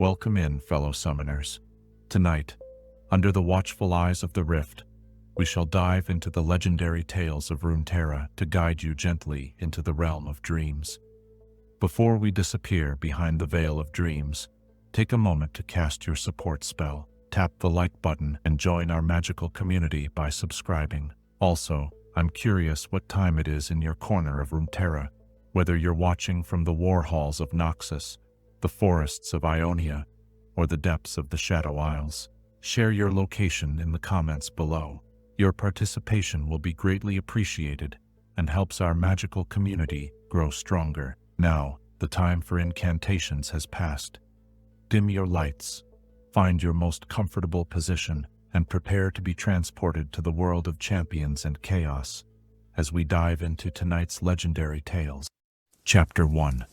Welcome in, fellow summoners. Tonight, under the watchful eyes of the Rift, we shall dive into the legendary tales of Runeterra to guide you gently into the realm of dreams. Before we disappear behind the veil of dreams, take a moment to cast your support spell, tap the like button, and join our magical community by subscribing. Also, I'm curious what time it is in your corner of Runeterra, whether you're watching from the war halls of Noxus, the forests of Ionia, or the depths of the Shadow Isles. Share your location in the comments below. Your participation will be greatly appreciated and helps our magical community grow stronger. Now, the time for incantations has passed. Dim your lights, find your most comfortable position, and prepare to be transported to the world of champions and chaos as we dive into tonight's legendary tales. Chapter 1.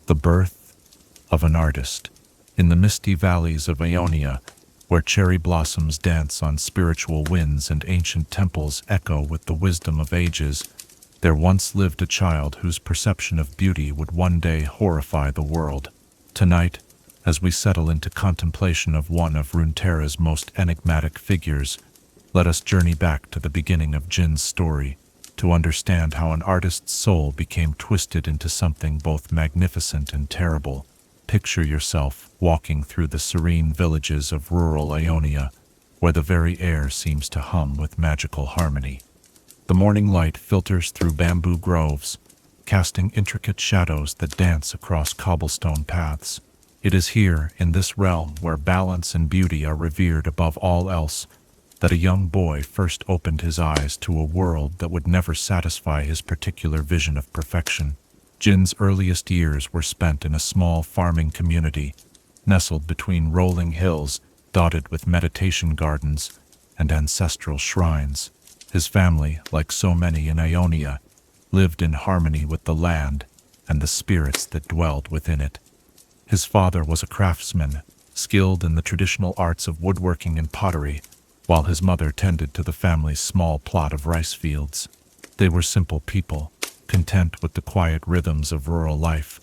The Birth of an Artist. In the misty valleys of Ionia, where cherry blossoms dance on spiritual winds and ancient temples echo with the wisdom of ages, there once lived a child whose perception of beauty would one day horrify the world. Tonight, as we settle into contemplation of one of Runeterra's most enigmatic figures, let us journey back to the beginning of Jhin's story, to understand how an artist's soul became twisted into something both magnificent and terrible. Picture yourself walking through the serene villages of rural Ionia, where the very air seems to hum with magical harmony. The morning light filters through bamboo groves, casting intricate shadows that dance across cobblestone paths. It is here, in this realm where balance and beauty are revered above all else, that a young boy first opened his eyes to a world that would never satisfy his particular vision of perfection. Jhin's earliest years were spent in a small farming community, nestled between rolling hills dotted with meditation gardens and ancestral shrines. His family, like so many in Ionia, lived in harmony with the land and the spirits that dwelled within it. His father was a craftsman, skilled in the traditional arts of woodworking and pottery, while his mother tended to the family's small plot of rice fields. They were simple people, content with the quiet rhythms of rural life,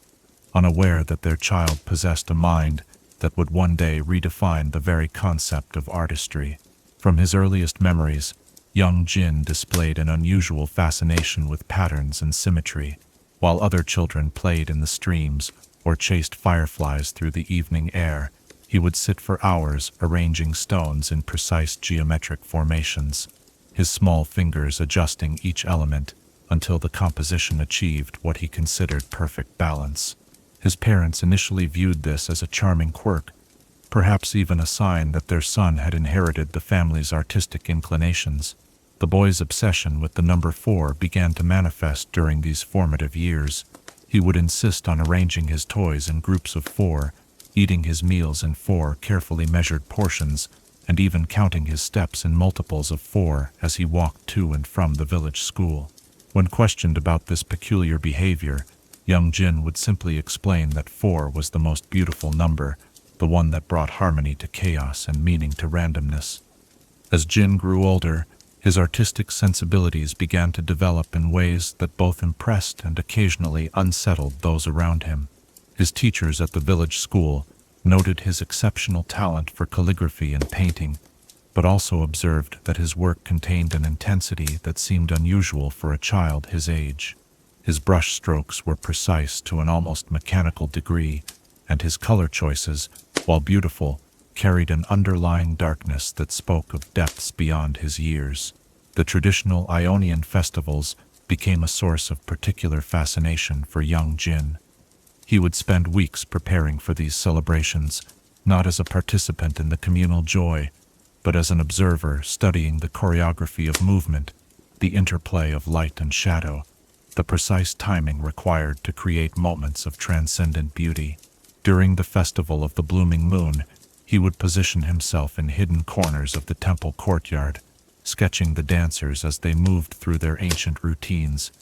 unaware that their child possessed a mind that would one day redefine the very concept of artistry. From his earliest memories, young Jhin displayed an unusual fascination with patterns and symmetry. While other children played in the streams or chased fireflies through the evening air, he would sit for hours arranging stones in precise geometric formations, his small fingers adjusting each element until the composition achieved what he considered perfect balance. His parents initially viewed this as a charming quirk, perhaps even a sign that their son had inherited the family's artistic inclinations. The boy's obsession with the number 4 began to manifest during these formative years. He would insist on arranging his toys in groups of 4, eating his meals in 4 carefully measured portions, and even counting his steps in multiples of 4 as he walked to and from the village school. When questioned about this peculiar behavior, young Jhin would simply explain that 4 was the most beautiful number, the one that brought harmony to chaos and meaning to randomness. As Jhin grew older, his artistic sensibilities began to develop in ways that both impressed and occasionally unsettled those around him. His teachers at the village school noted his exceptional talent for calligraphy and painting, but also observed that his work contained an intensity that seemed unusual for a child his age. His brush strokes were precise to an almost mechanical degree, and his color choices, while beautiful, carried an underlying darkness that spoke of depths beyond his years. The traditional Ionian festivals became a source of particular fascination for young Jhin. He would spend weeks preparing for these celebrations, not as a participant in the communal joy, but as an observer studying the choreography of movement, the interplay of light and shadow, the precise timing required to create moments of transcendent beauty. During the festival of the blooming moon, he would position himself in hidden corners of the temple courtyard, sketching the dancers as they moved through their ancient routines,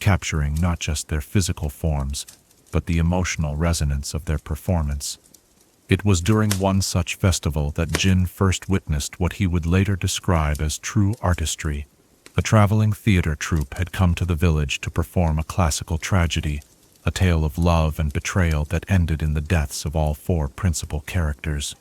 capturing not just their physical forms, but the emotional resonance of their performance. It was during one such festival that Jhin first witnessed what he would later describe as true artistry. A traveling theater troupe had come to the village to perform a classical tragedy, a tale of love and betrayal that ended in the deaths of all four principal characters.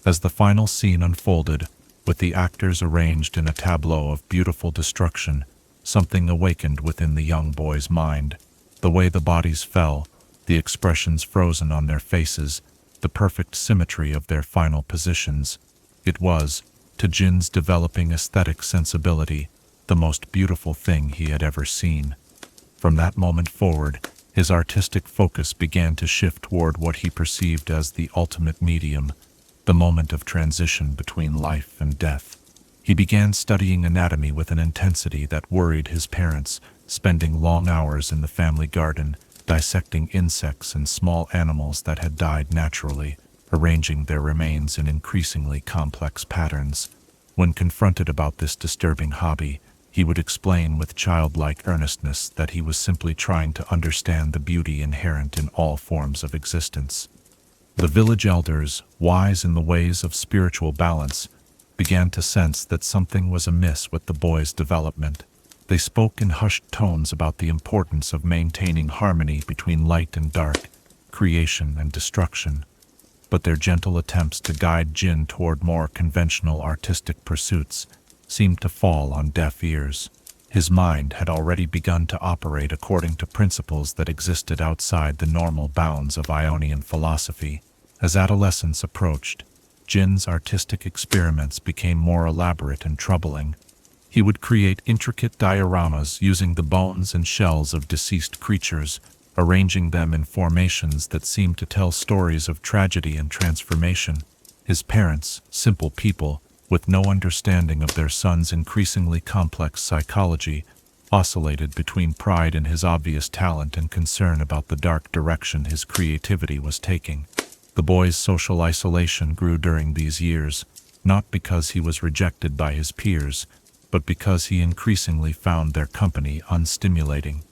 As the final scene unfolded, with the actors arranged in a tableau of beautiful destruction, something awakened within the young boy's mind. The way the bodies fell, the expressions frozen on their faces, the perfect symmetry of their final positions. It was, to Jhin's developing aesthetic sensibility, the most beautiful thing he had ever seen. From that moment forward, his artistic focus began to shift toward what he perceived as the ultimate medium, the moment of transition between life and death. He began studying anatomy with an intensity that worried his parents, spending long hours in the family garden, dissecting insects and small animals that had died naturally, arranging their remains in increasingly complex patterns. When confronted about this disturbing hobby, he would explain with childlike earnestness that he was simply trying to understand the beauty inherent in all forms of existence. The village elders, wise in the ways of spiritual balance, began to sense that something was amiss with the boy's development. They spoke in hushed tones about the importance of maintaining harmony between light and dark, creation and destruction. But their gentle attempts to guide Jhin toward more conventional artistic pursuits seemed to fall on deaf ears. His mind had already begun to operate according to principles that existed outside the normal bounds of Ionian philosophy. As adolescence approached, Jhin's artistic experiments became more elaborate and troubling. He would create intricate dioramas using the bones and shells of deceased creatures, arranging them in formations that seemed to tell stories of tragedy and transformation. His parents, simple people, with no understanding of their son's increasingly complex psychology, oscillated between pride in his obvious talent and concern about the dark direction his creativity was taking. The boy's social isolation grew during these years, not because he was rejected by his peers, but because he increasingly found their company unstimulating.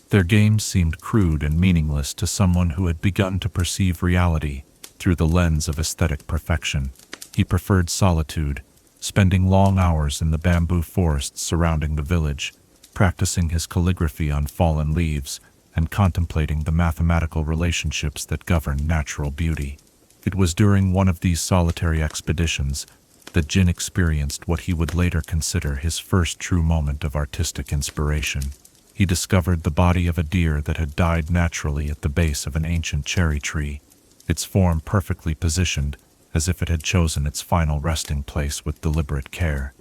Their games seemed crude and meaningless to someone who had begun to perceive reality through the lens of aesthetic perfection. He preferred solitude, spending long hours in the bamboo forests surrounding the village, practicing his calligraphy on fallen leaves, and contemplating the mathematical relationships that govern natural beauty. It was during one of these solitary expeditions that Jhin experienced what he would later consider his first true moment of artistic inspiration. He discovered the body of a deer that had died naturally at the base of an ancient cherry tree, its form perfectly positioned, as if it had chosen its final resting place with deliberate care.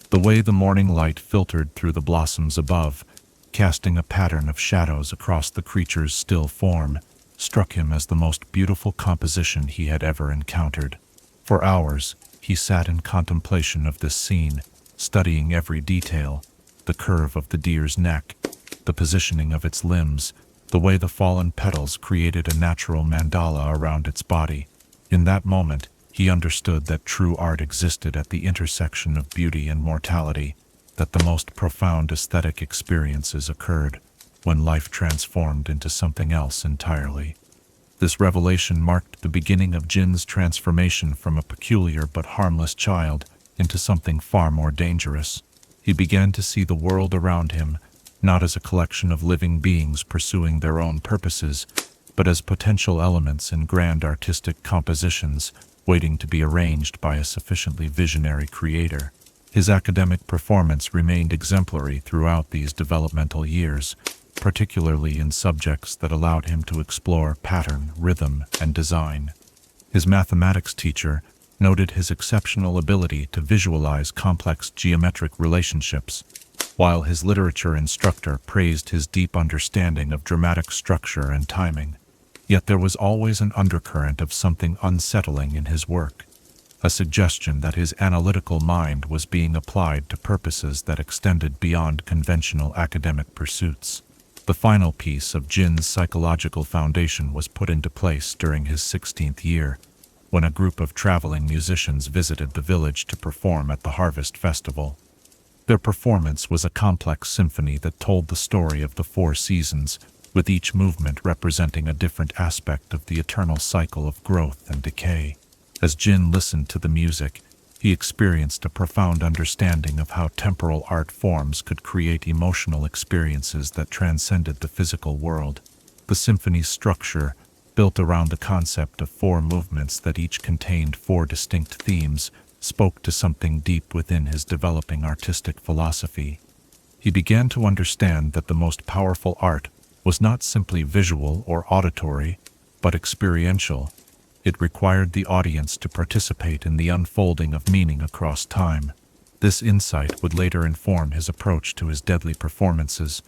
The way the morning light filtered through the blossoms above, casting a pattern of shadows across the creature's still form, struck him as the most beautiful composition he had ever encountered. For hours, he sat in contemplation of this scene, studying every detail, the curve of the deer's neck, the positioning of its limbs, the way the fallen petals created a natural mandala around its body. In that moment, he understood that true art existed at the intersection of beauty and mortality, that the most profound aesthetic experiences occurred when life transformed into something else entirely. This revelation marked the beginning of Jhin's transformation from a peculiar but harmless child into something far more dangerous. He began to see the world around him not as a collection of living beings pursuing their own purposes, but as potential elements in grand artistic compositions waiting to be arranged by a sufficiently visionary creator. His academic performance remained exemplary throughout these developmental years, particularly in subjects that allowed him to explore pattern, rhythm, and design. His mathematics teacher noted his exceptional ability to visualize complex geometric relationships, while his literature instructor praised his deep understanding of dramatic structure and timing. Yet there was always an undercurrent of something unsettling in his work, a suggestion that his analytical mind was being applied to purposes that extended beyond conventional academic pursuits. The final piece of Jhin's psychological foundation was put into place during his 16th year, when a group of traveling musicians visited the village to perform at the Harvest Festival. Their performance was a complex symphony that told the story of the four seasons, with each movement representing a different aspect of the eternal cycle of growth and decay. As Jhin listened to the music, he experienced a profound understanding of how temporal art forms could create emotional experiences that transcended the physical world. The symphony's structure, built around the concept of 4 movements that each contained 4 distinct themes, spoke to something deep within his developing artistic philosophy. He began to understand that the most powerful art was not simply visual or auditory, but experiential. It required the audience to participate in the unfolding of meaning across time. This insight would later inform his approach to his deadly performances,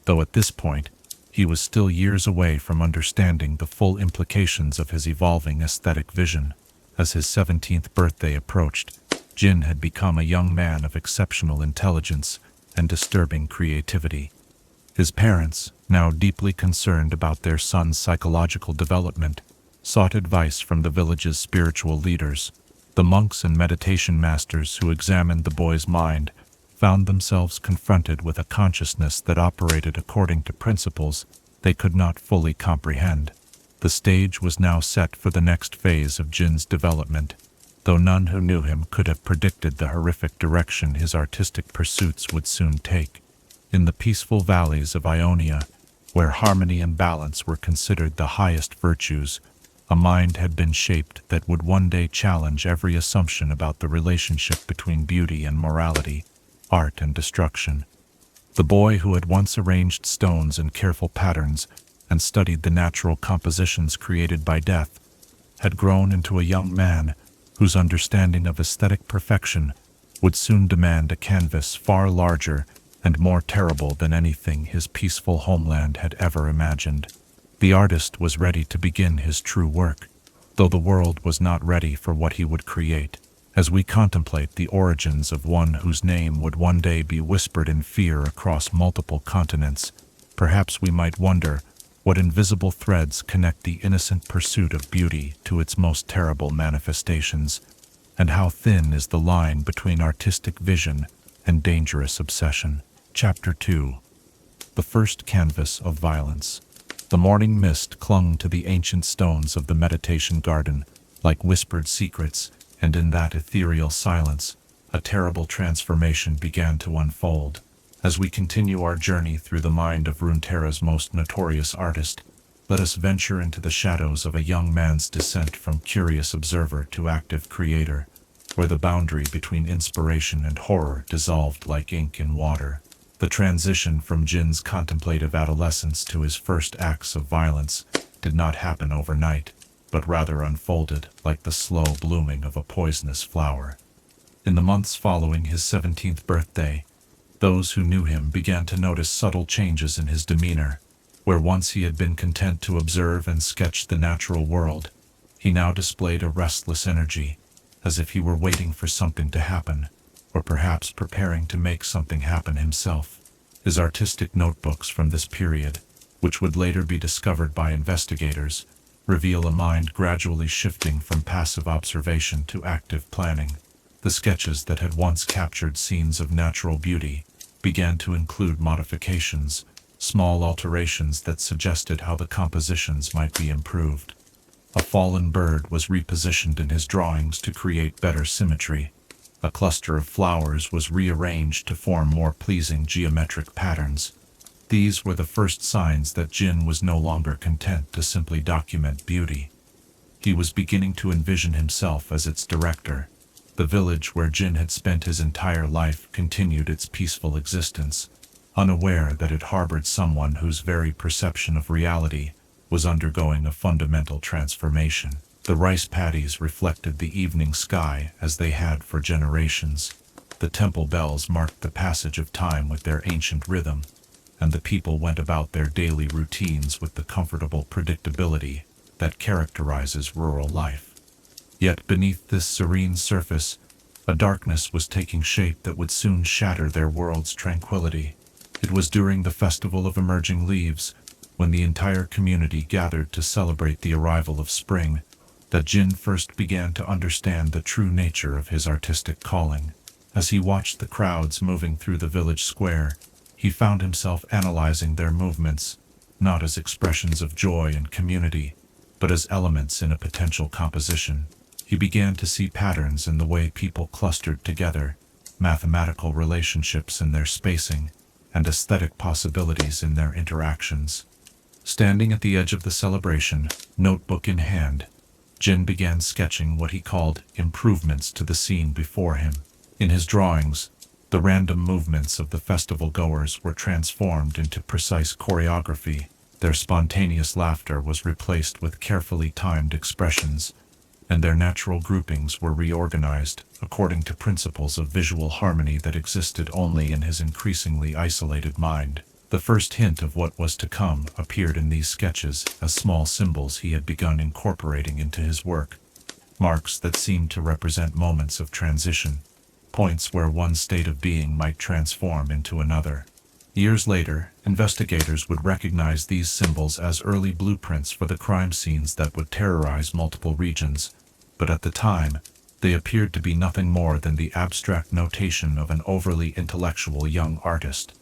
though at this point, he was still years away from understanding the full implications of his evolving aesthetic vision. As his 17th birthday approached, Jhin had become a young man of exceptional intelligence and disturbing creativity. His parents, now deeply concerned about their son's psychological development, sought advice from the village's spiritual leaders. The monks and meditation masters who examined the boy's mind found themselves confronted with a consciousness that operated according to principles they could not fully comprehend. The stage was now set for the next phase of Jhin's development, though none who knew him could have predicted the horrific direction his artistic pursuits would soon take. In the peaceful valleys of Ionia, where harmony and balance were considered the highest virtues, a mind had been shaped that would one day challenge every assumption about the relationship between beauty and morality, art and destruction. The boy who had once arranged stones in careful patterns and studied the natural compositions created by death had grown into a young man whose understanding of aesthetic perfection would soon demand a canvas far larger and more terrible than anything his peaceful homeland had ever imagined. The artist was ready to begin his true work, though the world was not ready for what he would create. As we contemplate the origins of one whose name would one day be whispered in fear across multiple continents, perhaps we might wonder what invisible threads connect the innocent pursuit of beauty to its most terrible manifestations, and how thin is the line between artistic vision and dangerous obsession. Chapter 2. The First Canvas of Violence. The morning mist clung to the ancient stones of the meditation garden like whispered secrets, and in that ethereal silence, a terrible transformation began to unfold. As we continue our journey through the mind of Runeterra's most notorious artist, let us venture into the shadows of a young man's descent from curious observer to active creator, where the boundary between inspiration and horror dissolved like ink in water. The transition from Jhin's contemplative adolescence to his first acts of violence did not happen overnight, but rather unfolded like the slow blooming of a poisonous flower. In the months following his 17th birthday, those who knew him began to notice subtle changes in his demeanor. Where once he had been content to observe and sketch the natural world, he now displayed a restless energy, as if he were waiting for something to happen, or perhaps preparing to make something happen himself. His artistic notebooks from this period, which would later be discovered by investigators, reveal a mind gradually shifting from passive observation to active planning. The sketches that had once captured scenes of natural beauty began to include modifications, small alterations that suggested how the compositions might be improved. A fallen bird was repositioned in his drawings to create better symmetry. A cluster of flowers was rearranged to form more pleasing geometric patterns. These were the first signs that Jhin was no longer content to simply document beauty. He was beginning to envision himself as its director. The village where Jhin had spent his entire life continued its peaceful existence, unaware that it harbored someone whose very perception of reality was undergoing a fundamental transformation. The rice paddies reflected the evening sky as they had for generations. The temple bells marked the passage of time with their ancient rhythm, and the people went about their daily routines with the comfortable predictability that characterizes rural life. Yet beneath this serene surface, a darkness was taking shape that would soon shatter their world's tranquility. It was during the Festival of Emerging Leaves, when the entire community gathered to celebrate the arrival of spring, that Jhin first began to understand the true nature of his artistic calling. As he watched the crowds moving through the village square, he found himself analyzing their movements, not as expressions of joy and community, but as elements in a potential composition. He began to see patterns in the way people clustered together, mathematical relationships in their spacing, and aesthetic possibilities in their interactions. Standing at the edge of the celebration, notebook in hand, Jhin began sketching what he called improvements to the scene before him. In his drawings, the random movements of the festival goers were transformed into precise choreography. Their spontaneous laughter was replaced with carefully timed expressions, and their natural groupings were reorganized according to principles of visual harmony that existed only in his increasingly isolated mind. The first hint of what was to come appeared in these sketches as small symbols he had begun incorporating into his work, marks that seemed to represent moments of transition, points where one state of being might transform into another. Years later, investigators would recognize these symbols as early blueprints for the crime scenes that would terrorize multiple regions, but at the time, they appeared to be nothing more than the abstract notation of an overly intellectual young artist.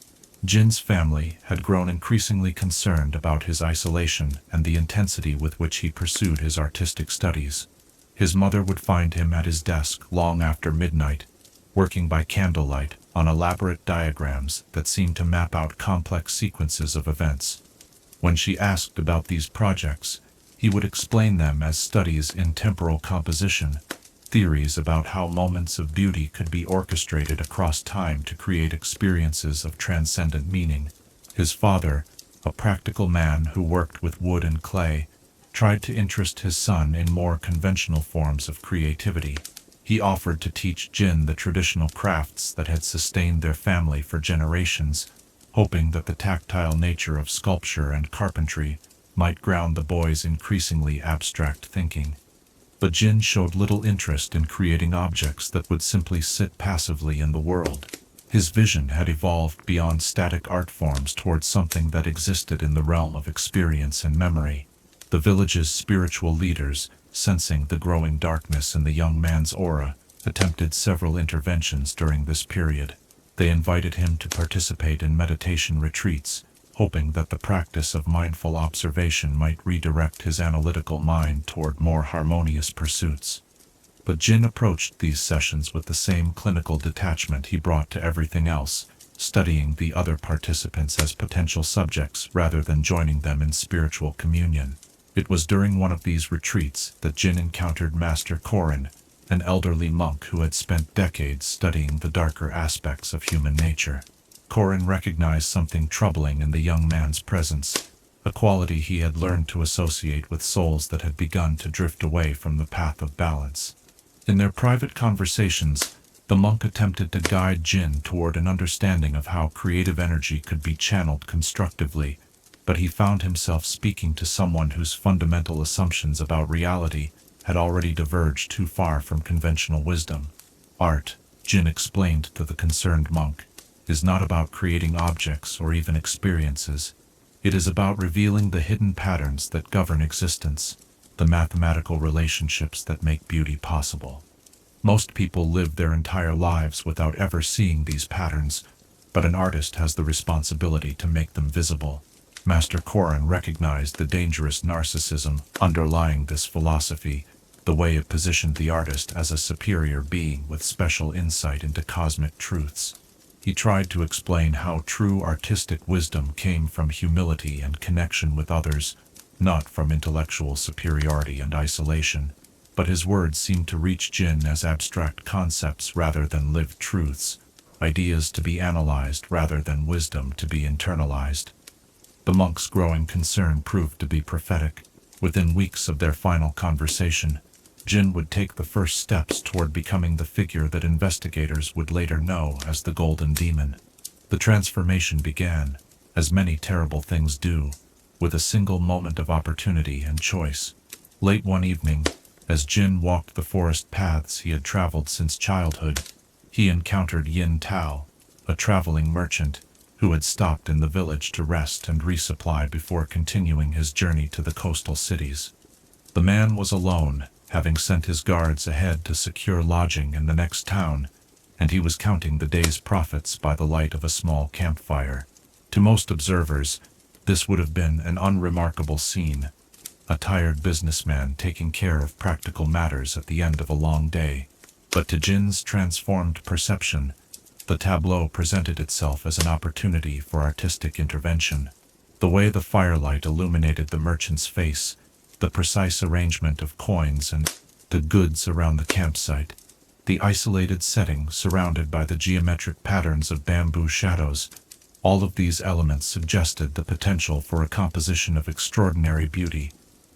Jhin's family had grown increasingly concerned about his isolation and the intensity with which he pursued his artistic studies. His mother would find him at his desk long after midnight, working by candlelight on elaborate diagrams that seemed to map out complex sequences of events. When she asked about these projects, he would explain them as studies in temporal composition, theories about how moments of beauty could be orchestrated across time to create experiences of transcendent meaning. His father, a practical man who worked with wood and clay, tried to interest his son in more conventional forms of creativity. He offered to teach Jhin the traditional crafts that had sustained their family for generations, hoping that the tactile nature of sculpture and carpentry might ground the boy's increasingly abstract thinking. But Jhin showed little interest in creating objects that would simply sit passively in the world. His vision had evolved beyond static art forms towards something that existed in the realm of experience and memory. The village's spiritual leaders, sensing the growing darkness in the young man's aura, attempted several interventions during this period. They invited him to participate in meditation retreats, hoping that the practice of mindful observation might redirect his analytical mind toward more harmonious pursuits. But Jhin approached these sessions with the same clinical detachment he brought to everything else, studying the other participants as potential subjects rather than joining them in spiritual communion. It was during one of these retreats that Jhin encountered Master Korin, an elderly monk who had spent decades studying the darker aspects of human nature. Korin recognized something troubling in the young man's presence, a quality he had learned to associate with souls that had begun to drift away from the path of balance. In their private conversations, the monk attempted to guide Jhin toward an understanding of how creative energy could be channeled constructively, but he found himself speaking to someone whose fundamental assumptions about reality had already diverged too far from conventional wisdom. Art, Jhin explained to the concerned monk, is not about creating objects or even experiences. It is about revealing the hidden patterns that govern existence, the mathematical relationships that make beauty possible. Most people live their entire lives without ever seeing these patterns, but an artist has the responsibility to make them visible. Master Korin recognized the dangerous narcissism underlying this philosophy, the way it positioned the artist as a superior being with special insight into cosmic truths. He tried to explain how true artistic wisdom came from humility and connection with others, not from intellectual superiority and isolation. But his words seemed to reach Jhin as abstract concepts rather than lived truths, ideas to be analyzed rather than wisdom to be internalized. The monk's growing concern proved to be prophetic. Within weeks of their final conversation, Jhin would take the first steps toward becoming the figure that investigators would later know as the Golden Demon. The transformation began, as many terrible things do, with a single moment of opportunity and choice. Late one evening, as Jhin walked the forest paths he had traveled since childhood, he encountered Yin Tao, a traveling merchant, who had stopped in the village to rest and resupply before continuing his journey to the coastal cities. The man was alone, having sent his guards ahead to secure lodging in the next town, and he was counting the day's profits by the light of a small campfire. To most observers, this would have been an unremarkable scene, a tired businessman taking care of practical matters at the end of a long day. But to Jhin's transformed perception, the tableau presented itself as an opportunity for artistic intervention. The way the firelight illuminated the merchant's face, the precise arrangement of coins and the goods around the campsite, the isolated setting surrounded by the geometric patterns of bamboo shadows, all of these elements suggested the potential for a composition of extraordinary beauty,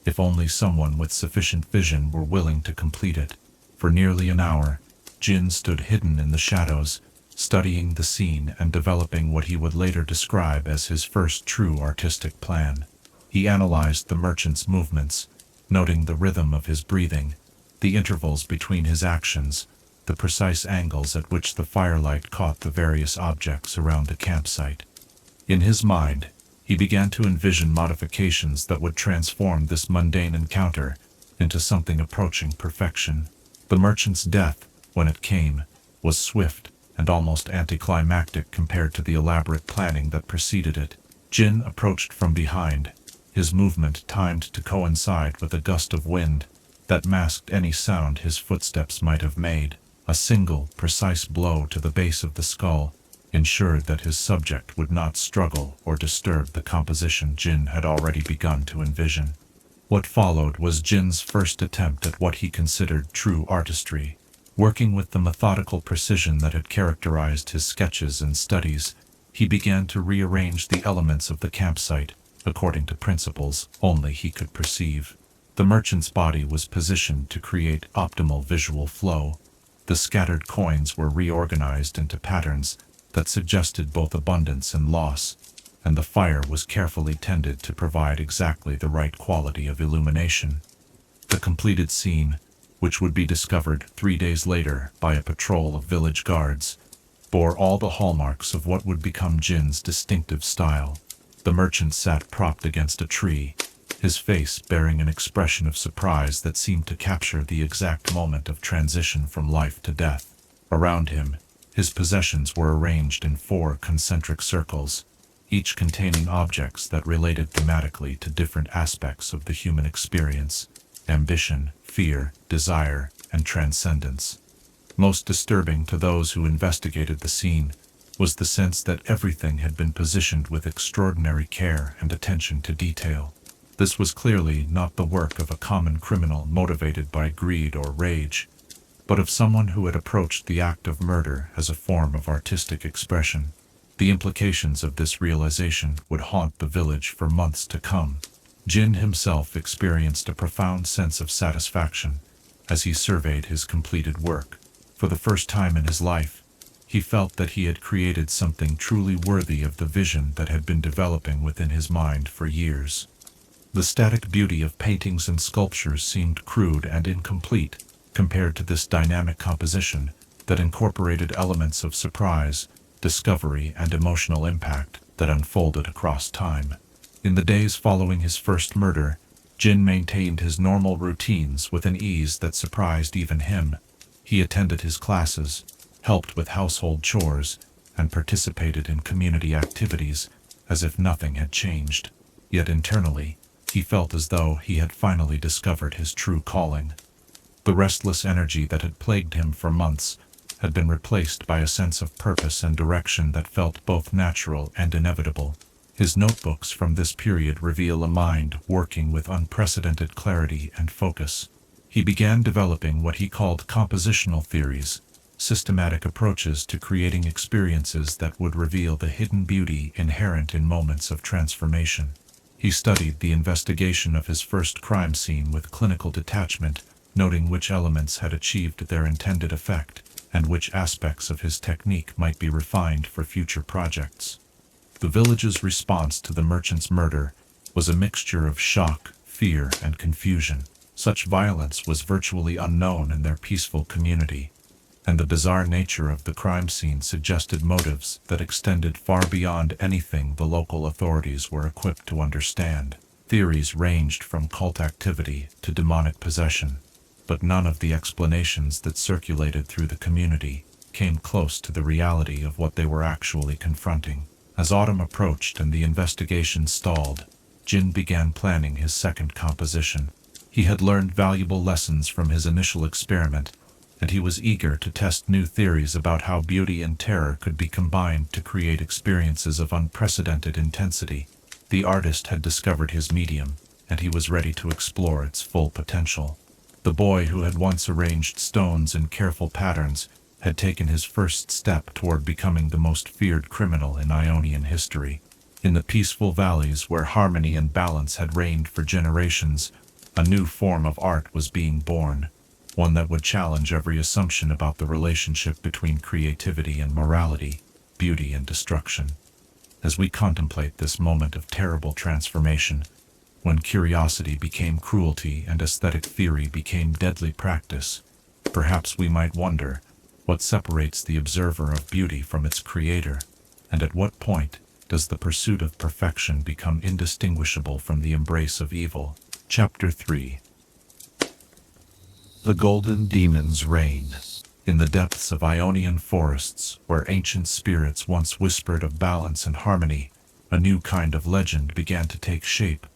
if only someone with sufficient vision were willing to complete it. For nearly an hour, Jhin stood hidden in the shadows, studying the scene and developing what he would later describe as his first true artistic plan. He analyzed the merchant's movements, noting the rhythm of his breathing, the intervals between his actions, the precise angles at which the firelight caught the various objects around the campsite. In his mind, he began to envision modifications that would transform this mundane encounter into something approaching perfection. The merchant's death, when it came, was swift and almost anticlimactic compared to the elaborate planning that preceded it. Jhin approached from behind, his movement timed to coincide with a gust of wind that masked any sound his footsteps might have made. A single, precise blow to the base of the skull ensured that his subject would not struggle or disturb the composition Jhin had already begun to envision. What followed was Jin's first attempt at what he considered true artistry. Working with the methodical precision that had characterized his sketches and studies, he began to rearrange the elements of the campsite according to principles only he could perceive. The merchant's body was positioned to create optimal visual flow. The scattered coins were reorganized into patterns that suggested both abundance and loss, and the fire was carefully tended to provide exactly the right quality of illumination. The completed scene, which would be discovered 3 days later by a patrol of village guards, bore all the hallmarks of what would become Jin's distinctive style. The merchant sat propped against a tree, his face bearing an expression of surprise that seemed to capture the exact moment of transition from life to death. Around him, his possessions were arranged in 4 concentric circles, each containing objects that related thematically to different aspects of the human experience: ambition, fear, desire, and transcendence. Most disturbing to those who investigated the scene was the sense that everything had been positioned with extraordinary care and attention to detail. This was clearly not the work of a common criminal motivated by greed or rage, but of someone who had approached the act of murder as a form of artistic expression. The implications of this realization would haunt the village for months to come. Jhin himself experienced a profound sense of satisfaction as he surveyed his completed work. For the first time in his life, he felt that he had created something truly worthy of the vision that had been developing within his mind for years. The static beauty of paintings and sculptures seemed crude and incomplete compared to this dynamic composition that incorporated elements of surprise, discovery, and emotional impact that unfolded across time. In the days following his first murder, Jhin maintained his normal routines with an ease that surprised even him. He attended his classes, helped with household chores, and participated in community activities as if nothing had changed. Yet internally, he felt as though he had finally discovered his true calling. The restless energy that had plagued him for months had been replaced by a sense of purpose and direction that felt both natural and inevitable. His notebooks from this period reveal a mind working with unprecedented clarity and focus. He began developing what he called compositional theories, systematic approaches to creating experiences that would reveal the hidden beauty inherent in moments of transformation. He studied the investigation of his first crime scene with clinical detachment, noting which elements had achieved their intended effect, and which aspects of his technique might be refined for future projects. The village's response to the merchant's murder was a mixture of shock, fear, and confusion. Such violence was virtually unknown in their peaceful community, and the bizarre nature of the crime scene suggested motives that extended far beyond anything the local authorities were equipped to understand. Theories ranged from cult activity to demonic possession, but none of the explanations that circulated through the community came close to the reality of what they were actually confronting. As autumn approached and the investigation stalled, Jhin began planning his second composition. He had learned valuable lessons from his initial experiment, and he was eager to test new theories about how beauty and terror could be combined to create experiences of unprecedented intensity. The artist had discovered his medium, and he was ready to explore its full potential. The boy who had once arranged stones in careful patterns had taken his first step toward becoming the most feared criminal in Ionian history. In the peaceful valleys where harmony and balance had reigned for generations, a new form of art was being born, one that would challenge every assumption about the relationship between creativity and morality, beauty and destruction. As we contemplate this moment of terrible transformation, when curiosity became cruelty and aesthetic theory became deadly practice, perhaps we might wonder what separates the observer of beauty from its creator, and at what point does the pursuit of perfection become indistinguishable from the embrace of evil? Chapter 3. The Golden Demons reign. In the depths of Ionian forests, where ancient spirits once whispered of balance and harmony, a new kind of legend began to take shape,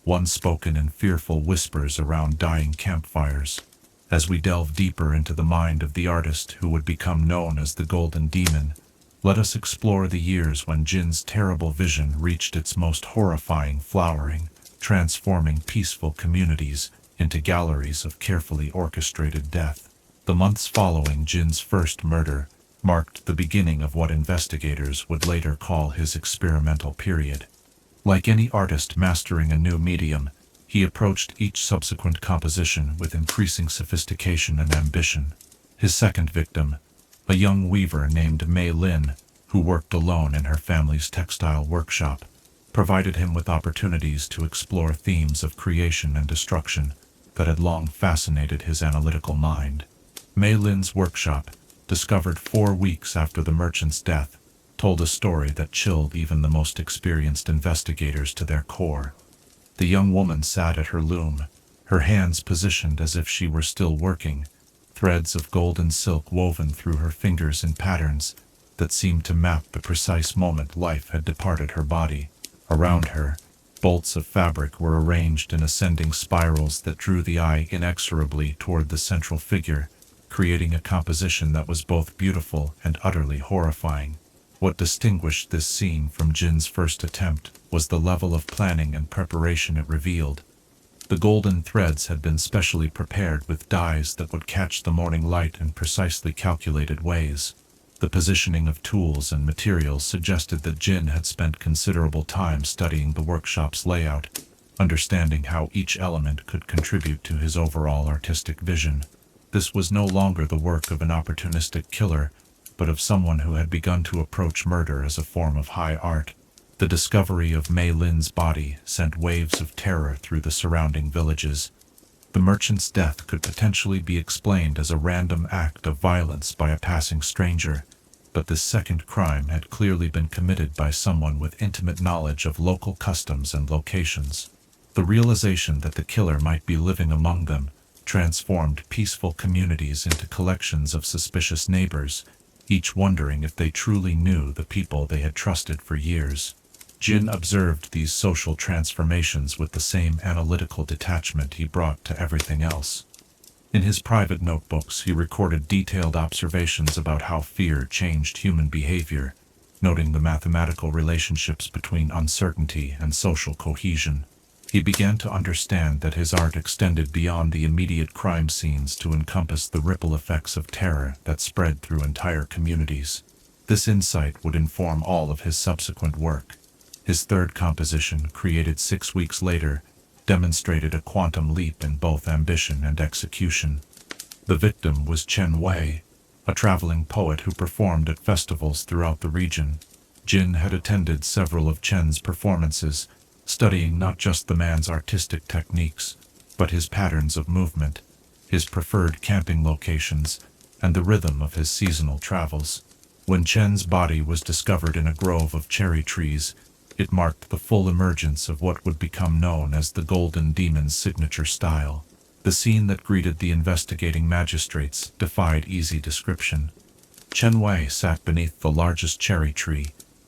one spoken in fearful whispers around dying campfires. As we delve deeper into the mind of the artist who would become known as the Golden Demon, let us explore the years when Jhin's terrible vision reached its most horrifying flowering, transforming peaceful communities into galleries of carefully orchestrated death. The months following Jhin's first murder marked the beginning of what investigators would later call his experimental period. Like any artist mastering a new medium, he approached each subsequent composition with increasing sophistication and ambition. His second victim, a young weaver named Mei Lin, who worked alone in her family's textile workshop, provided him with opportunities to explore themes of creation and destruction that had long fascinated his analytical mind. Mei Lin's workshop, discovered 4 weeks after the merchant's death, told a story that chilled even the most experienced investigators to their core. The young woman sat at her loom, her hands positioned as if she were still working, threads of golden silk woven through her fingers in patterns that seemed to map the precise moment life had departed her body. Around her, bolts of fabric were arranged in ascending spirals that drew the eye inexorably toward the central figure, creating a composition that was both beautiful and utterly horrifying. What distinguished this scene from Jhin's first attempt was the level of planning and preparation it revealed. The golden threads had been specially prepared with dyes that would catch the morning light in precisely calculated ways. The positioning of tools and materials suggested that Jhin had spent considerable time studying the workshop's layout, understanding how each element could contribute to his overall artistic vision. This was no longer the work of an opportunistic killer, but of someone who had begun to approach murder as a form of high art. The discovery of Mei Lin's body sent waves of terror through the surrounding villages. The merchant's death could potentially be explained as a random act of violence by a passing stranger, but this second crime had clearly been committed by someone with intimate knowledge of local customs and locations. The realization that the killer might be living among them transformed peaceful communities into collections of suspicious neighbors, each wondering if they truly knew the people they had trusted for years. Jhin observed these social transformations with the same analytical detachment he brought to everything else. In his private notebooks, he recorded detailed observations about how fear changed human behavior, noting the mathematical relationships between uncertainty and social cohesion. He began to understand that his art extended beyond the immediate crime scenes to encompass the ripple effects of terror that spread through entire communities. This insight would inform all of his subsequent work. His third composition, created 6 weeks later, demonstrated a quantum leap in both ambition and execution. The victim was Chen Wei, a traveling poet who performed at festivals throughout the region. Jhin had attended several of Chen's performances, studying not just the man's artistic techniques, but his patterns of movement, his preferred camping locations, and the rhythm of his seasonal travels. When Chen's body was discovered in a grove of cherry trees, it marked the full emergence of what would become known as the Golden Demon's signature style. The scene that greeted the investigating magistrates defied easy description. Chen Wei sat beneath the largest cherry tree,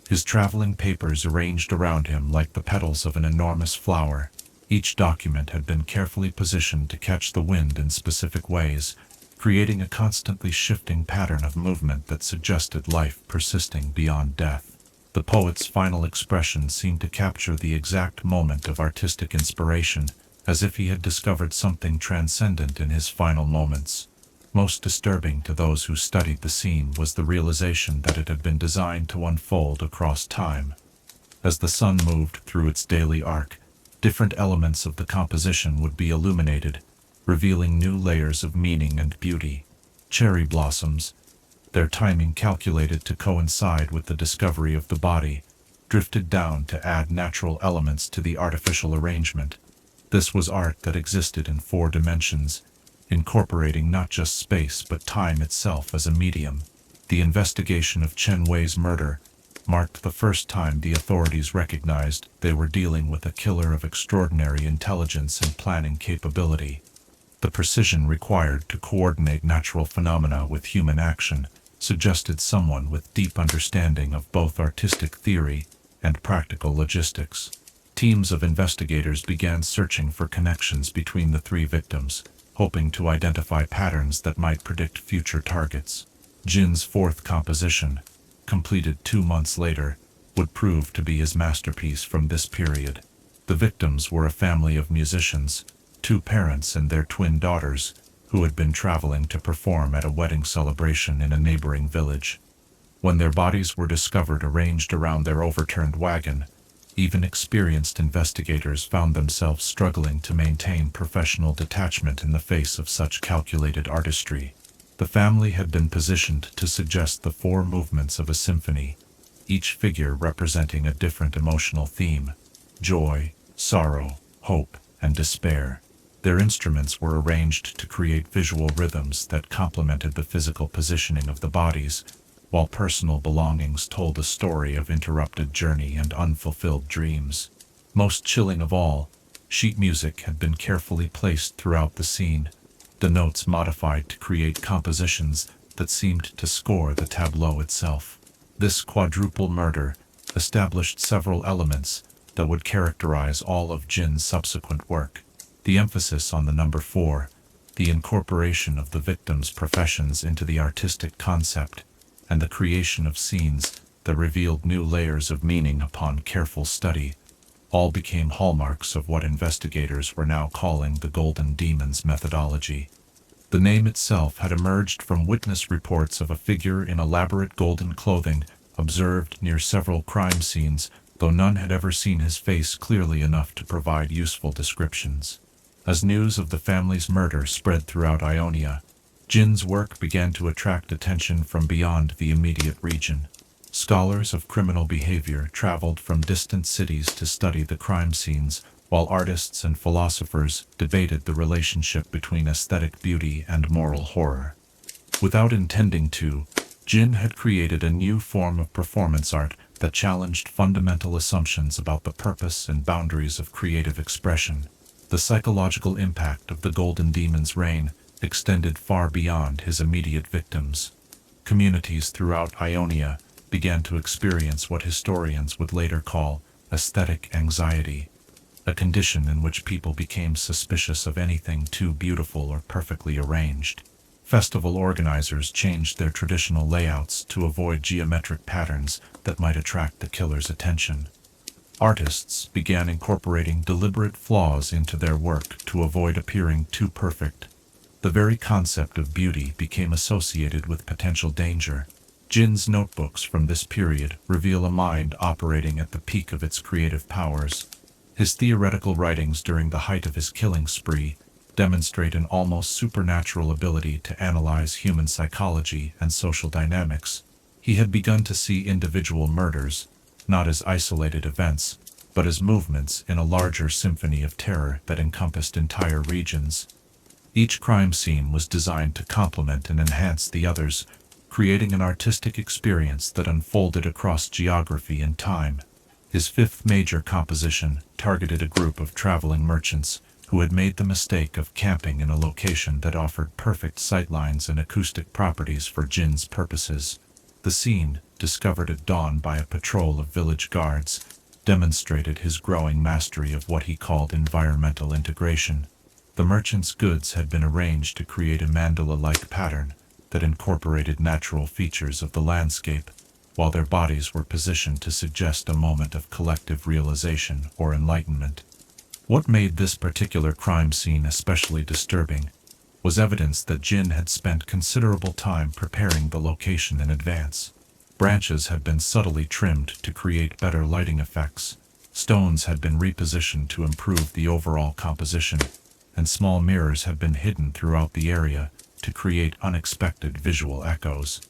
his traveling papers arranged around him like the petals of an enormous flower. Each document had been carefully positioned to catch the wind in specific ways, creating a constantly shifting pattern of movement that suggested life persisting beyond death. The poet's final expression seemed to capture the exact moment of artistic inspiration, as if he had discovered something transcendent in his final moments. Most disturbing to those who studied the scene was the realization that it had been designed to unfold across time. As the sun moved through its daily arc, different elements of the composition would be illuminated, revealing new layers of meaning and beauty. Cherry blossoms, their timing calculated to coincide with the discovery of the body, drifted down to add natural elements to the artificial arrangement. This was art that existed in 4 dimensions, incorporating not just space but time itself as a medium. The investigation of Chen Wei's murder marked the first time the authorities recognized they were dealing with a killer of extraordinary intelligence and planning capability. The precision required to coordinate natural phenomena with human action suggested someone with deep understanding of both artistic theory and practical logistics. Teams of investigators began searching for connections between the 3 victims, hoping to identify patterns that might predict future targets. Jhin's 4th composition, completed 2 months later, would prove to be his masterpiece from this period. The victims were a family of musicians, 2 parents and their twin daughters, who had been traveling to perform at a wedding celebration in a neighboring village. When their bodies were discovered arranged around their overturned wagon, even experienced investigators found themselves struggling to maintain professional detachment in the face of such calculated artistry. The family had been positioned to suggest the 4 movements of a symphony, each figure representing a different emotional theme: joy, sorrow, hope, and despair. Their instruments were arranged to create visual rhythms that complemented the physical positioning of the bodies, while personal belongings told a story of interrupted journey and unfulfilled dreams. Most chilling of all, sheet music had been carefully placed throughout the scene, the notes modified to create compositions that seemed to score the tableau itself. This quadruple murder established several elements that would characterize all of Jhin's subsequent work. The emphasis on the number 4, the incorporation of the victims' professions into the artistic concept, and the creation of scenes that revealed new layers of meaning upon careful study, all became hallmarks of what investigators were now calling the Golden Demons methodology. The name itself had emerged from witness reports of a figure in elaborate golden clothing observed near several crime scenes, though none had ever seen his face clearly enough to provide useful descriptions. As news of the family's murder spread throughout Ionia, Jhin's work began to attract attention from beyond the immediate region. Scholars of criminal behavior traveled from distant cities to study the crime scenes, while artists and philosophers debated the relationship between aesthetic beauty and moral horror. Without intending to, Jhin had created a new form of performance art that challenged fundamental assumptions about the purpose and boundaries of creative expression. The psychological impact of the Golden Demon's reign extended far beyond his immediate victims. Communities throughout Ionia began to experience what historians would later call aesthetic anxiety, a condition in which people became suspicious of anything too beautiful or perfectly arranged. Festival organizers changed their traditional layouts to avoid geometric patterns that might attract the killer's attention. Artists began incorporating deliberate flaws into their work to avoid appearing too perfect. The very concept of beauty became associated with potential danger. Jhin's notebooks from this period reveal a mind operating at the peak of its creative powers. His theoretical writings during the height of his killing spree demonstrate an almost supernatural ability to analyze human psychology and social dynamics. He had begun to see individual murders, not as isolated events, but as movements in a larger symphony of terror that encompassed entire regions. Each crime scene was designed to complement and enhance the others, creating an artistic experience that unfolded across geography and time. His 5th major composition targeted a group of traveling merchants who had made the mistake of camping in a location that offered perfect sightlines and acoustic properties for Jhin's purposes. The scene, discovered at dawn by a patrol of village guards, demonstrated his growing mastery of what he called environmental integration. The merchant's goods had been arranged to create a mandala-like pattern that incorporated natural features of the landscape, while their bodies were positioned to suggest a moment of collective realization or enlightenment. What made this particular crime scene especially disturbing was evidence that Jhin had spent considerable time preparing the location in advance. Branches had been subtly trimmed to create better lighting effects, stones had been repositioned to improve the overall composition, and small mirrors had been hidden throughout the area to create unexpected visual echoes.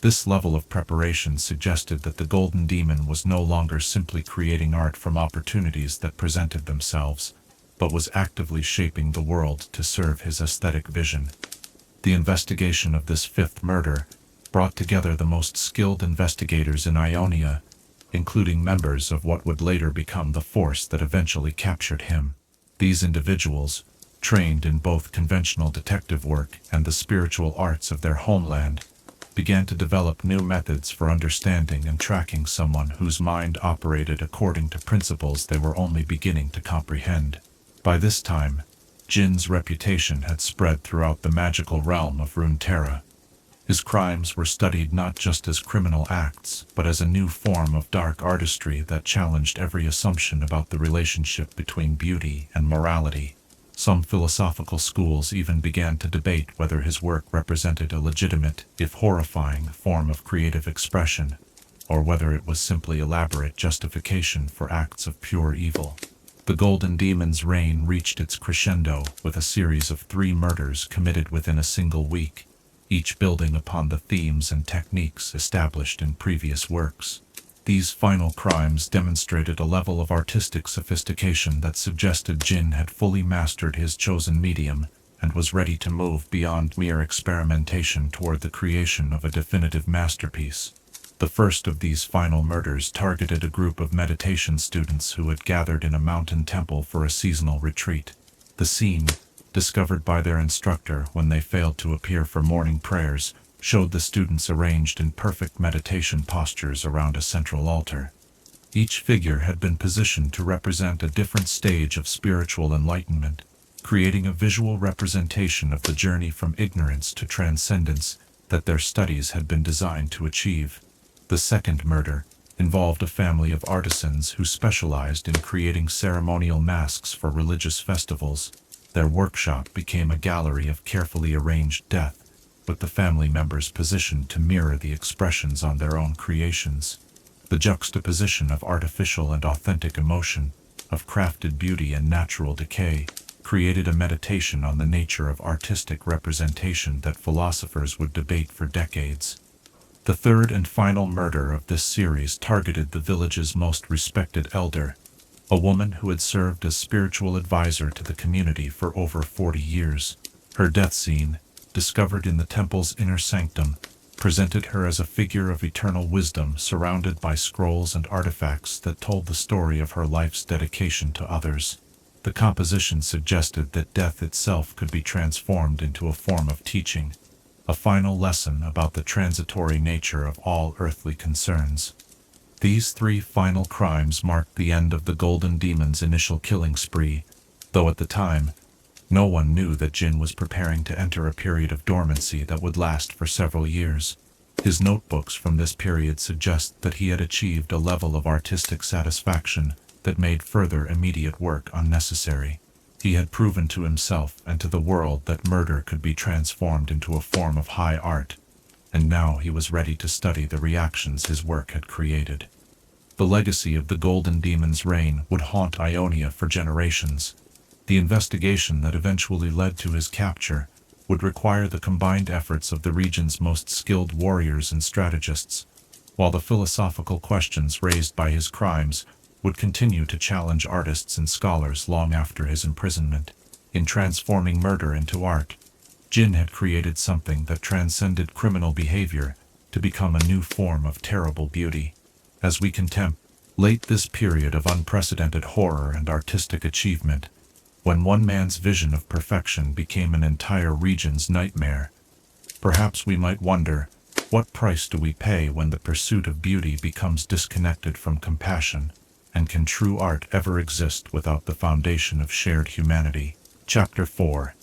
This level of preparation suggested that the Golden Demon was no longer simply creating art from opportunities that presented themselves, but was actively shaping the world to serve his aesthetic vision. The investigation of this fifth murder brought together the most skilled investigators in Ionia, including members of what would later become the force that eventually captured him. These individuals, trained in both conventional detective work and the spiritual arts of their homeland, began to develop new methods for understanding and tracking someone whose mind operated according to principles they were only beginning to comprehend. By this time, Jhin's reputation had spread throughout the magical realm of Runeterra. His crimes were studied not just as criminal acts, but as a new form of dark artistry that challenged every assumption about the relationship between beauty and morality. Some philosophical schools even began to debate whether his work represented a legitimate, if horrifying, form of creative expression, or whether it was simply elaborate justification for acts of pure evil. The Golden Demon's reign reached its crescendo with a series of 3 murders committed within a single week, each building upon the themes and techniques established in previous works. These final crimes demonstrated a level of artistic sophistication that suggested Jhin had fully mastered his chosen medium and was ready to move beyond mere experimentation toward the creation of a definitive masterpiece. The first of these final murders targeted a group of meditation students who had gathered in a mountain temple for a seasonal retreat. The scene, discovered by their instructor when they failed to appear for morning prayers, showed the students arranged in perfect meditation postures around a central altar. Each figure had been positioned to represent a different stage of spiritual enlightenment, creating a visual representation of the journey from ignorance to transcendence that their studies had been designed to achieve. The second murder involved a family of artisans who specialized in creating ceremonial masks for religious festivals. Their workshop became a gallery of carefully arranged death, with the family members positioned to mirror the expressions on their own creations. The juxtaposition of artificial and authentic emotion, of crafted beauty and natural decay, created a meditation on the nature of artistic representation that philosophers would debate for decades. The third and final murder of this series targeted the village's most respected elder, a woman who had served as spiritual advisor to the community for over 40 years. Her death scene, discovered in the temple's inner sanctum, presented her as a figure of eternal wisdom surrounded by scrolls and artifacts that told the story of her life's dedication to others. The composition suggested that death itself could be transformed into a form of teaching, a final lesson about the transitory nature of all earthly concerns. These 3 final crimes marked the end of the Golden Demon's initial killing spree, though at the time, no one knew that Jhin was preparing to enter a period of dormancy that would last for several years. His notebooks from this period suggest that he had achieved a level of artistic satisfaction that made further immediate work unnecessary. He had proven to himself and to the world that murder could be transformed into a form of high art, and now he was ready to study the reactions his work had created. The legacy of the Golden Demon's reign would haunt Ionia for generations. The investigation that eventually led to his capture would require the combined efforts of the region's most skilled warriors and strategists, while the philosophical questions raised by his crimes would continue to challenge artists and scholars long after his imprisonment. In transforming murder into art, Jhin had created something that transcended criminal behavior to become a new form of terrible beauty. As we contemplate this period of unprecedented horror and artistic achievement, when one man's vision of perfection became an entire region's nightmare, perhaps we might wonder, what price do we pay when the pursuit of beauty becomes disconnected from compassion? And can true art ever exist without the foundation of shared humanity? Chapter 4.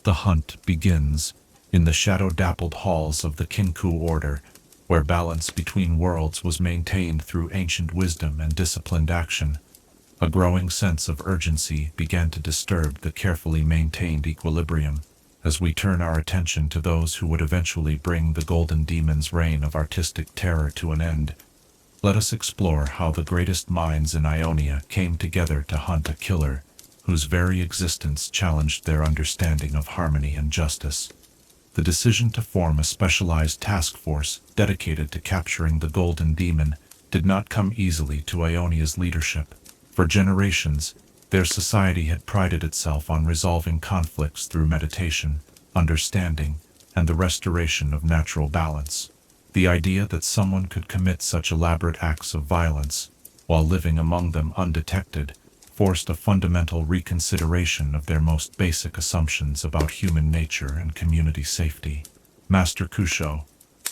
The hunt begins. In the shadow-dappled halls of the Kinku Order, where balance between worlds was maintained through ancient wisdom and disciplined action. A growing sense of urgency began to disturb the carefully maintained equilibrium, as we turn our attention to those who would eventually bring the Golden Demon's reign of artistic terror to an end. Let us explore how the greatest minds in Ionia came together to hunt a killer whose very existence challenged their understanding of harmony and justice. The decision to form a specialized task force dedicated to capturing the Golden Demon did not come easily to Ionia's leadership. For generations, their society had prided itself on resolving conflicts through meditation, understanding, and the restoration of natural balance. The idea that someone could commit such elaborate acts of violence, while living among them undetected, forced a fundamental reconsideration of their most basic assumptions about human nature and community safety. Master Kusho,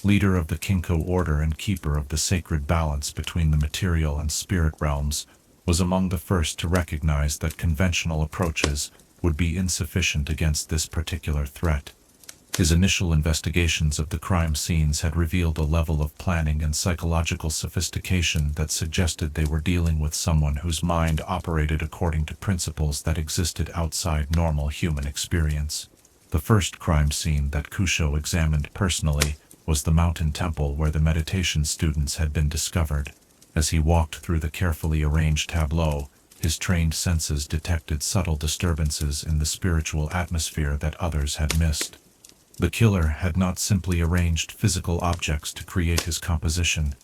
leader of the Kinko Order and keeper of the sacred balance between the material and spirit realms, was among the first to recognize that conventional approaches would be insufficient against this particular threat. His initial investigations of the crime scenes had revealed a level of planning and psychological sophistication that suggested they were dealing with someone whose mind operated according to principles that existed outside normal human experience. The first crime scene that Kusho examined personally was the mountain temple where the meditation students had been discovered. As he walked through the carefully arranged tableau, his trained senses detected subtle disturbances in the spiritual atmosphere that others had missed. The killer had not simply arranged physical objects to create his composition.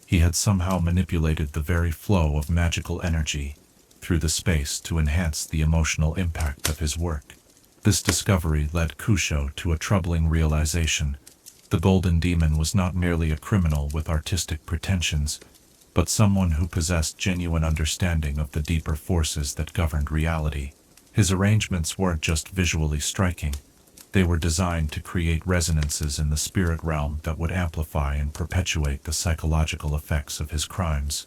He had somehow manipulated the very flow of magical energy through the space to enhance the emotional impact of his work. This discovery led Kusho to a troubling realization. The Golden Demon was not merely a criminal with artistic pretensions, but someone who possessed genuine understanding of the deeper forces that governed reality. His arrangements weren't just visually striking. They were designed to create resonances in the spirit realm that would amplify and perpetuate the psychological effects of his crimes.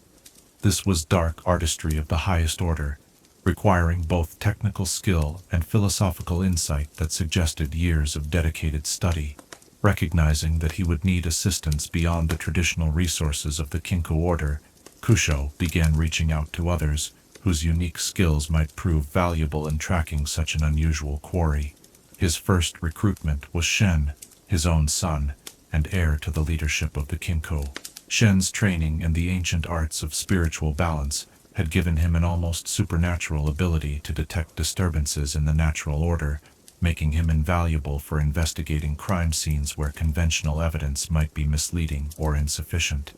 This was dark artistry of the highest order, requiring both technical skill and philosophical insight that suggested years of dedicated study. Recognizing that he would need assistance beyond the traditional resources of the Kinko Order, Kusho began reaching out to others whose unique skills might prove valuable in tracking such an unusual quarry. His first recruitment was Shen, his own son, and heir to the leadership of the Kinko. Shen's training in the ancient arts of spiritual balance had given him an almost supernatural ability to detect disturbances in the natural order, making him invaluable for investigating crime scenes where conventional evidence might be misleading or insufficient.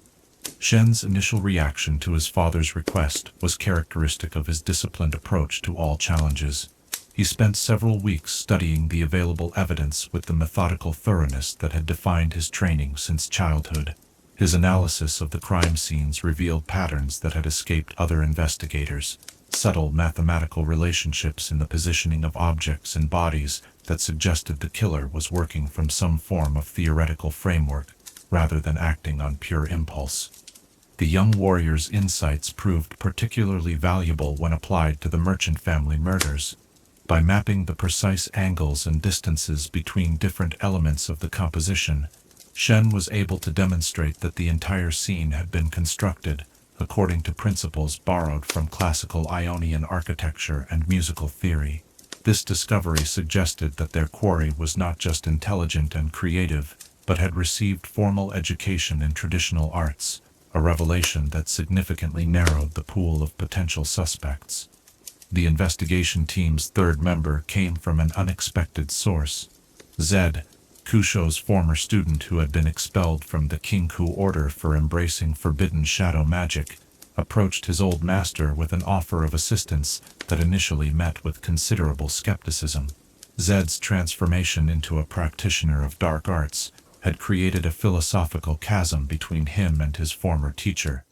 Shen's initial reaction to his father's request was characteristic of his disciplined approach to all challenges. He spent several weeks studying the available evidence with the methodical thoroughness that had defined his training since childhood. His analysis of the crime scenes revealed patterns that had escaped other investigators, subtle mathematical relationships in the positioning of objects and bodies that suggested the killer was working from some form of theoretical framework rather than acting on pure impulse. The young warrior's insights proved particularly valuable when applied to the merchant family murders. By mapping the precise angles and distances between different elements of the composition, Shen was able to demonstrate that the entire scene had been constructed according to principles borrowed from classical Ionian architecture and musical theory. This discovery suggested that their quarry was not just intelligent and creative, but had received formal education in traditional arts, a revelation that significantly narrowed the pool of potential suspects. The investigation team's third member came from an unexpected source. Zed, Kusho's former student who had been expelled from the Kinko Order for embracing forbidden shadow magic, approached his old master with an offer of assistance that initially met with considerable skepticism. Zed's transformation into a practitioner of dark arts had created a philosophical chasm between him and his former teacher,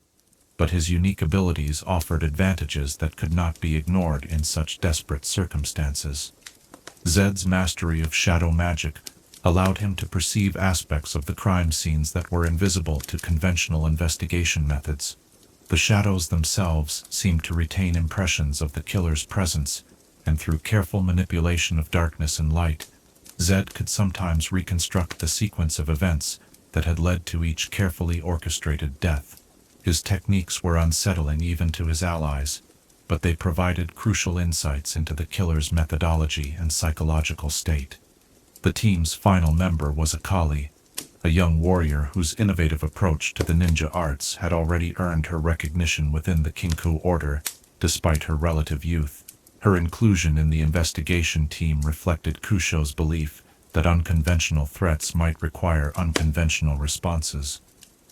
but his unique abilities offered advantages that could not be ignored in such desperate circumstances. Zed's mastery of shadow magic allowed him to perceive aspects of the crime scenes that were invisible to conventional investigation methods. The shadows themselves seemed to retain impressions of the killer's presence, and through careful manipulation of darkness and light, Zed could sometimes reconstruct the sequence of events that had led to each carefully orchestrated death. His techniques were unsettling even to his allies, but they provided crucial insights into the killer's methodology and psychological state. The team's final member was Akali, a young warrior whose innovative approach to the ninja arts had already earned her recognition within the Kinku Order, despite her relative youth. Her inclusion in the investigation team reflected Kusho's belief that unconventional threats might require unconventional responses.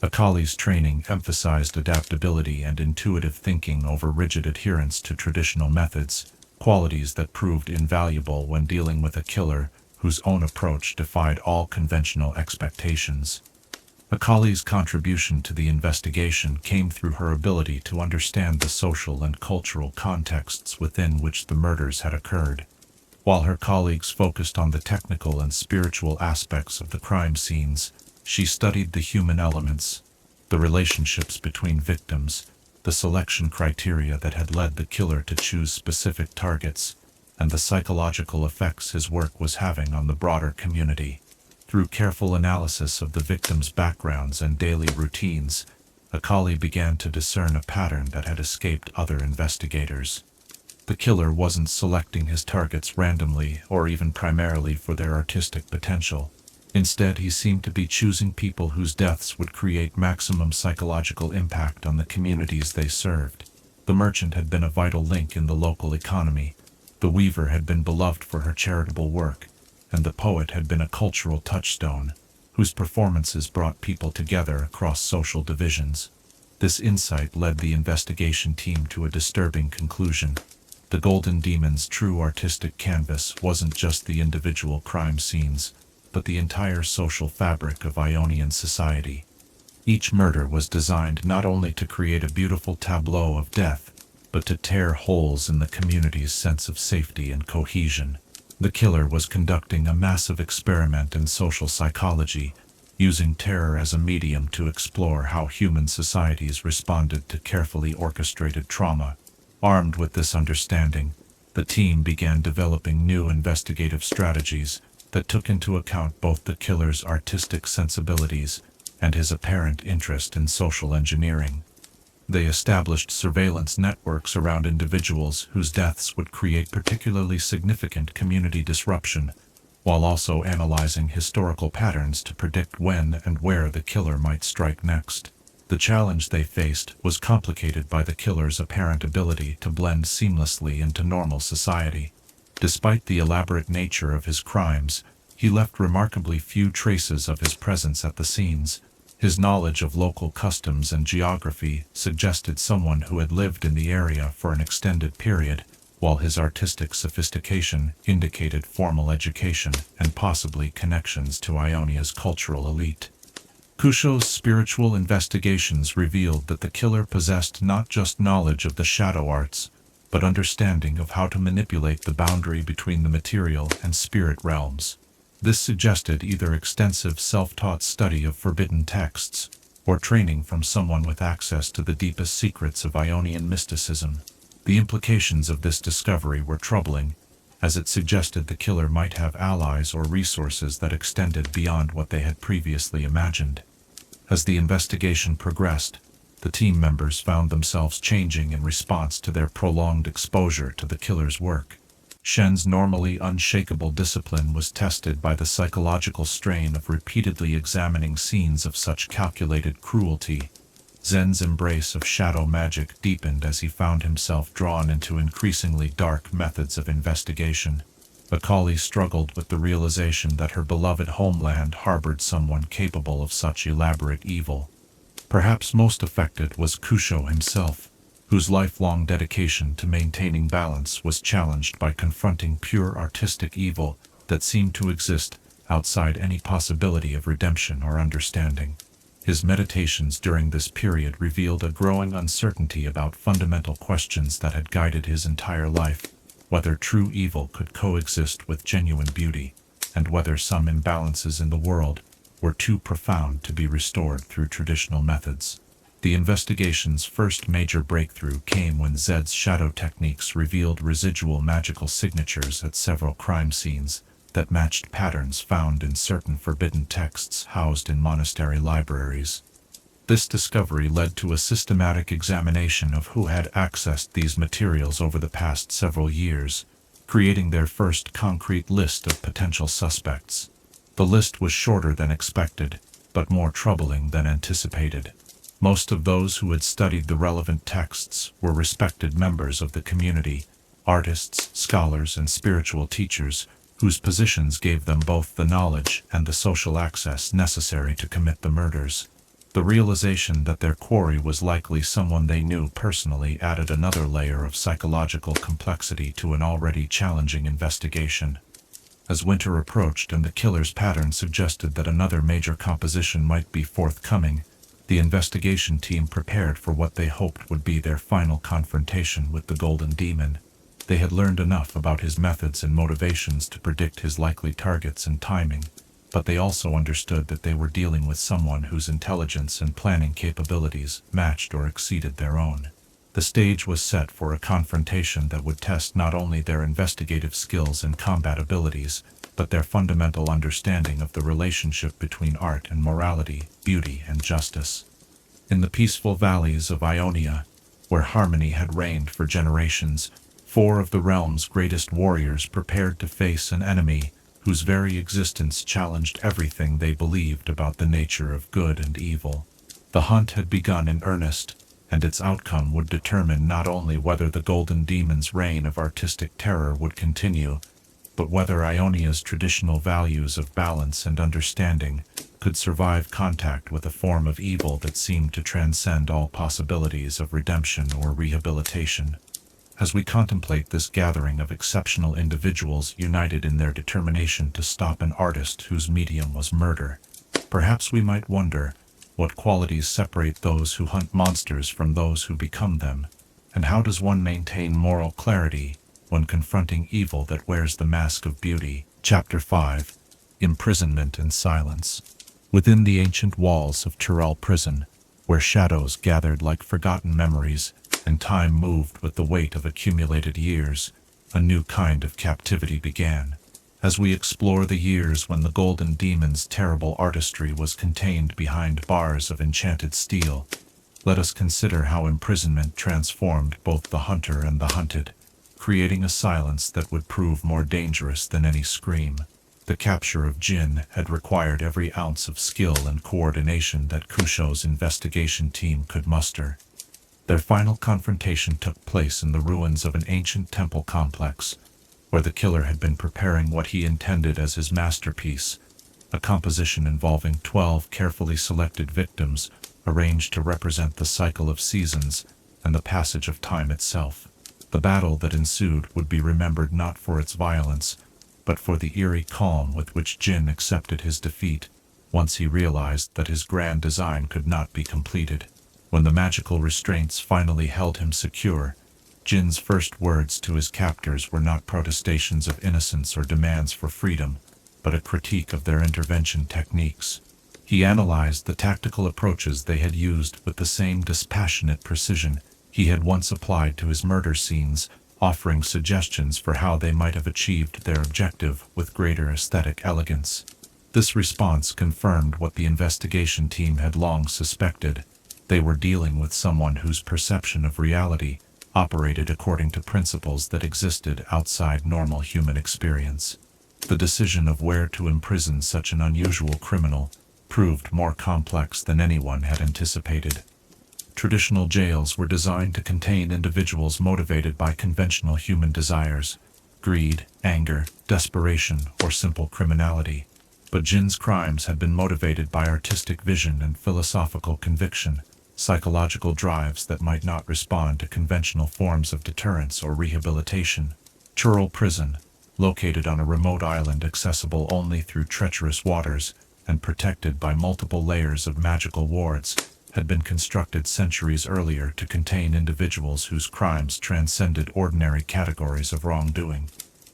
Akali's training emphasized adaptability and intuitive thinking over rigid adherence to traditional methods, qualities that proved invaluable when dealing with a killer whose own approach defied all conventional expectations. Akali's contribution to the investigation came through her ability to understand the social and cultural contexts within which the murders had occurred. While her colleagues focused on the technical and spiritual aspects of the crime scenes, she studied the human elements, the relationships between victims, the selection criteria that had led the killer to choose specific targets, and the psychological effects his work was having on the broader community. Through careful analysis of the victims' backgrounds and daily routines, Akali began to discern a pattern that had escaped other investigators. The killer wasn't selecting his targets randomly or even primarily for their artistic potential. Instead, he seemed to be choosing people whose deaths would create maximum psychological impact on the communities they served. The merchant had been a vital link in the local economy. The weaver had been beloved for her charitable work, and the poet had been a cultural touchstone, whose performances brought people together across social divisions. This insight led the investigation team to a disturbing conclusion. The Golden Demon's true artistic canvas wasn't just the individual crime scenes, but the entire social fabric of Ionian society. Each murder was designed not only to create a beautiful tableau of death, but to tear holes in the community's sense of safety and cohesion. The killer was conducting a massive experiment in social psychology, using terror as a medium to explore how human societies responded to carefully orchestrated trauma. Armed with this understanding, the team began developing new investigative strategies that took into account both the killer's artistic sensibilities and his apparent interest in social engineering. They established surveillance networks around individuals whose deaths would create particularly significant community disruption, while also analyzing historical patterns to predict when and where the killer might strike next. The challenge they faced was complicated by the killer's apparent ability to blend seamlessly into normal society. Despite the elaborate nature of his crimes, he left remarkably few traces of his presence at the scenes. His knowledge of local customs and geography suggested someone who had lived in the area for an extended period, while his artistic sophistication indicated formal education and possibly connections to Ionia's cultural elite. Kusho's spiritual investigations revealed that the killer possessed not just knowledge of the shadow arts, but understanding of how to manipulate the boundary between the material and spirit realms. This suggested either extensive self-taught study of forbidden texts, or training from someone with access to the deepest secrets of Ionian mysticism. The implications of this discovery were troubling, as it suggested the killer might have allies or resources that extended beyond what they had previously imagined. As the investigation progressed, the team members found themselves changing in response to their prolonged exposure to the killer's work. Shen's normally unshakable discipline was tested by the psychological strain of repeatedly examining scenes of such calculated cruelty. Zhen's embrace of shadow magic deepened as he found himself drawn into increasingly dark methods of investigation. Akali struggled with the realization that her beloved homeland harbored someone capable of such elaborate evil. Perhaps most affected was Kusho himself, whose lifelong dedication to maintaining balance was challenged by confronting pure artistic evil that seemed to exist outside any possibility of redemption or understanding. His meditations during this period revealed a growing uncertainty about fundamental questions that had guided his entire life: whether true evil could coexist with genuine beauty, and whether some imbalances in the world were too profound to be restored through traditional methods. The investigation's first major breakthrough came when Zed's shadow techniques revealed residual magical signatures at several crime scenes that matched patterns found in certain forbidden texts housed in monastery libraries. This discovery led to a systematic examination of who had accessed these materials over the past several years, creating their first concrete list of potential suspects. The list was shorter than expected, but more troubling than anticipated. Most of those who had studied the relevant texts were respected members of the community, artists, scholars, and spiritual teachers, whose positions gave them both the knowledge and the social access necessary to commit the murders. The realization that their quarry was likely someone they knew personally added another layer of psychological complexity to an already challenging investigation. As winter approached and the killer's pattern suggested that another major composition might be forthcoming, the investigation team prepared for what they hoped would be their final confrontation with the Golden Demon. They had learned enough about his methods and motivations to predict his likely targets and timing, but they also understood that they were dealing with someone whose intelligence and planning capabilities matched or exceeded their own. The stage was set for a confrontation that would test not only their investigative skills and combat abilities, but their fundamental understanding of the relationship between art and morality, beauty and justice. In the peaceful valleys of Ionia, where harmony had reigned for generations, 4 of the realm's greatest warriors prepared to face an enemy whose very existence challenged everything they believed about the nature of good and evil. The hunt had begun in earnest, and its outcome would determine not only whether the Golden Demon's reign of artistic terror would continue, but whether Ionia's traditional values of balance and understanding could survive contact with a form of evil that seemed to transcend all possibilities of redemption or rehabilitation. As we contemplate this gathering of exceptional individuals united in their determination to stop an artist whose medium was murder, perhaps we might wonder what qualities separate those who hunt monsters from those who become them, and how does one maintain moral clarity when confronting evil that wears the mask of beauty. Chapter 5. Imprisonment and Silence. Within the ancient walls of Tyrell Prison, where shadows gathered like forgotten memories, and time moved with the weight of accumulated years, a new kind of captivity began. As we explore the years when the Golden Demon's terrible artistry was contained behind bars of enchanted steel, let us consider how imprisonment transformed both the hunter and the hunted, creating a silence that would prove more dangerous than any scream. The capture of Jhin had required every ounce of skill and coordination that Kusho's investigation team could muster. Their final confrontation took place in the ruins of an ancient temple complex, where the killer had been preparing what he intended as his masterpiece, a composition involving 12 carefully selected victims arranged to represent the cycle of seasons and the passage of time itself. The battle that ensued would be remembered not for its violence, but for the eerie calm with which Jhin accepted his defeat, once he realized that his grand design could not be completed. When the magical restraints finally held him secure, Jin's first words to his captors were not protestations of innocence or demands for freedom, but a critique of their intervention techniques. He analyzed the tactical approaches they had used with the same dispassionate precision he had once applied to his murder scenes, offering suggestions for how they might have achieved their objective with greater aesthetic elegance. This response confirmed what the investigation team had long suspected. They were dealing with someone whose perception of reality operated according to principles that existed outside normal human experience. The decision of where to imprison such an unusual criminal proved more complex than anyone had anticipated. Traditional jails were designed to contain individuals motivated by conventional human desires, greed, anger, desperation, or simple criminality. But Jin's crimes had been motivated by artistic vision and philosophical conviction, psychological drives that might not respond to conventional forms of deterrence or rehabilitation. Tyrell Prison, located on a remote island accessible only through treacherous waters and protected by multiple layers of magical wards, had been constructed centuries earlier to contain individuals whose crimes transcended ordinary categories of wrongdoing.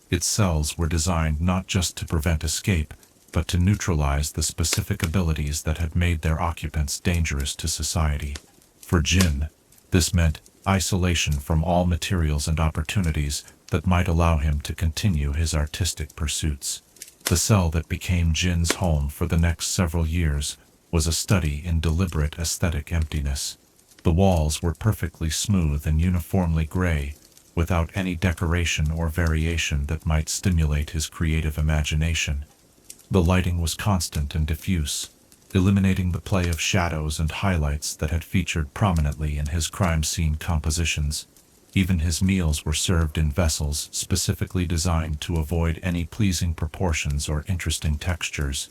Its cells were designed not just to prevent escape, but to neutralize the specific abilities that had made their occupants dangerous to society. For Jhin, this meant isolation from all materials and opportunities that might allow him to continue his artistic pursuits. The cell that became Jhin's home for the next several years was a study in deliberate aesthetic emptiness. The walls were perfectly smooth and uniformly gray, without any decoration or variation that might stimulate his creative imagination. The lighting was constant and diffuse, eliminating the play of shadows and highlights that had featured prominently in his crime scene compositions. Even his meals were served in vessels specifically designed to avoid any pleasing proportions or interesting textures.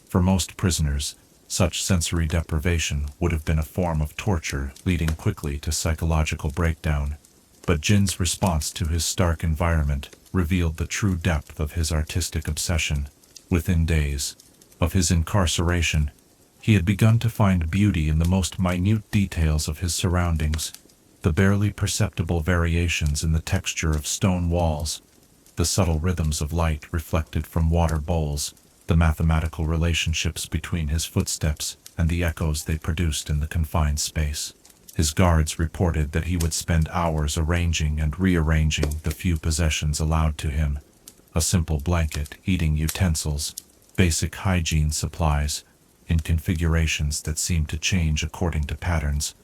For most prisoners, such sensory deprivation would have been a form of torture, leading quickly to psychological breakdown. But Jhin's response to his stark environment revealed the true depth of his artistic obsession. Within days of his incarceration, he had begun to find beauty in the most minute details of his surroundings. The barely perceptible variations in the texture of stone walls, the subtle rhythms of light reflected from water bowls, the mathematical relationships between his footsteps, and the echoes they produced in the confined space. His guards reported that he would spend hours arranging and rearranging the few possessions allowed to him. A simple blanket, eating utensils, basic hygiene supplies, in configurations that seemed to change according to patterns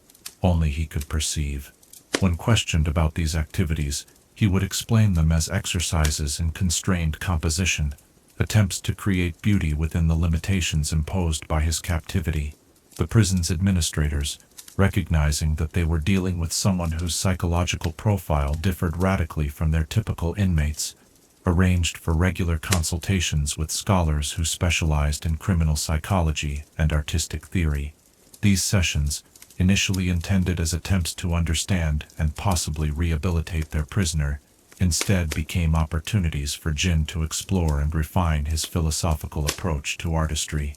only he could perceive. When questioned about these activities, he would explain them as exercises in constrained composition, attempts to create beauty within the limitations imposed by his captivity. The prison's administrators, recognizing that they were dealing with someone whose psychological profile differed radically from their typical inmates, arranged for regular consultations with scholars who specialized in criminal psychology and artistic theory. These sessions, initially intended as attempts to understand and possibly rehabilitate their prisoner, instead became opportunities for Jhin to explore and refine his philosophical approach to artistry.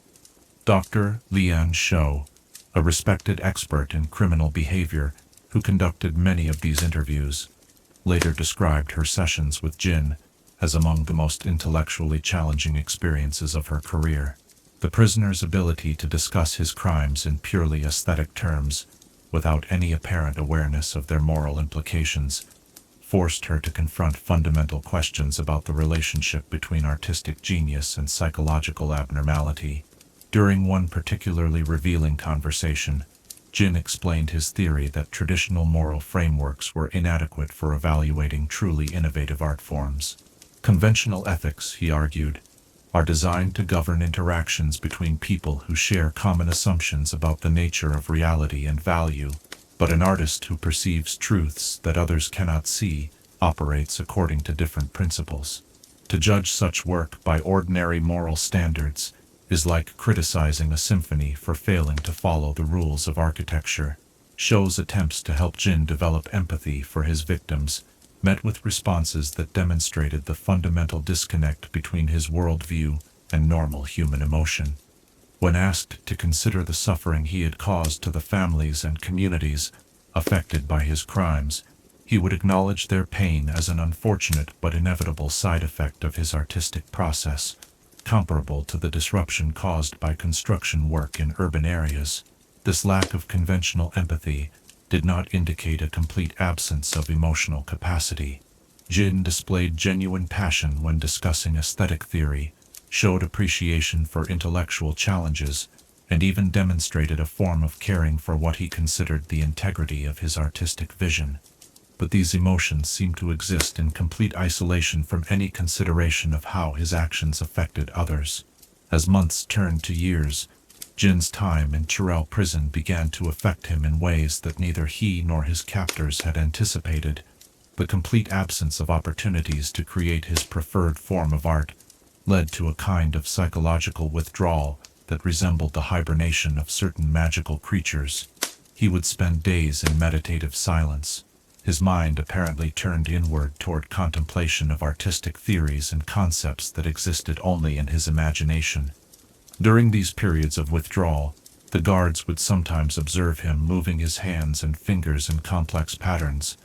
Dr. Lian Shou, a respected expert in criminal behavior who conducted many of these interviews, later described her sessions with Jhin as among the most intellectually challenging experiences of her career. The prisoner's ability to discuss his crimes in purely aesthetic terms, without any apparent awareness of their moral implications, forced her to confront fundamental questions about the relationship between artistic genius and psychological abnormality. During one particularly revealing conversation, Jhin explained his theory that traditional moral frameworks were inadequate for evaluating truly innovative art forms. Conventional ethics, he argued, are designed to govern interactions between people who share common assumptions about the nature of reality and value, but an artist who perceives truths that others cannot see operates according to different principles. To judge such work by ordinary moral standards is like criticizing a symphony for failing to follow the rules of architecture. Shou's attempts to help Jhin develop empathy for his victims met with responses that demonstrated the fundamental disconnect between his worldview and normal human emotion. When asked to consider the suffering he had caused to the families and communities affected by his crimes, he would acknowledge their pain as an unfortunate but inevitable side effect of his artistic process, comparable to the disruption caused by construction work in urban areas. This lack of conventional empathy did not indicate a complete absence of emotional capacity. Jhin displayed genuine passion when discussing aesthetic theory, showed appreciation for intellectual challenges, and even demonstrated a form of caring for what he considered the integrity of his artistic vision. But these emotions seemed to exist in complete isolation from any consideration of how his actions affected others. As months turned to years, Jhin's time in Churel prison began to affect him in ways that neither he nor his captors had anticipated. The complete absence of opportunities to create his preferred form of art led to a kind of psychological withdrawal that resembled the hibernation of certain magical creatures. He would spend days in meditative silence, his mind apparently turned inward toward contemplation of artistic theories and concepts that existed only in his imagination. During these periods of withdrawal, the guards would sometimes observe him moving his hands and fingers in complex patterns,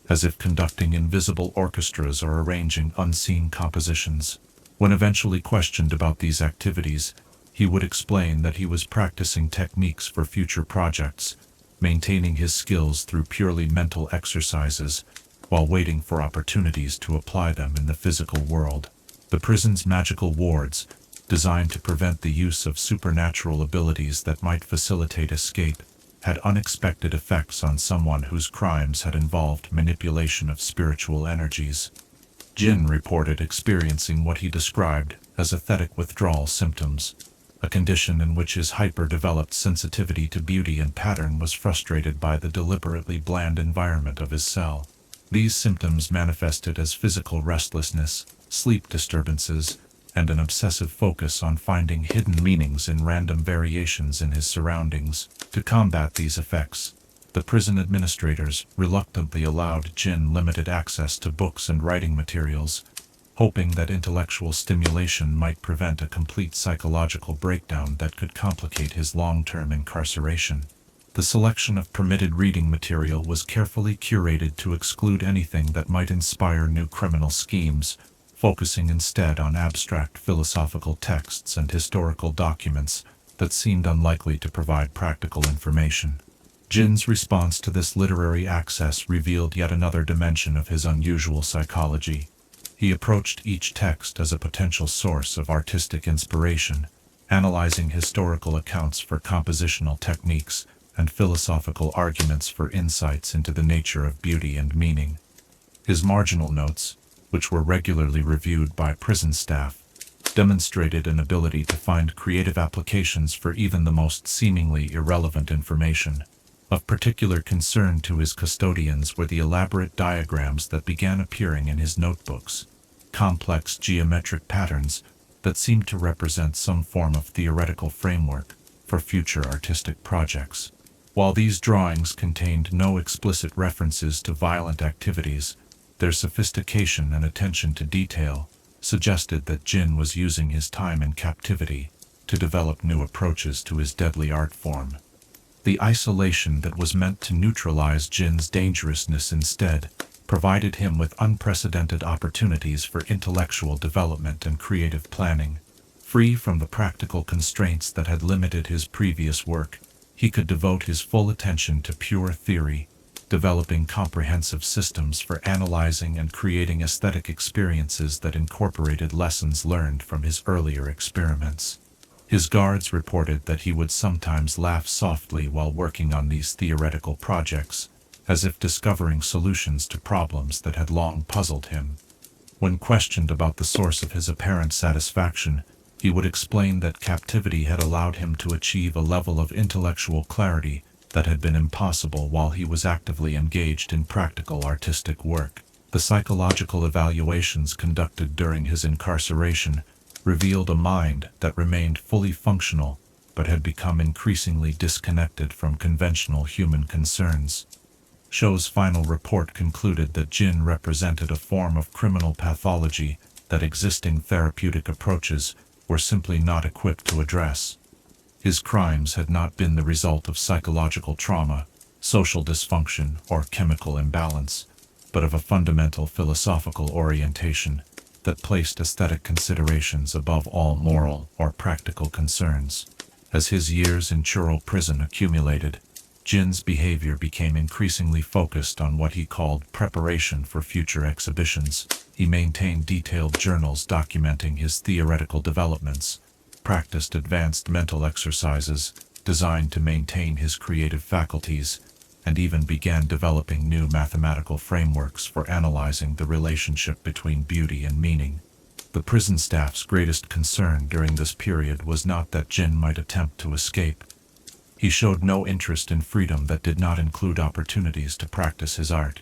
as if conducting invisible orchestras or arranging unseen compositions. When eventually questioned about these activities, he would explain that he was practicing techniques for future projects, maintaining his skills through purely mental exercises, while waiting for opportunities to apply them in the physical world. The prison's magical wards, designed to prevent the use of supernatural abilities that might facilitate escape, had unexpected effects on someone whose crimes had involved manipulation of spiritual energies. Jhin reported experiencing what he described as aesthetic withdrawal symptoms, a condition in which his hyper-developed sensitivity to beauty and pattern was frustrated by the deliberately bland environment of his cell. These symptoms manifested as physical restlessness, sleep disturbances, and an obsessive focus on finding hidden meanings in random variations in his surroundings. To combat these effects, the prison administrators reluctantly allowed Jhin limited access to books and writing materials, hoping that intellectual stimulation might prevent a complete psychological breakdown that could complicate his long-term incarceration. The selection of permitted reading material was carefully curated to exclude anything that might inspire new criminal schemes, focusing instead on abstract philosophical texts and historical documents that seemed unlikely to provide practical information. Jin's response to this literary access revealed yet another dimension of his unusual psychology. He approached each text as a potential source of artistic inspiration, analyzing historical accounts for compositional techniques and philosophical arguments for insights into the nature of beauty and meaning. His marginal notes, which were regularly reviewed by prison staff, demonstrated an ability to find creative applications for even the most seemingly irrelevant information. Of particular concern to his custodians were the elaborate diagrams that began appearing in his notebooks, complex geometric patterns that seemed to represent some form of theoretical framework for future artistic projects. While these drawings contained no explicit references to violent activities, their sophistication and attention to detail suggested that Jhin was using his time in captivity to develop new approaches to his deadly art form. The isolation that was meant to neutralize Jin's dangerousness instead provided him with unprecedented opportunities for intellectual development and creative planning. Free from the practical constraints that had limited his previous work, he could devote his full attention to pure theory, developing comprehensive systems for analyzing and creating aesthetic experiences that incorporated lessons learned from his earlier experiments. His guards reported that he would sometimes laugh softly while working on these theoretical projects, as if discovering solutions to problems that had long puzzled him. When questioned about the source of his apparent satisfaction, he would explain that captivity had allowed him to achieve a level of intellectual clarity that had been impossible while he was actively engaged in practical artistic work. The psychological evaluations conducted during his incarceration revealed a mind that remained fully functional but had become increasingly disconnected from conventional human concerns. Show's final report concluded that Jhin represented a form of criminal pathology that existing therapeutic approaches were simply not equipped to address. His crimes had not been the result of psychological trauma, social dysfunction, or chemical imbalance, but of a fundamental philosophical orientation that placed aesthetic considerations above all moral or practical concerns. As his years in Churro prison accumulated, Jin's behavior became increasingly focused on what he called preparation for future exhibitions. He maintained detailed journals documenting his theoretical developments, practiced advanced mental exercises designed to maintain his creative faculties, and even began developing new mathematical frameworks for analyzing the relationship between beauty and meaning. The prison staff's greatest concern during this period was not that Jhin might attempt to escape. He showed no interest in freedom that did not include opportunities to practice his art,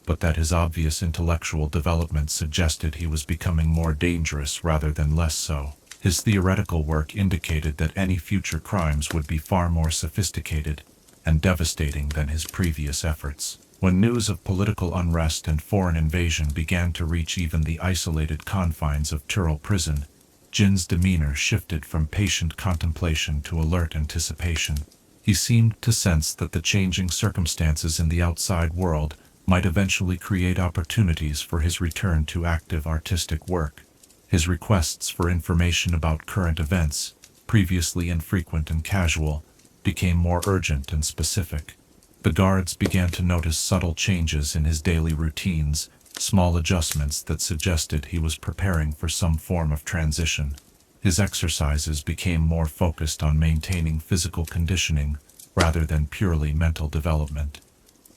but that his obvious intellectual development suggested he was becoming more dangerous rather than less so. His theoretical work indicated that any future crimes would be far more sophisticated and devastating than his previous efforts. When news of political unrest and foreign invasion began to reach even the isolated confines of Churro prison, Jin's demeanor shifted from patient contemplation to alert anticipation. He seemed to sense that the changing circumstances in the outside world might eventually create opportunities for his return to active artistic work. His requests for information about current events, previously infrequent and casual, became more urgent and specific. The guards began to notice subtle changes in his daily routines, small adjustments that suggested he was preparing for some form of transition. His exercises became more focused on maintaining physical conditioning rather than purely mental development.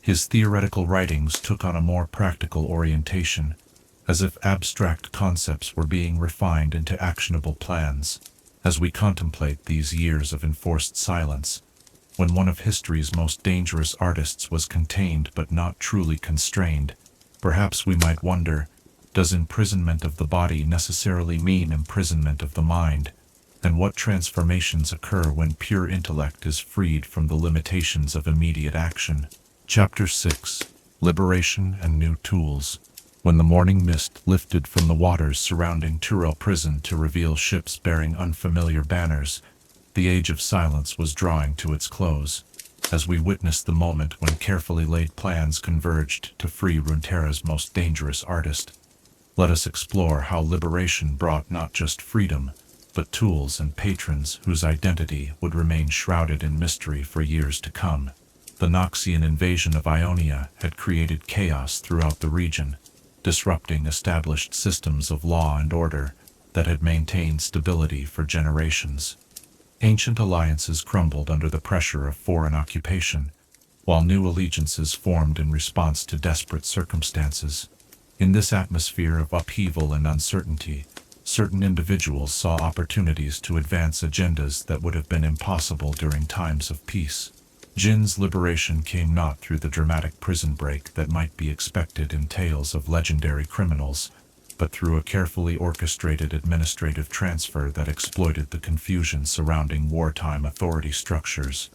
His theoretical writings took on a more practical orientation, as if abstract concepts were being refined into actionable plans. As we contemplate these years of enforced silence, when one of history's most dangerous artists was contained but not truly constrained, perhaps we might wonder, does imprisonment of the body necessarily mean imprisonment of the mind? And what transformations occur when pure intellect is freed from the limitations of immediate action? Chapter 6. Liberation and New Tools. When the morning mist lifted from the waters surrounding Turel prison to reveal ships bearing unfamiliar banners, the age of silence was drawing to its close. As we witnessed the moment when carefully laid plans converged to free Runeterra's most dangerous artist, let us explore how liberation brought not just freedom, but tools and patrons whose identity would remain shrouded in mystery for years to come. The Noxian invasion of Ionia had created chaos throughout the region, disrupting established systems of law and order that had maintained stability for generations. Ancient alliances crumbled under the pressure of foreign occupation, while new allegiances formed in response to desperate circumstances. In this atmosphere of upheaval and uncertainty, certain individuals saw opportunities to advance agendas that would have been impossible during times of peace. Jhin's liberation came not through the dramatic prison break that might be expected in tales of legendary criminals, but through a carefully orchestrated administrative transfer that exploited the confusion surrounding wartime authority structures.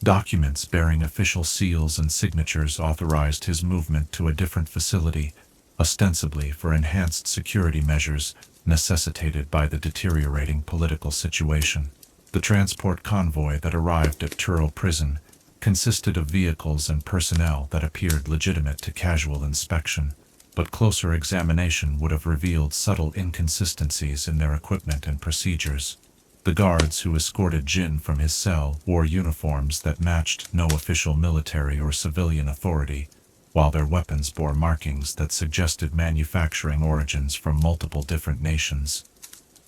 Documents bearing official seals and signatures authorized his movement to a different facility, ostensibly for enhanced security measures necessitated by the deteriorating political situation. The transport convoy that arrived at Turel prison consisted of vehicles and personnel that appeared legitimate to casual inspection, but closer examination would have revealed subtle inconsistencies in their equipment and procedures. The guards who escorted Jhin from his cell wore uniforms that matched no official military or civilian authority, while their weapons bore markings that suggested manufacturing origins from multiple different nations.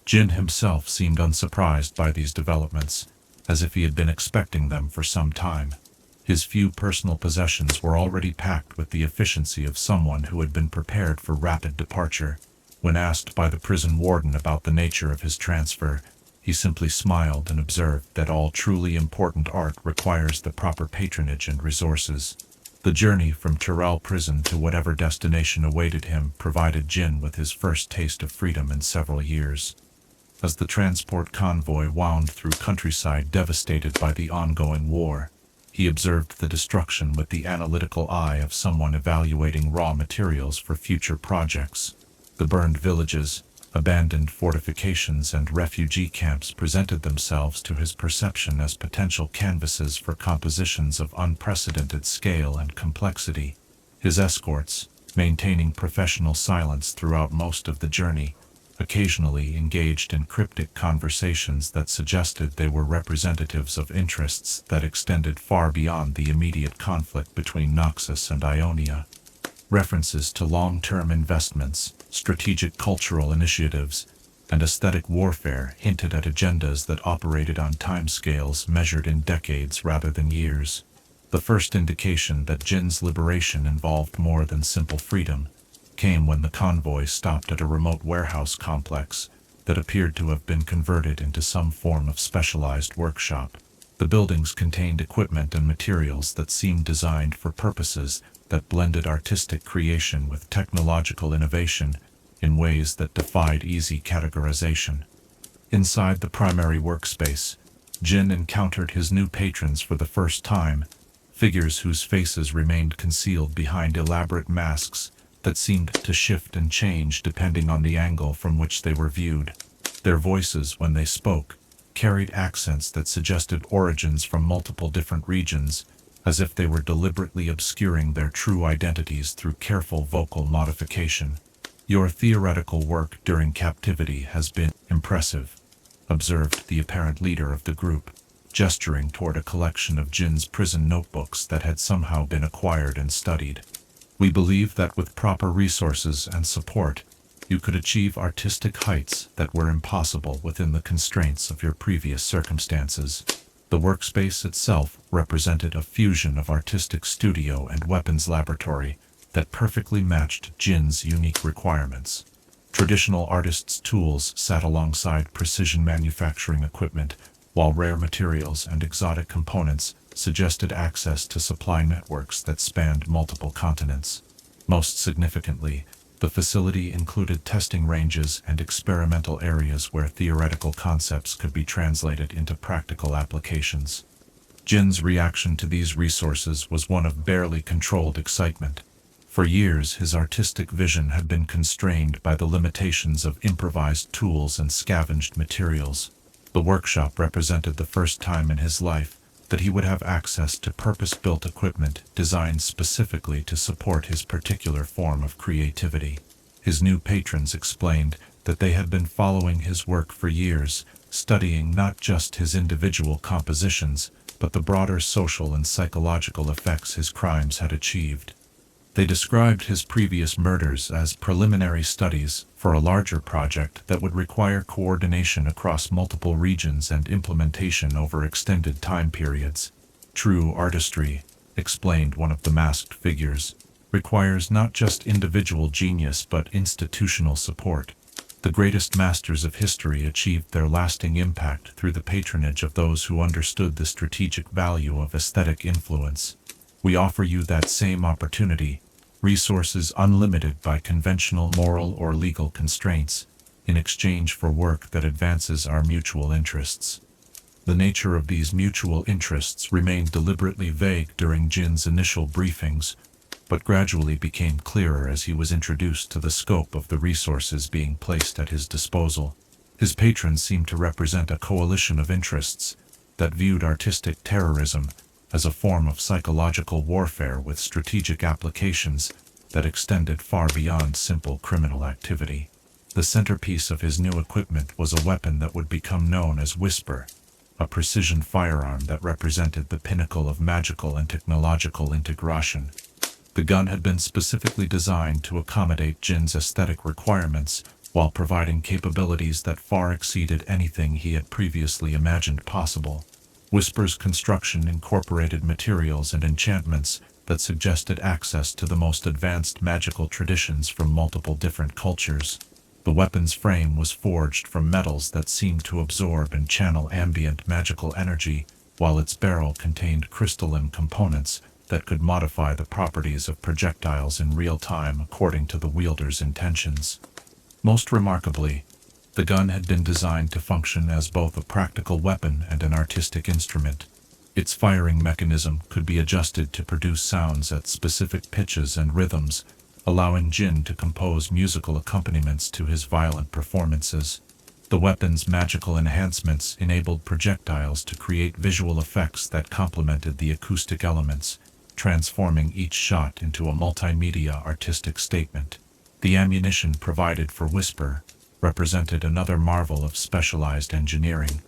Jhin himself seemed unsurprised by these developments, as if he had been expecting them for some time. His few personal possessions were already packed with the efficiency of someone who had been prepared for rapid departure. When asked by the prison warden about the nature of his transfer, he simply smiled and observed that all truly important art requires the proper patronage and resources. The journey from Turel prison to whatever destination awaited him provided Jhin with his first taste of freedom in several years. As the transport convoy wound through countryside devastated by the ongoing war, he observed the destruction with the analytical eye of someone evaluating raw materials for future projects. The burned villages, abandoned fortifications, and refugee camps presented themselves to his perception as potential canvases for compositions of unprecedented scale and complexity. His escorts, maintaining professional silence throughout most of the journey, occasionally engaged in cryptic conversations that suggested they were representatives of interests that extended far beyond the immediate conflict between Noxus and Ionia. References to long-term investments, strategic cultural initiatives, and aesthetic warfare hinted at agendas that operated on timescales measured in decades rather than years. The first indication that Jhin's liberation involved more than simple freedom came when the convoy stopped at a remote warehouse complex that appeared to have been converted into some form of specialized workshop. The buildings contained equipment and materials that seemed designed for purposes that blended artistic creation with technological innovation in ways that defied easy categorization. Inside the primary workspace, Jhin encountered his new patrons for the first time, figures whose faces remained concealed behind elaborate masks that seemed to shift and change depending on the angle from which they were viewed. Their voices, when they spoke, carried accents that suggested origins from multiple different regions, as if they were deliberately obscuring their true identities through careful vocal modification. "Your theoretical work during captivity has been impressive," observed the apparent leader of the group, gesturing toward a collection of Jhin's prison notebooks that had somehow been acquired and studied. We believe that with proper resources and support, you could achieve artistic heights that were impossible within the constraints of your previous circumstances. The workspace itself represented a fusion of artistic studio and weapons laboratory that perfectly matched Jhin's unique requirements. Traditional artists' tools sat alongside precision manufacturing equipment, while rare materials and exotic components suggested access to supply networks that spanned multiple continents. Most significantly, the facility included testing ranges and experimental areas where theoretical concepts could be translated into practical applications. Jhin's reaction to these resources was one of barely controlled excitement. For years, his artistic vision had been constrained by the limitations of improvised tools and scavenged materials. The workshop represented the first time in his life that he would have access to purpose-built equipment designed specifically to support his particular form of creativity. His new patrons explained that they had been following his work for years, studying not just his individual compositions, but the broader social and psychological effects his crimes had achieved. They described his previous murders as preliminary studies for a larger project that would require coordination across multiple regions and implementation over extended time periods. True artistry, explained one of the masked figures, requires not just individual genius but institutional support. The greatest masters of history achieved their lasting impact through the patronage of those who understood the strategic value of aesthetic influence. We offer you that same opportunity, resources unlimited by conventional moral or legal constraints, in exchange for work that advances our mutual interests. The nature of these mutual interests remained deliberately vague during Jhin's initial briefings, but gradually became clearer as he was introduced to the scope of the resources being placed at his disposal. His patrons seemed to represent a coalition of interests that viewed artistic terrorism as a form of psychological warfare with strategic applications that extended far beyond simple criminal activity. The centerpiece of his new equipment was a weapon that would become known as Whisper, a precision firearm that represented the pinnacle of magical and technological integration. The gun had been specifically designed to accommodate Jhin's aesthetic requirements while providing capabilities that far exceeded anything he had previously imagined possible. Whisper's construction incorporated materials and enchantments that suggested access to the most advanced magical traditions from multiple different cultures. The weapon's frame was forged from metals that seemed to absorb and channel ambient magical energy, while its barrel contained crystalline components that could modify the properties of projectiles in real time according to the wielder's intentions. Most remarkably, the gun had been designed to function as both a practical weapon and an artistic instrument. Its firing mechanism could be adjusted to produce sounds at specific pitches and rhythms, allowing Jhin to compose musical accompaniments to his violent performances. The weapon's magical enhancements enabled projectiles to create visual effects that complemented the acoustic elements, transforming each shot into a multimedia artistic statement. The ammunition provided for Whisper represented another marvel of specialized engineering.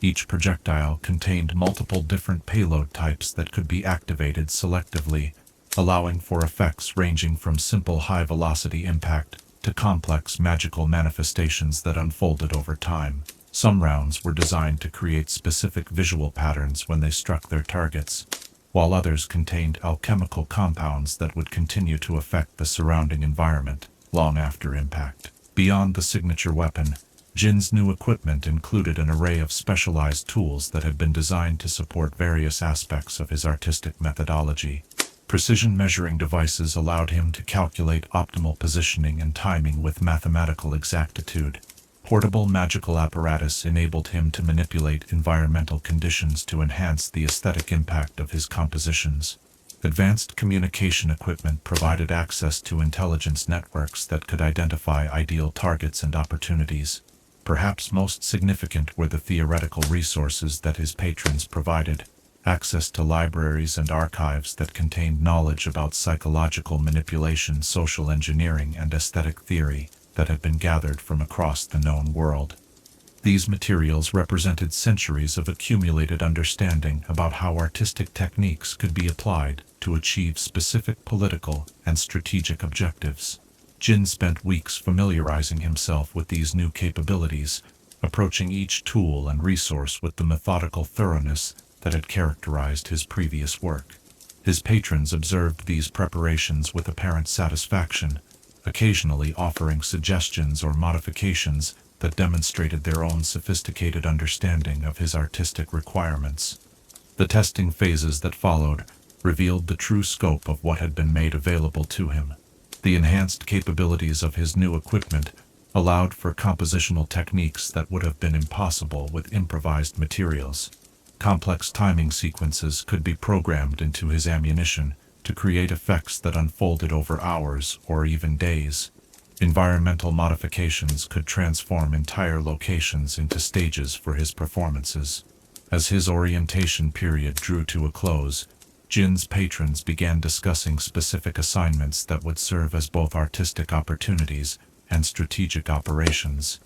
Each projectile contained multiple different payload types that could be activated selectively, allowing for effects ranging from simple high-velocity impact to complex magical manifestations that unfolded over time. Some rounds were designed to create specific visual patterns when they struck their targets, while others contained alchemical compounds that would continue to affect the surrounding environment long after impact. Beyond the signature weapon, Jhin's new equipment included an array of specialized tools that had been designed to support various aspects of his artistic methodology. Precision measuring devices allowed him to calculate optimal positioning and timing with mathematical exactitude. Portable magical apparatus enabled him to manipulate environmental conditions to enhance the aesthetic impact of his compositions. Advanced communication equipment provided access to intelligence networks that could identify ideal targets and opportunities. Perhaps most significant were the theoretical resources that his patrons provided. Access to libraries and archives that contained knowledge about psychological manipulation, social engineering, and aesthetic theory that had been gathered from across the known world. These materials represented centuries of accumulated understanding about how artistic techniques could be applied to achieve specific political and strategic objectives. Jhin spent weeks familiarizing himself with these new capabilities, approaching each tool and resource with the methodical thoroughness that had characterized his previous work. His patrons observed these preparations with apparent satisfaction, occasionally offering suggestions or modifications that demonstrated their own sophisticated understanding of his artistic requirements. The testing phases that followed revealed the true scope of what had been made available to him. The enhanced capabilities of his new equipment allowed for compositional techniques that would have been impossible with improvised materials. Complex timing sequences could be programmed into his ammunition to create effects that unfolded over hours or even days. Environmental modifications could transform entire locations into stages for his performances. As his orientation period drew to a close, Jhin's patrons began discussing specific assignments that would serve as both artistic opportunities and strategic operations.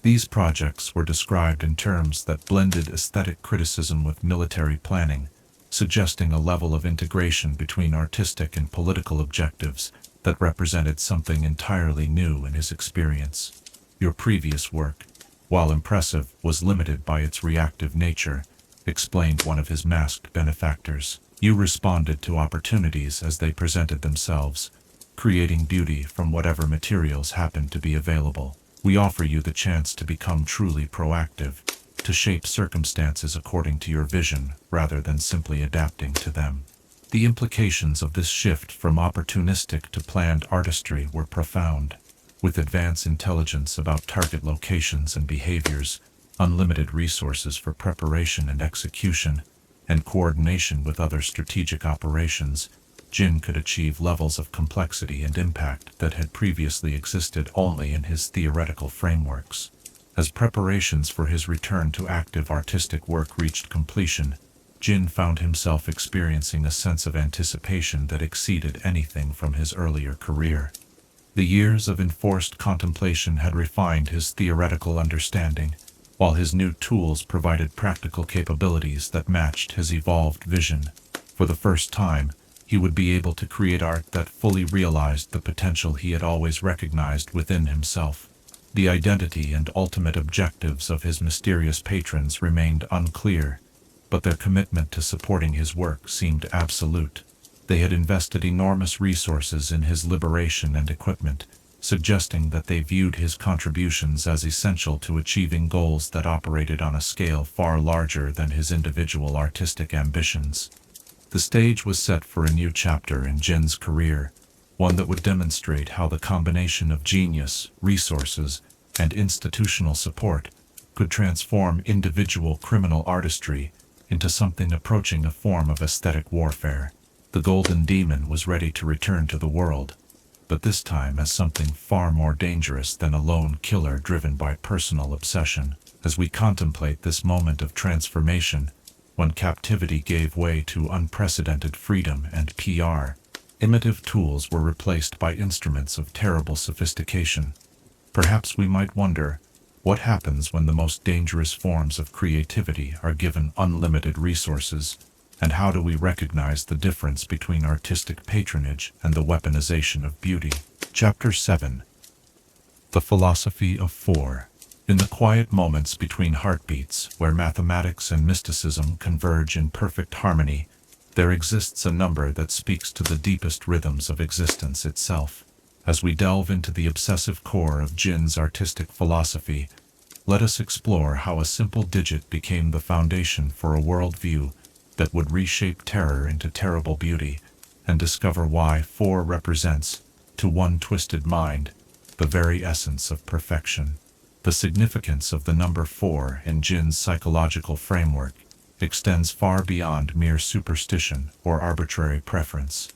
These projects were described in terms that blended aesthetic criticism with military planning, suggesting a level of integration between artistic and political objectives that represented something entirely new in his experience. Your previous work, while impressive, was limited by its reactive nature, explained one of his masked benefactors. You responded to opportunities as they presented themselves, creating beauty from whatever materials happened to be available. We offer you the chance to become truly proactive, to shape circumstances according to your vision rather than simply adapting to them. The implications of this shift from opportunistic to planned artistry were profound. With advanced intelligence about target locations and behaviors, unlimited resources for preparation and execution, and coordination with other strategic operations, Jhin could achieve levels of complexity and impact that had previously existed only in his theoretical frameworks. As preparations for his return to active artistic work reached completion, Jhin found himself experiencing a sense of anticipation that exceeded anything from his earlier career. The years of enforced contemplation had refined his theoretical understanding, while his new tools provided practical capabilities that matched his evolved vision. For the first time, he would be able to create art that fully realized the potential he had always recognized within himself. The identity and ultimate objectives of his mysterious patrons remained unclear, but their commitment to supporting his work seemed absolute. They had invested enormous resources in his liberation and equipment, suggesting that they viewed his contributions as essential to achieving goals that operated on a scale far larger than his individual artistic ambitions. The stage was set for a new chapter in Jhin's career, one that would demonstrate how the combination of genius, resources, and institutional support could transform individual criminal artistry into something approaching a form of aesthetic warfare. The Golden Demon was ready to return to the world, but this time as something far more dangerous than a lone killer driven by personal obsession. As we contemplate this moment of transformation, when captivity gave way to unprecedented freedom and PR, primitive tools were replaced by instruments of terrible sophistication. Perhaps we might wonder, what happens when the most dangerous forms of creativity are given unlimited resources, and how do we recognize the difference between artistic patronage and the weaponization of beauty? Chapter 7. The Philosophy of Four. In the quiet moments between heartbeats, where mathematics and mysticism converge in perfect harmony, there exists a number that speaks to the deepest rhythms of existence itself. As we delve into the obsessive core of Jhin's artistic philosophy, let us explore how a simple digit became the foundation for a worldview that would reshape terror into terrible beauty, and discover why 4 represents, to one twisted mind, the very essence of perfection. The significance of the number 4 in Jhin's psychological framework extends far beyond mere superstition or arbitrary preference.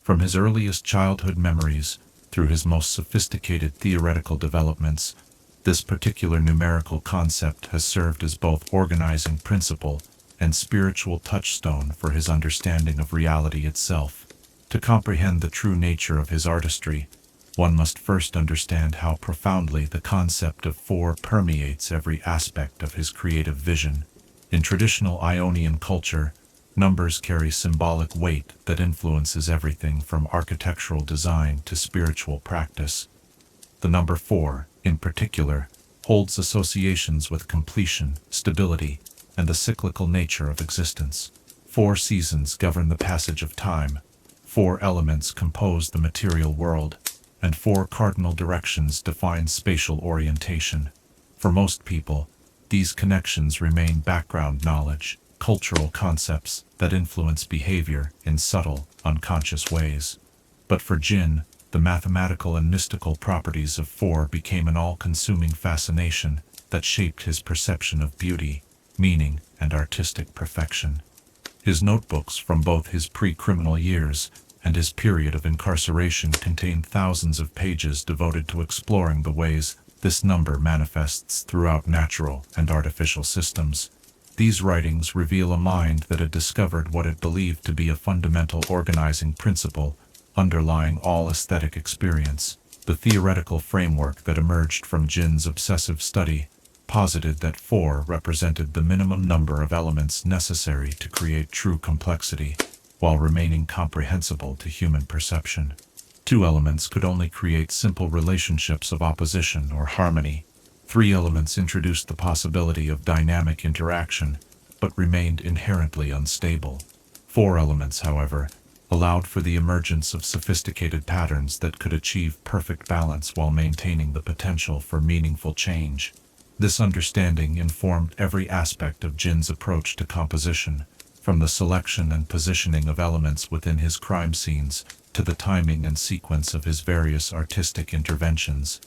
From his earliest childhood memories, through his most sophisticated theoretical developments, this particular numerical concept has served as both organizing principle and spiritual touchstone for his understanding of reality itself. To comprehend the true nature of his artistry, one must first understand how profoundly the concept of four permeates every aspect of his creative vision. In traditional Ionian culture, numbers carry symbolic weight that influences everything from architectural design to spiritual practice. The number 4, in particular, holds associations with completion, stability, and the cyclical nature of existence. 4 seasons govern the passage of time, 4 elements compose the material world, and 4 cardinal directions define spatial orientation. For most people, these connections remain background knowledge, cultural concepts that influence behavior in subtle, unconscious ways. But for Jhin, the mathematical and mystical properties of 4 became an all-consuming fascination that shaped his perception of beauty, meaning, and artistic perfection. His notebooks from both his pre-criminal years and his period of incarceration contain thousands of pages devoted to exploring the ways this number manifests throughout natural and artificial systems. These writings reveal a mind that had discovered what it believed to be a fundamental organizing principle underlying all aesthetic experience. The theoretical framework that emerged from Jhin's obsessive study posited that 4 represented the minimum number of elements necessary to create true complexity, while remaining comprehensible to human perception. 2 elements could only create simple relationships of opposition or harmony. 3 elements introduced the possibility of dynamic interaction, but remained inherently unstable. 4 elements, however, allowed for the emergence of sophisticated patterns that could achieve perfect balance while maintaining the potential for meaningful change. This understanding informed every aspect of Jhin's approach to composition, from the selection and positioning of elements within his crime scenes to the timing and sequence of his various artistic interventions.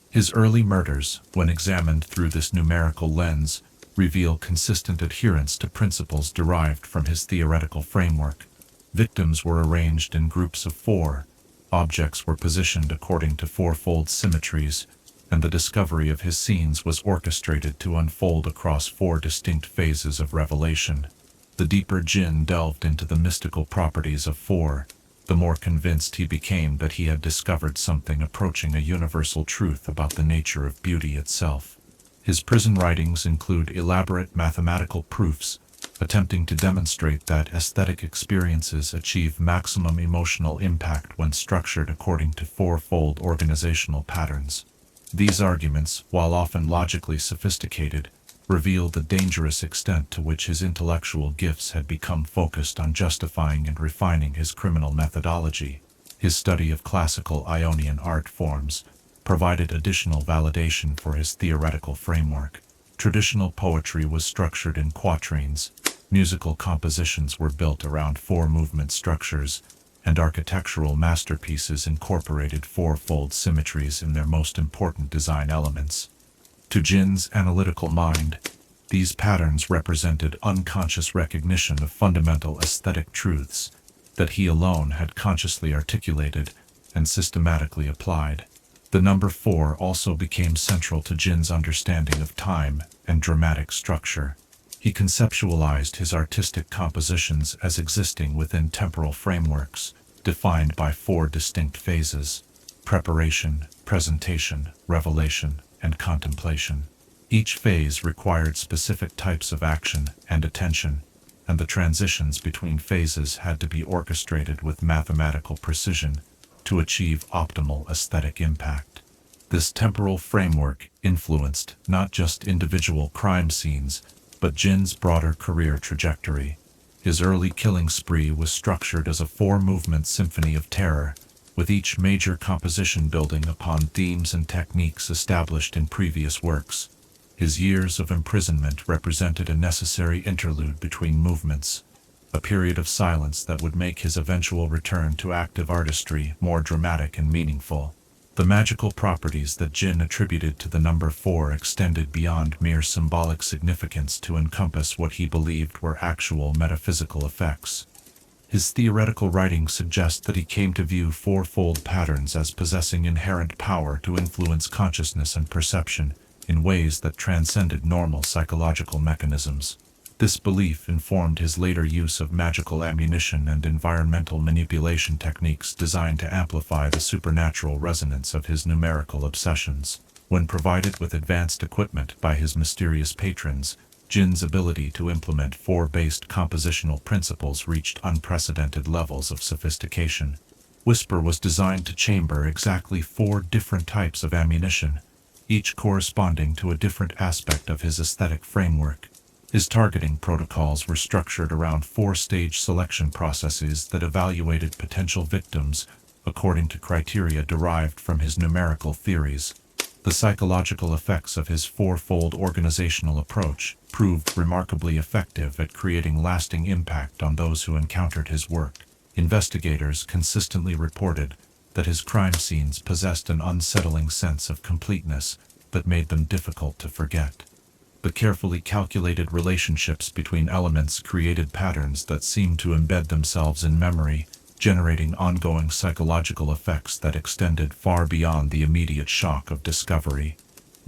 His early murders, when examined through this numerical lens, reveal consistent adherence to principles derived from his theoretical framework. Victims were arranged in groups of 4, objects were positioned according to 4-fold symmetries, and the discovery of his scenes was orchestrated to unfold across 4 distinct phases of revelation. The deeper Jhin delved into the mystical properties of 4, the more convinced he became that he had discovered something approaching a universal truth about the nature of beauty itself. His prison writings include elaborate mathematical proofs, attempting to demonstrate that aesthetic experiences achieve maximum emotional impact when structured according to 4-fold organizational patterns. These arguments, while often logically sophisticated, reveal the dangerous extent to which his intellectual gifts had become focused on justifying and refining his criminal methodology. His study of classical Ionian art forms provided additional validation for his theoretical framework. Traditional poetry was structured in quatrains, musical compositions were built around 4-movement structures, and architectural masterpieces incorporated 4-fold symmetries in their most important design elements. To Jhin's analytical mind, these patterns represented unconscious recognition of fundamental aesthetic truths that he alone had consciously articulated and systematically applied. The number 4 also became central to Jhin's understanding of time and dramatic structure. He conceptualized his artistic compositions as existing within temporal frameworks, defined by 4 distinct phases: preparation, presentation, revelation, and contemplation. Each phase required specific types of action and attention, and the transitions between phases had to be orchestrated with mathematical precision to achieve optimal aesthetic impact. This temporal framework influenced not just individual crime scenes, but Jhin's broader career trajectory. His early killing spree was structured as a 4-movement symphony of terror, with each major composition building upon themes and techniques established in previous works. His years of imprisonment represented a necessary interlude between movements, a period of silence that would make his eventual return to active artistry more dramatic and meaningful. The magical properties that Jhin attributed to the number 4 extended beyond mere symbolic significance to encompass what he believed were actual metaphysical effects. His theoretical writings suggest that he came to view 4-fold patterns as possessing inherent power to influence consciousness and perception in ways that transcended normal psychological mechanisms. This belief informed his later use of magical ammunition and environmental manipulation techniques designed to amplify the supernatural resonance of his numerical obsessions. When provided with advanced equipment by his mysterious patrons, Jhin's ability to implement four-based compositional principles reached unprecedented levels of sophistication. Whisper was designed to chamber exactly 4 different types of ammunition, each corresponding to a different aspect of his aesthetic framework. His targeting protocols were structured around 4-stage selection processes that evaluated potential victims according to criteria derived from his numerical theories. The psychological effects of his four-fold organizational approach proved remarkably effective at creating lasting impact on those who encountered his work. Investigators consistently reported that his crime scenes possessed an unsettling sense of completeness that made them difficult to forget. The carefully calculated relationships between elements created patterns that seemed to embed themselves in memory, generating ongoing psychological effects that extended far beyond the immediate shock of discovery.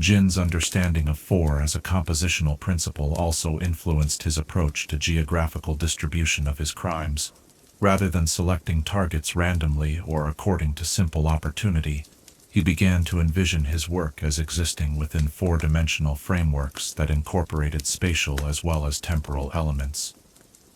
Jhin's understanding of 4 as a compositional principle also influenced his approach to geographical distribution of his crimes. Rather than selecting targets randomly or according to simple opportunity, he began to envision his work as existing within 4-dimensional frameworks that incorporated spatial as well as temporal elements.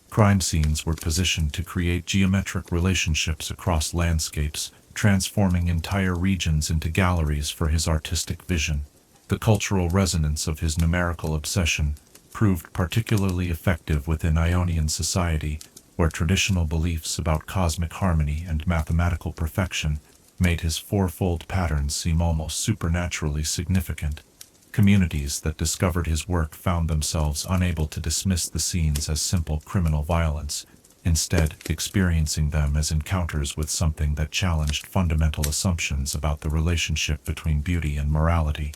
Crime scenes were positioned to create geometric relationships across landscapes, transforming entire regions into galleries for his artistic vision. The cultural resonance of his numerical obsession proved particularly effective within Ionian society, where traditional beliefs about cosmic harmony and mathematical perfection made his four-fold patterns seem almost supernaturally significant. Communities that discovered his work found themselves unable to dismiss the scenes as simple criminal violence, instead experiencing them as encounters with something that challenged fundamental assumptions about the relationship between beauty and morality.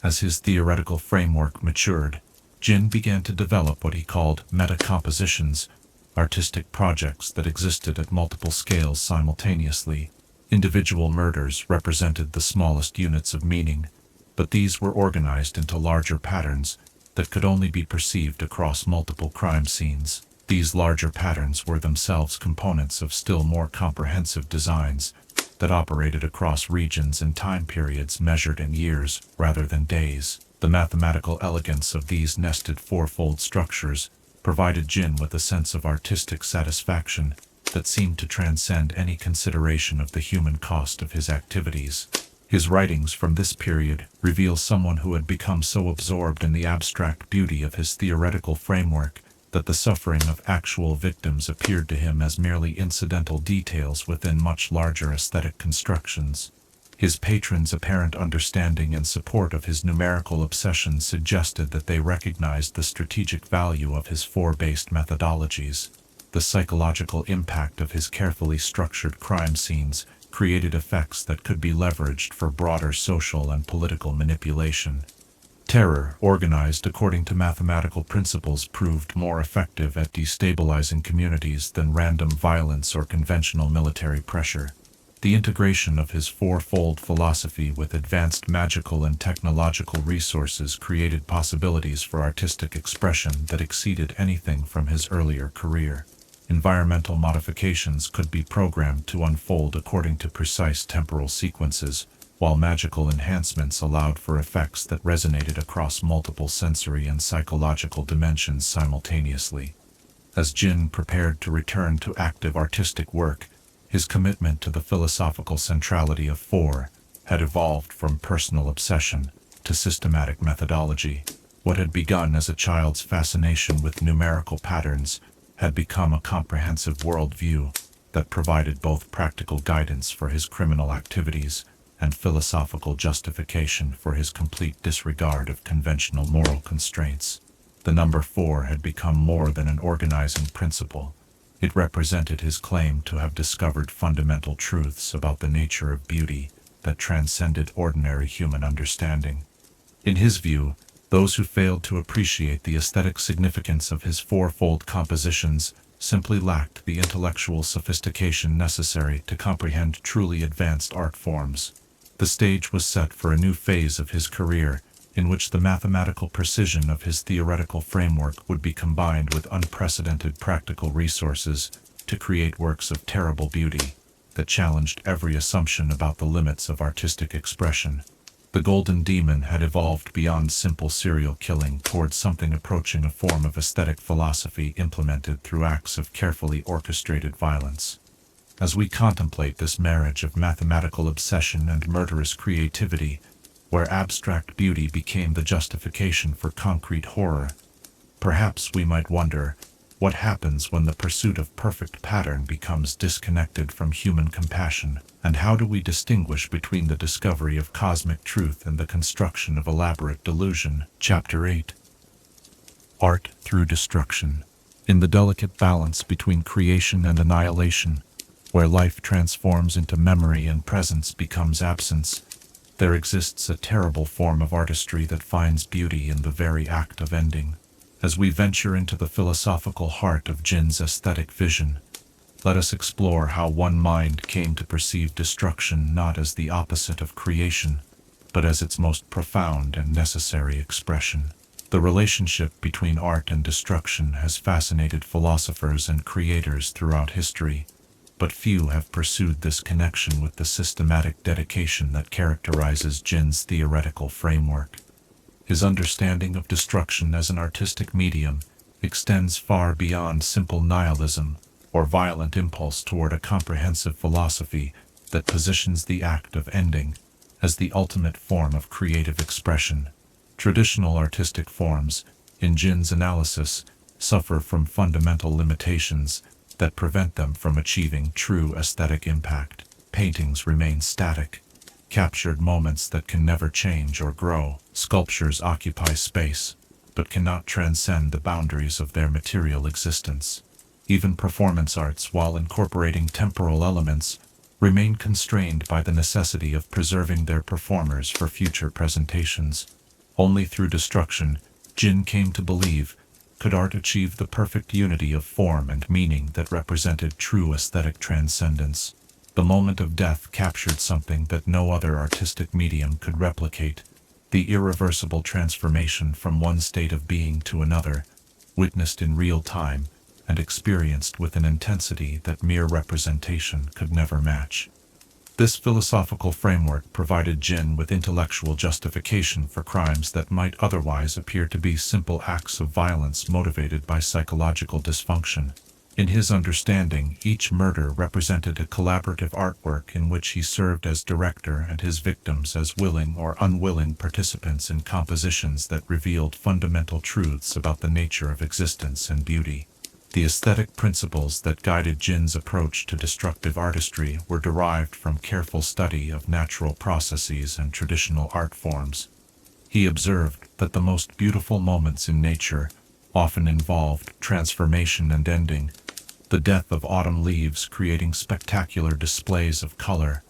As his theoretical framework matured, Jhin began to develop what he called meta-compositions, artistic projects that existed at multiple scales simultaneously. Individual murders represented the smallest units of meaning, but these were organized into larger patterns that could only be perceived across multiple crime scenes. These larger patterns were themselves components of still more comprehensive designs that operated across regions and time periods measured in years rather than days. The mathematical elegance of these nested four-fold structures provided Jhin with a sense of artistic satisfaction that seemed to transcend any consideration of the human cost of his activities. His writings from this period reveal someone who had become so absorbed in the abstract beauty of his theoretical framework that the suffering of actual victims appeared to him as merely incidental details within much larger aesthetic constructions. His patrons' apparent understanding and support of his numerical obsession suggested that they recognized the strategic value of his 4-based methodologies. The psychological impact of his carefully structured crime scenes created effects that could be leveraged for broader social and political manipulation. Terror, organized according to mathematical principles, proved more effective at destabilizing communities than random violence or conventional military pressure. The integration of his four-fold philosophy with advanced magical and technological resources created possibilities for artistic expression that exceeded anything from his earlier career. Environmental modifications could be programmed to unfold according to precise temporal sequences, while magical enhancements allowed for effects that resonated across multiple sensory and psychological dimensions simultaneously. As Jhin prepared to return to active artistic work, his commitment to the philosophical centrality of 4 had evolved from personal obsession to systematic methodology. What had begun as a child's fascination with numerical patterns had become a comprehensive worldview that provided both practical guidance for his criminal activities and philosophical justification for his complete disregard of conventional moral constraints. The number 4 had become more than an organizing principle. It represented his claim to have discovered fundamental truths about the nature of beauty that transcended ordinary human understanding. In his view, those who failed to appreciate the aesthetic significance of his four-fold compositions simply lacked the intellectual sophistication necessary to comprehend truly advanced art forms. The stage was set for a new phase of his career, in which the mathematical precision of his theoretical framework would be combined with unprecedented practical resources to create works of terrible beauty that challenged every assumption about the limits of artistic expression. The Golden Demon had evolved beyond simple serial killing towards something approaching a form of aesthetic philosophy implemented through acts of carefully orchestrated violence. As we contemplate this marriage of mathematical obsession and murderous creativity, where abstract beauty became the justification for concrete horror, perhaps we might wonder, what happens when the pursuit of perfect pattern becomes disconnected from human compassion, and how do we distinguish between the discovery of cosmic truth and the construction of elaborate delusion? Chapter 8. Art through destruction. In the delicate balance between creation and annihilation, where life transforms into memory and presence becomes absence, there exists a terrible form of artistry that finds beauty in the very act of ending. As we venture into the philosophical heart of Jhin's aesthetic vision, let us explore how one mind came to perceive destruction not as the opposite of creation, but as its most profound and necessary expression. The relationship between art and destruction has fascinated philosophers and creators throughout history, but few have pursued this connection with the systematic dedication that characterizes Jhin's theoretical framework. His understanding of destruction as an artistic medium extends far beyond simple nihilism or violent impulse toward a comprehensive philosophy that positions the act of ending as the ultimate form of creative expression. Traditional artistic forms, in Jhin's analysis, suffer from fundamental limitations that prevent them from achieving true aesthetic impact. Paintings remain static, captured moments that can never change or grow. Sculptures occupy space, but cannot transcend the boundaries of their material existence. Even performance arts, while incorporating temporal elements, remain constrained by the necessity of preserving their performers for future presentations. Only through destruction, Jhin came to believe, could art achieve the perfect unity of form and meaning that represented true aesthetic transcendence. The moment of death captured something that no other artistic medium could replicate, the irreversible transformation from one state of being to another, witnessed in real time and experienced with an intensity that mere representation could never match. This philosophical framework provided Jhin with intellectual justification for crimes that might otherwise appear to be simple acts of violence motivated by psychological dysfunction. In his understanding, each murder represented a collaborative artwork in which he served as director and his victims as willing or unwilling participants in compositions that revealed fundamental truths about the nature of existence and beauty. The aesthetic principles that guided Jhin's approach to destructive artistry were derived from careful study of natural processes and traditional art forms. He observed that the most beautiful moments in nature often involved transformation and ending, the death of autumn leaves creating spectacular displays of color,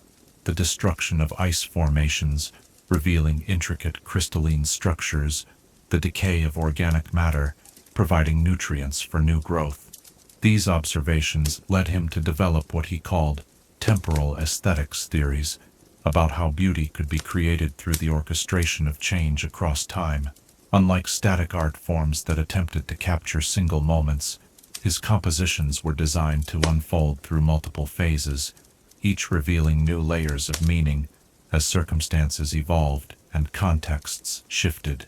the destruction of ice formations revealing intricate crystalline structures, the decay of organic matter providing nutrients for new growth. These observations led him to develop what he called temporal aesthetics theories about how beauty could be created through the orchestration of change across time. Unlike static art forms that attempted to capture single moments, his compositions were designed to unfold through multiple phases, each revealing new layers of meaning as circumstances evolved and contexts shifted.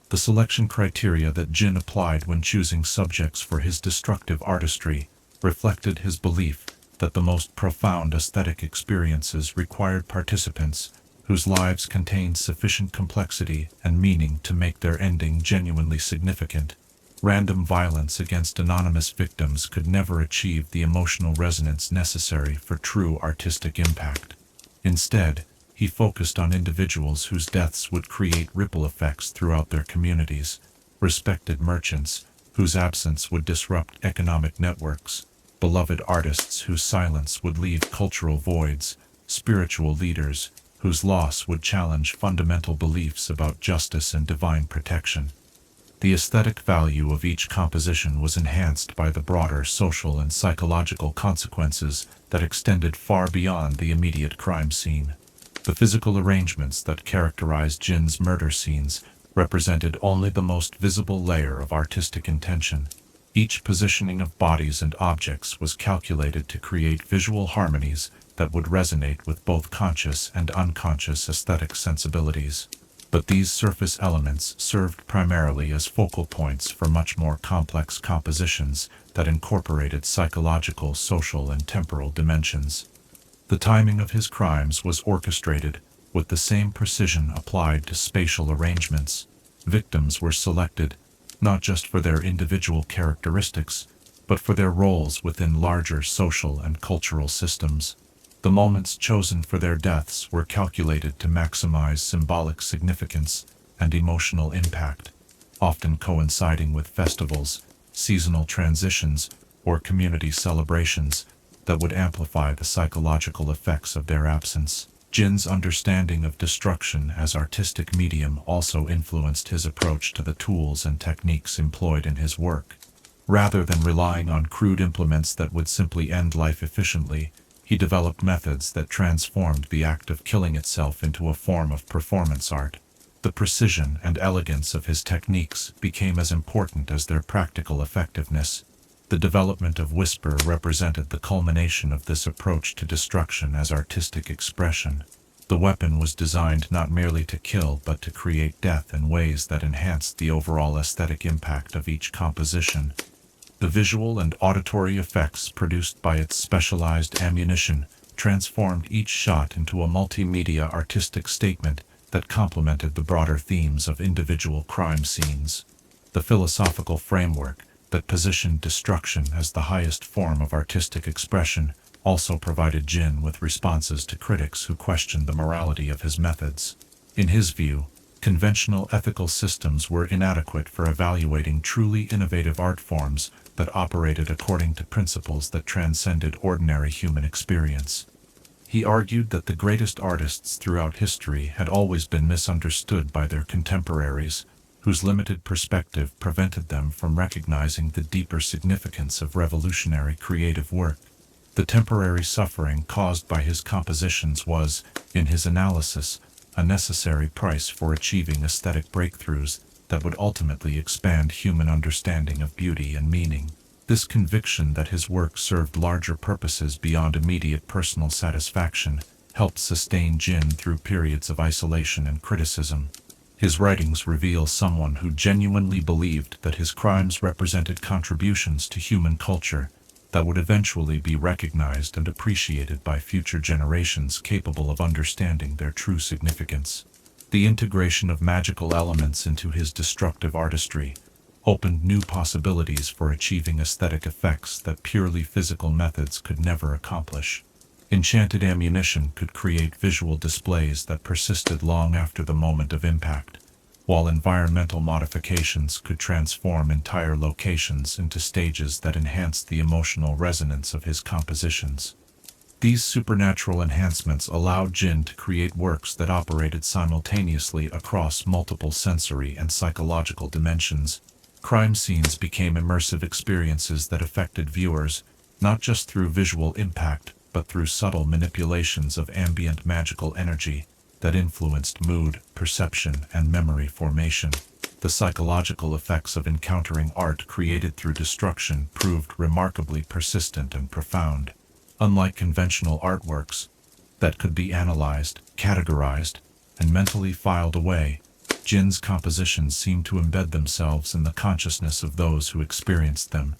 The selection criteria that Jhin applied when choosing subjects for his destructive artistry reflected his belief that the most profound aesthetic experiences required participants whose lives contained sufficient complexity and meaning to make their ending genuinely significant. Random violence against anonymous victims could never achieve the emotional resonance necessary for true artistic impact. Instead, he focused on individuals whose deaths would create ripple effects throughout their communities, respected merchants whose absence would disrupt economic networks, beloved artists whose silence would leave cultural voids, spiritual leaders whose loss would challenge fundamental beliefs about justice and divine protection. The aesthetic value of each composition was enhanced by the broader social and psychological consequences that extended far beyond the immediate crime scene. The physical arrangements that characterized Jhin's murder scenes represented only the most visible layer of artistic intention. Each positioning of bodies and objects was calculated to create visual harmonies that would resonate with both conscious and unconscious aesthetic sensibilities. But these surface elements served primarily as focal points for much more complex compositions that incorporated psychological, social, and temporal dimensions. The timing of his crimes was orchestrated with the same precision applied to spatial arrangements. Victims were selected not just for their individual characteristics, but for their roles within larger social and cultural systems. The moments chosen for their deaths were calculated to maximize symbolic significance and emotional impact, often coinciding with festivals, seasonal transitions, or community celebrations that would amplify the psychological effects of their absence. Jhin's understanding of destruction as artistic medium also influenced his approach to the tools and techniques employed in his work. Rather than relying on crude implements that would simply end life efficiently, he developed methods that transformed the act of killing itself into a form of performance art. The precision and elegance of his techniques became as important as their practical effectiveness. The development of whisper represented the culmination of this approach to destruction as artistic expression. The weapon was designed not merely to kill but to create death in ways that enhanced the overall aesthetic impact of each composition. The visual and auditory effects produced by its specialized ammunition transformed each shot into a multimedia artistic statement that complemented the broader themes of individual crime scenes. The philosophical framework that positioned destruction as the highest form of artistic expression also provided Jhin with responses to critics who questioned the morality of his methods. In his view, conventional ethical systems were inadequate for evaluating truly innovative art forms that operated according to principles that transcended ordinary human experience. He argued that the greatest artists throughout history had always been misunderstood by their contemporaries, whose limited perspective prevented them from recognizing the deeper significance of revolutionary creative work. The temporary suffering caused by his compositions was, in his analysis, a necessary price for achieving aesthetic breakthroughs that would ultimately expand human understanding of beauty and meaning. This conviction that his work served larger purposes beyond immediate personal satisfaction helped sustain Jhin through periods of isolation and criticism. His writings reveal someone who genuinely believed that his crimes represented contributions to human culture that would eventually be recognized and appreciated by future generations capable of understanding their true significance. The integration of magical elements into his destructive artistry opened new possibilities for achieving aesthetic effects that purely physical methods could never accomplish. Enchanted ammunition could create visual displays that persisted long after the moment of impact, while environmental modifications could transform entire locations into stages that enhanced the emotional resonance of his compositions. These supernatural enhancements allowed Jhin to create works that operated simultaneously across multiple sensory and psychological dimensions. Crime scenes became immersive experiences that affected viewers, not just through visual impact, but through subtle manipulations of ambient magical energy that influenced mood, perception, and memory formation. The psychological effects of encountering art created through destruction proved remarkably persistent and profound. Unlike conventional artworks that could be analyzed, categorized, and mentally filed away, Jhin's compositions seemed to embed themselves in the consciousness of those who experienced them,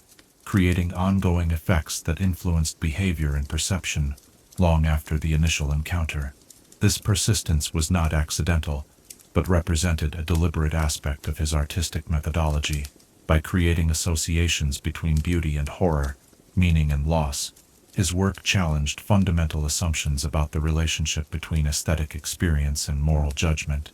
creating ongoing effects that influenced behavior and perception long after the initial encounter. This persistence was not accidental, but represented a deliberate aspect of his artistic methodology. By creating associations between beauty and horror, meaning and loss, his work challenged fundamental assumptions about the relationship between aesthetic experience and moral judgment.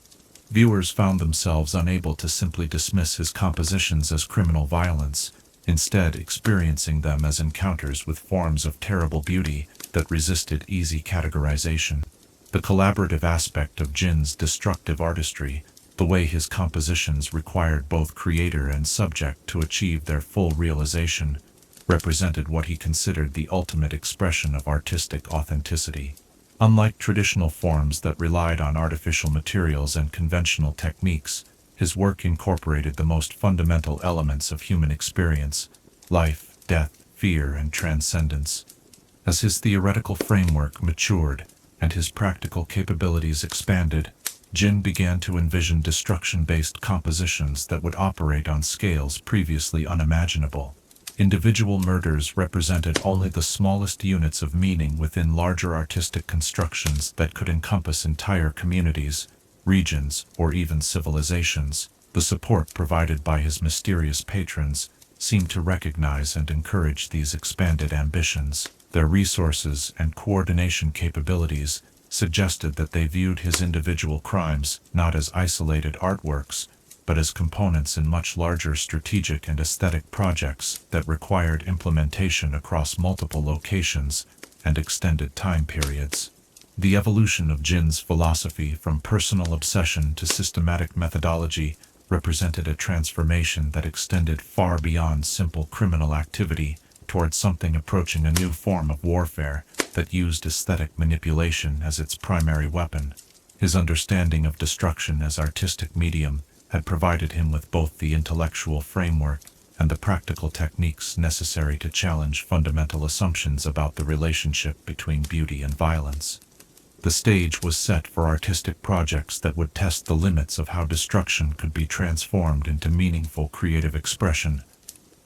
Viewers found themselves unable to simply dismiss his compositions as criminal violence, instead experiencing them as encounters with forms of terrible beauty that resisted easy categorization. The collaborative aspect of Jhin's destructive artistry, the way his compositions required both creator and subject to achieve their full realization, represented what he considered the ultimate expression of artistic authenticity. Unlike traditional forms that relied on artificial materials and conventional techniques, his work incorporated the most fundamental elements of human experience: life, death, fear, and transcendence. As his theoretical framework matured and his practical capabilities expanded, Jhin began to envision destruction-based compositions that would operate on scales previously unimaginable. Individual murders represented only the smallest units of meaning within larger artistic constructions that could encompass entire communities, regions, or even civilizations. The support provided by his mysterious patrons seemed to recognize and encourage these expanded ambitions. Their resources and coordination capabilities suggested that they viewed his individual crimes not as isolated artworks, but as components in much larger strategic and aesthetic projects that required implementation across multiple locations and extended time periods. The evolution of Jhin's philosophy from personal obsession to systematic methodology represented a transformation that extended far beyond simple criminal activity towards something approaching a new form of warfare that used aesthetic manipulation as its primary weapon. His understanding of destruction as artistic medium had provided him with both the intellectual framework and the practical techniques necessary to challenge fundamental assumptions about the relationship between beauty and violence. The stage was set for artistic projects that would test the limits of how destruction could be transformed into meaningful creative expression,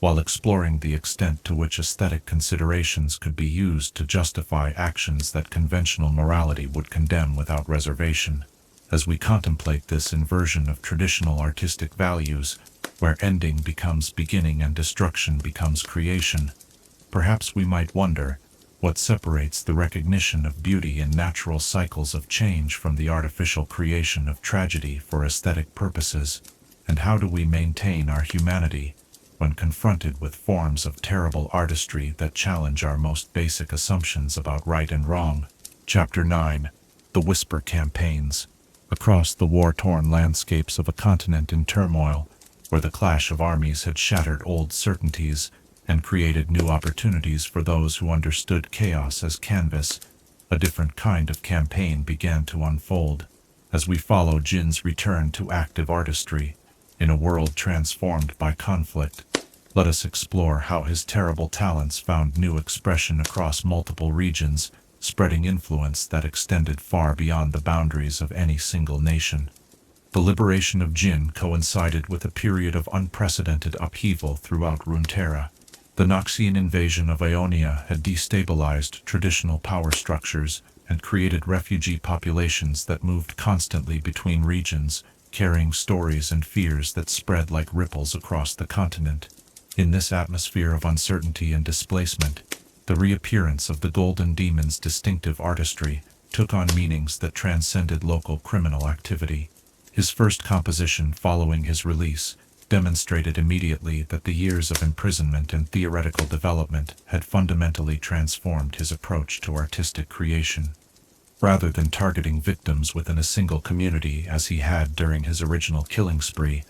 while exploring the extent to which aesthetic considerations could be used to justify actions that conventional morality would condemn without reservation. As we contemplate this inversion of traditional artistic values, where ending becomes beginning and destruction becomes creation, perhaps we might wonder what separates the recognition of beauty in natural cycles of change from the artificial creation of tragedy for aesthetic purposes, and how do we maintain our humanity when confronted with forms of terrible artistry that challenge our most basic assumptions about right and wrong. Chapter 9. The Whisper Campaigns. Across the war-torn landscapes of a continent in turmoil, where the clash of armies had shattered old certainties and created new opportunities for those who understood chaos as canvas, a different kind of campaign began to unfold. As we follow Jhin's return to active artistry, in a world transformed by conflict, let us explore how his terrible talents found new expression across multiple regions, spreading influence that extended far beyond the boundaries of any single nation. The liberation of Jhin coincided with a period of unprecedented upheaval throughout Runeterra. The Noxian invasion of Ionia had destabilized traditional power structures and created refugee populations that moved constantly between regions, carrying stories and fears that spread like ripples across the continent. In this atmosphere of uncertainty and displacement, the reappearance of the Golden Demon's distinctive artistry took on meanings that transcended local criminal activity. His first composition following his release demonstrated immediately that the years of imprisonment and theoretical development had fundamentally transformed his approach to artistic creation. Rather than targeting victims within a single community as he had during his original killing spree,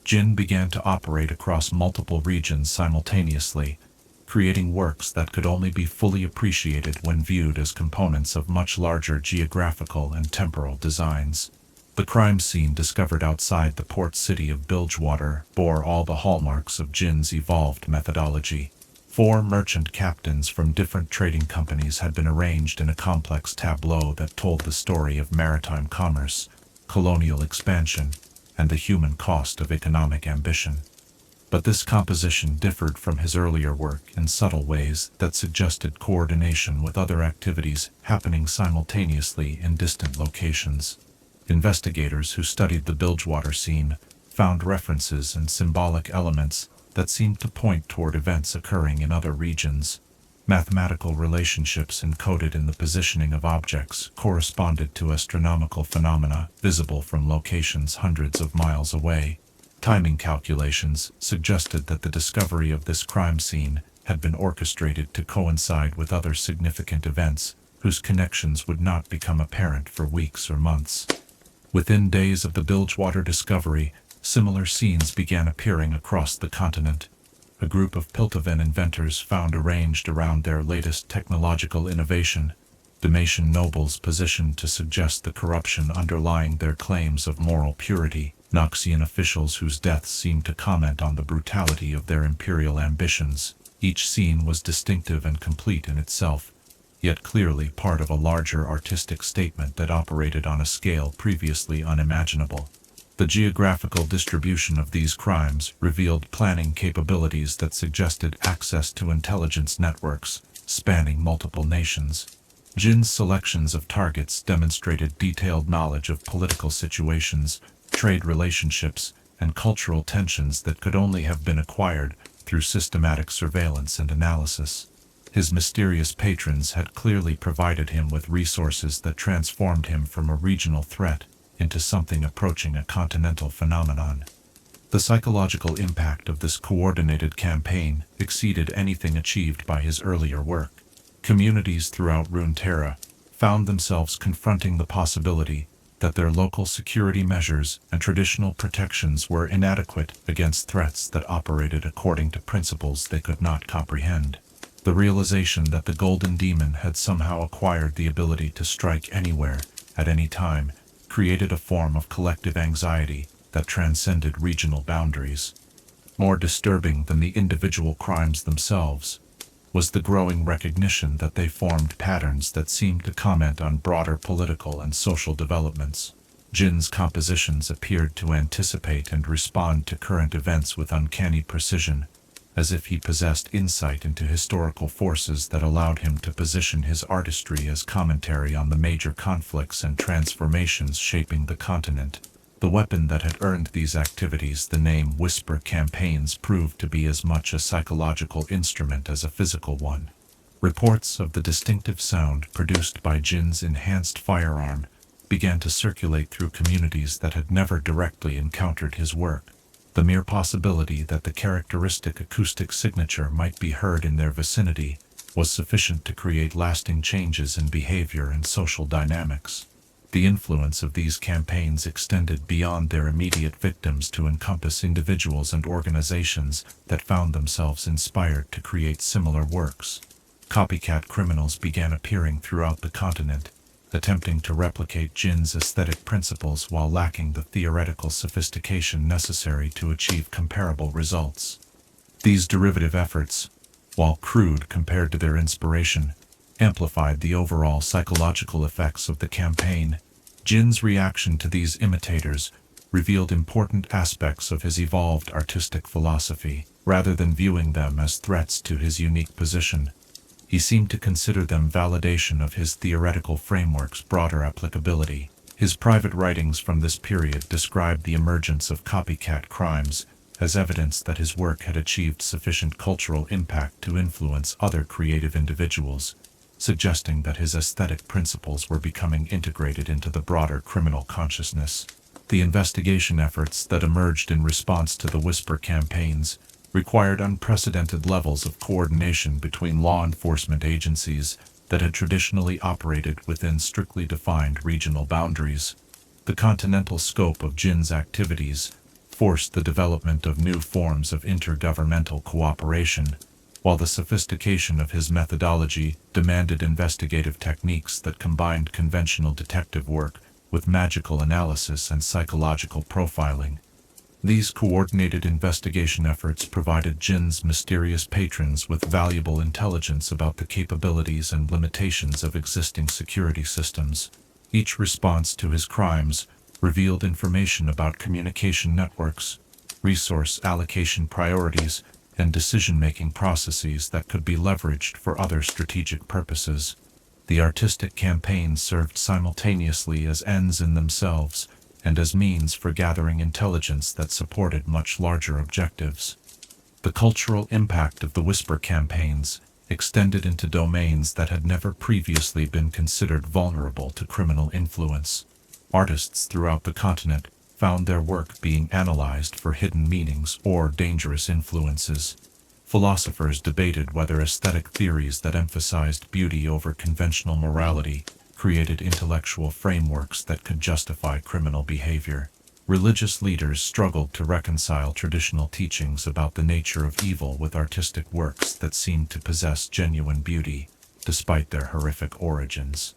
Jhin began to operate across multiple regions simultaneously, creating works that could only be fully appreciated when viewed as components of much larger geographical and temporal designs. The crime scene discovered outside the port city of Bilgewater bore all the hallmarks of Jhin's evolved methodology. 4 merchant captains from different trading companies had been arranged in a complex tableau that told the story of maritime commerce, colonial expansion, and the human cost of economic ambition. But this composition differed from his earlier work in subtle ways that suggested coordination with other activities happening simultaneously in distant locations. Investigators who studied the Bilgewater scene found references and symbolic elements that seemed to point toward events occurring in other regions. Mathematical relationships encoded in the positioning of objects corresponded to astronomical phenomena visible from locations hundreds of miles away. Timing calculations suggested that the discovery of this crime scene had been orchestrated to coincide with other significant events whose connections would not become apparent for weeks or months. Within days of the Bilgewater discovery, similar scenes began appearing across the continent. A group of Piltovan inventors found arranged around their latest technological innovation, Dalmatian nobles positioned to suggest the corruption underlying their claims of moral purity, Noxian officials whose deaths seemed to comment on the brutality of their imperial ambitions. Each scene was distinctive and complete in itself, yet clearly part of a larger artistic statement that operated on a scale previously unimaginable. The geographical distribution of these crimes revealed planning capabilities that suggested access to intelligence networks spanning multiple nations. Jhin's selections of targets demonstrated detailed knowledge of political situations, trade relationships, and cultural tensions that could only have been acquired through systematic surveillance and analysis. His mysterious patrons had clearly provided him with resources that transformed him from a regional threat into something approaching a continental phenomenon. The psychological impact of this coordinated campaign exceeded anything achieved by his earlier work. Communities throughout Runeterra found themselves confronting the possibility that their local security measures and traditional protections were inadequate against threats that operated according to principles they could not comprehend. The realization that the Golden Demon had somehow acquired the ability to strike anywhere, at any time, created a form of collective anxiety that transcended regional boundaries. More disturbing than the individual crimes themselves was the growing recognition that they formed patterns that seemed to comment on broader political and social developments. Jhin's compositions appeared to anticipate and respond to current events with uncanny precision, as if he possessed insight into historical forces that allowed him to position his artistry as commentary on the major conflicts and transformations shaping the continent. The weapon that had earned these activities the name Whisper Campaigns proved to be as much a psychological instrument as a physical one. Reports of the distinctive sound produced by Jhin's enhanced firearm began to circulate through communities that had never directly encountered his work. The mere possibility that the characteristic acoustic signature might be heard in their vicinity was sufficient to create lasting changes in behavior and social dynamics. The influence of these campaigns extended beyond their immediate victims to encompass individuals and organizations that found themselves inspired to create similar works. Copycat criminals began appearing throughout the continent, attempting to replicate Jhin's aesthetic principles while lacking the theoretical sophistication necessary to achieve comparable results. These derivative efforts, while crude compared to their inspiration, amplified the overall psychological effects of the campaign. Jhin's reaction to these imitators revealed important aspects of his evolved artistic philosophy. Rather than viewing them as threats to his unique position, he seemed to consider them validation of his theoretical framework's broader applicability. His private writings from this period described the emergence of copycat crimes as evidence that his work had achieved sufficient cultural impact to influence other creative individuals, suggesting that his aesthetic principles were becoming integrated into the broader criminal consciousness. The investigation efforts that emerged in response to the Whisper campaigns required unprecedented levels of coordination between law enforcement agencies that had traditionally operated within strictly defined regional boundaries. The continental scope of Jhin's activities forced the development of new forms of intergovernmental cooperation, while the sophistication of his methodology demanded investigative techniques that combined conventional detective work with magical analysis and psychological profiling. These coordinated investigation efforts provided Jhin's mysterious patrons with valuable intelligence about the capabilities and limitations of existing security systems. Each response to his crimes revealed information about communication networks, resource allocation priorities, and decision-making processes that could be leveraged for other strategic purposes. The artistic campaigns served simultaneously as ends in themselves and as means for gathering intelligence that supported much larger objectives. The cultural impact of the Whisper campaigns extended into domains that had never previously been considered vulnerable to criminal influence. Artists throughout the continent found their work being analyzed for hidden meanings or dangerous influences. Philosophers debated whether aesthetic theories that emphasized beauty over conventional morality created intellectual frameworks that could justify criminal behavior. Religious leaders struggled to reconcile traditional teachings about the nature of evil with artistic works that seemed to possess genuine beauty. despite their horrific origins.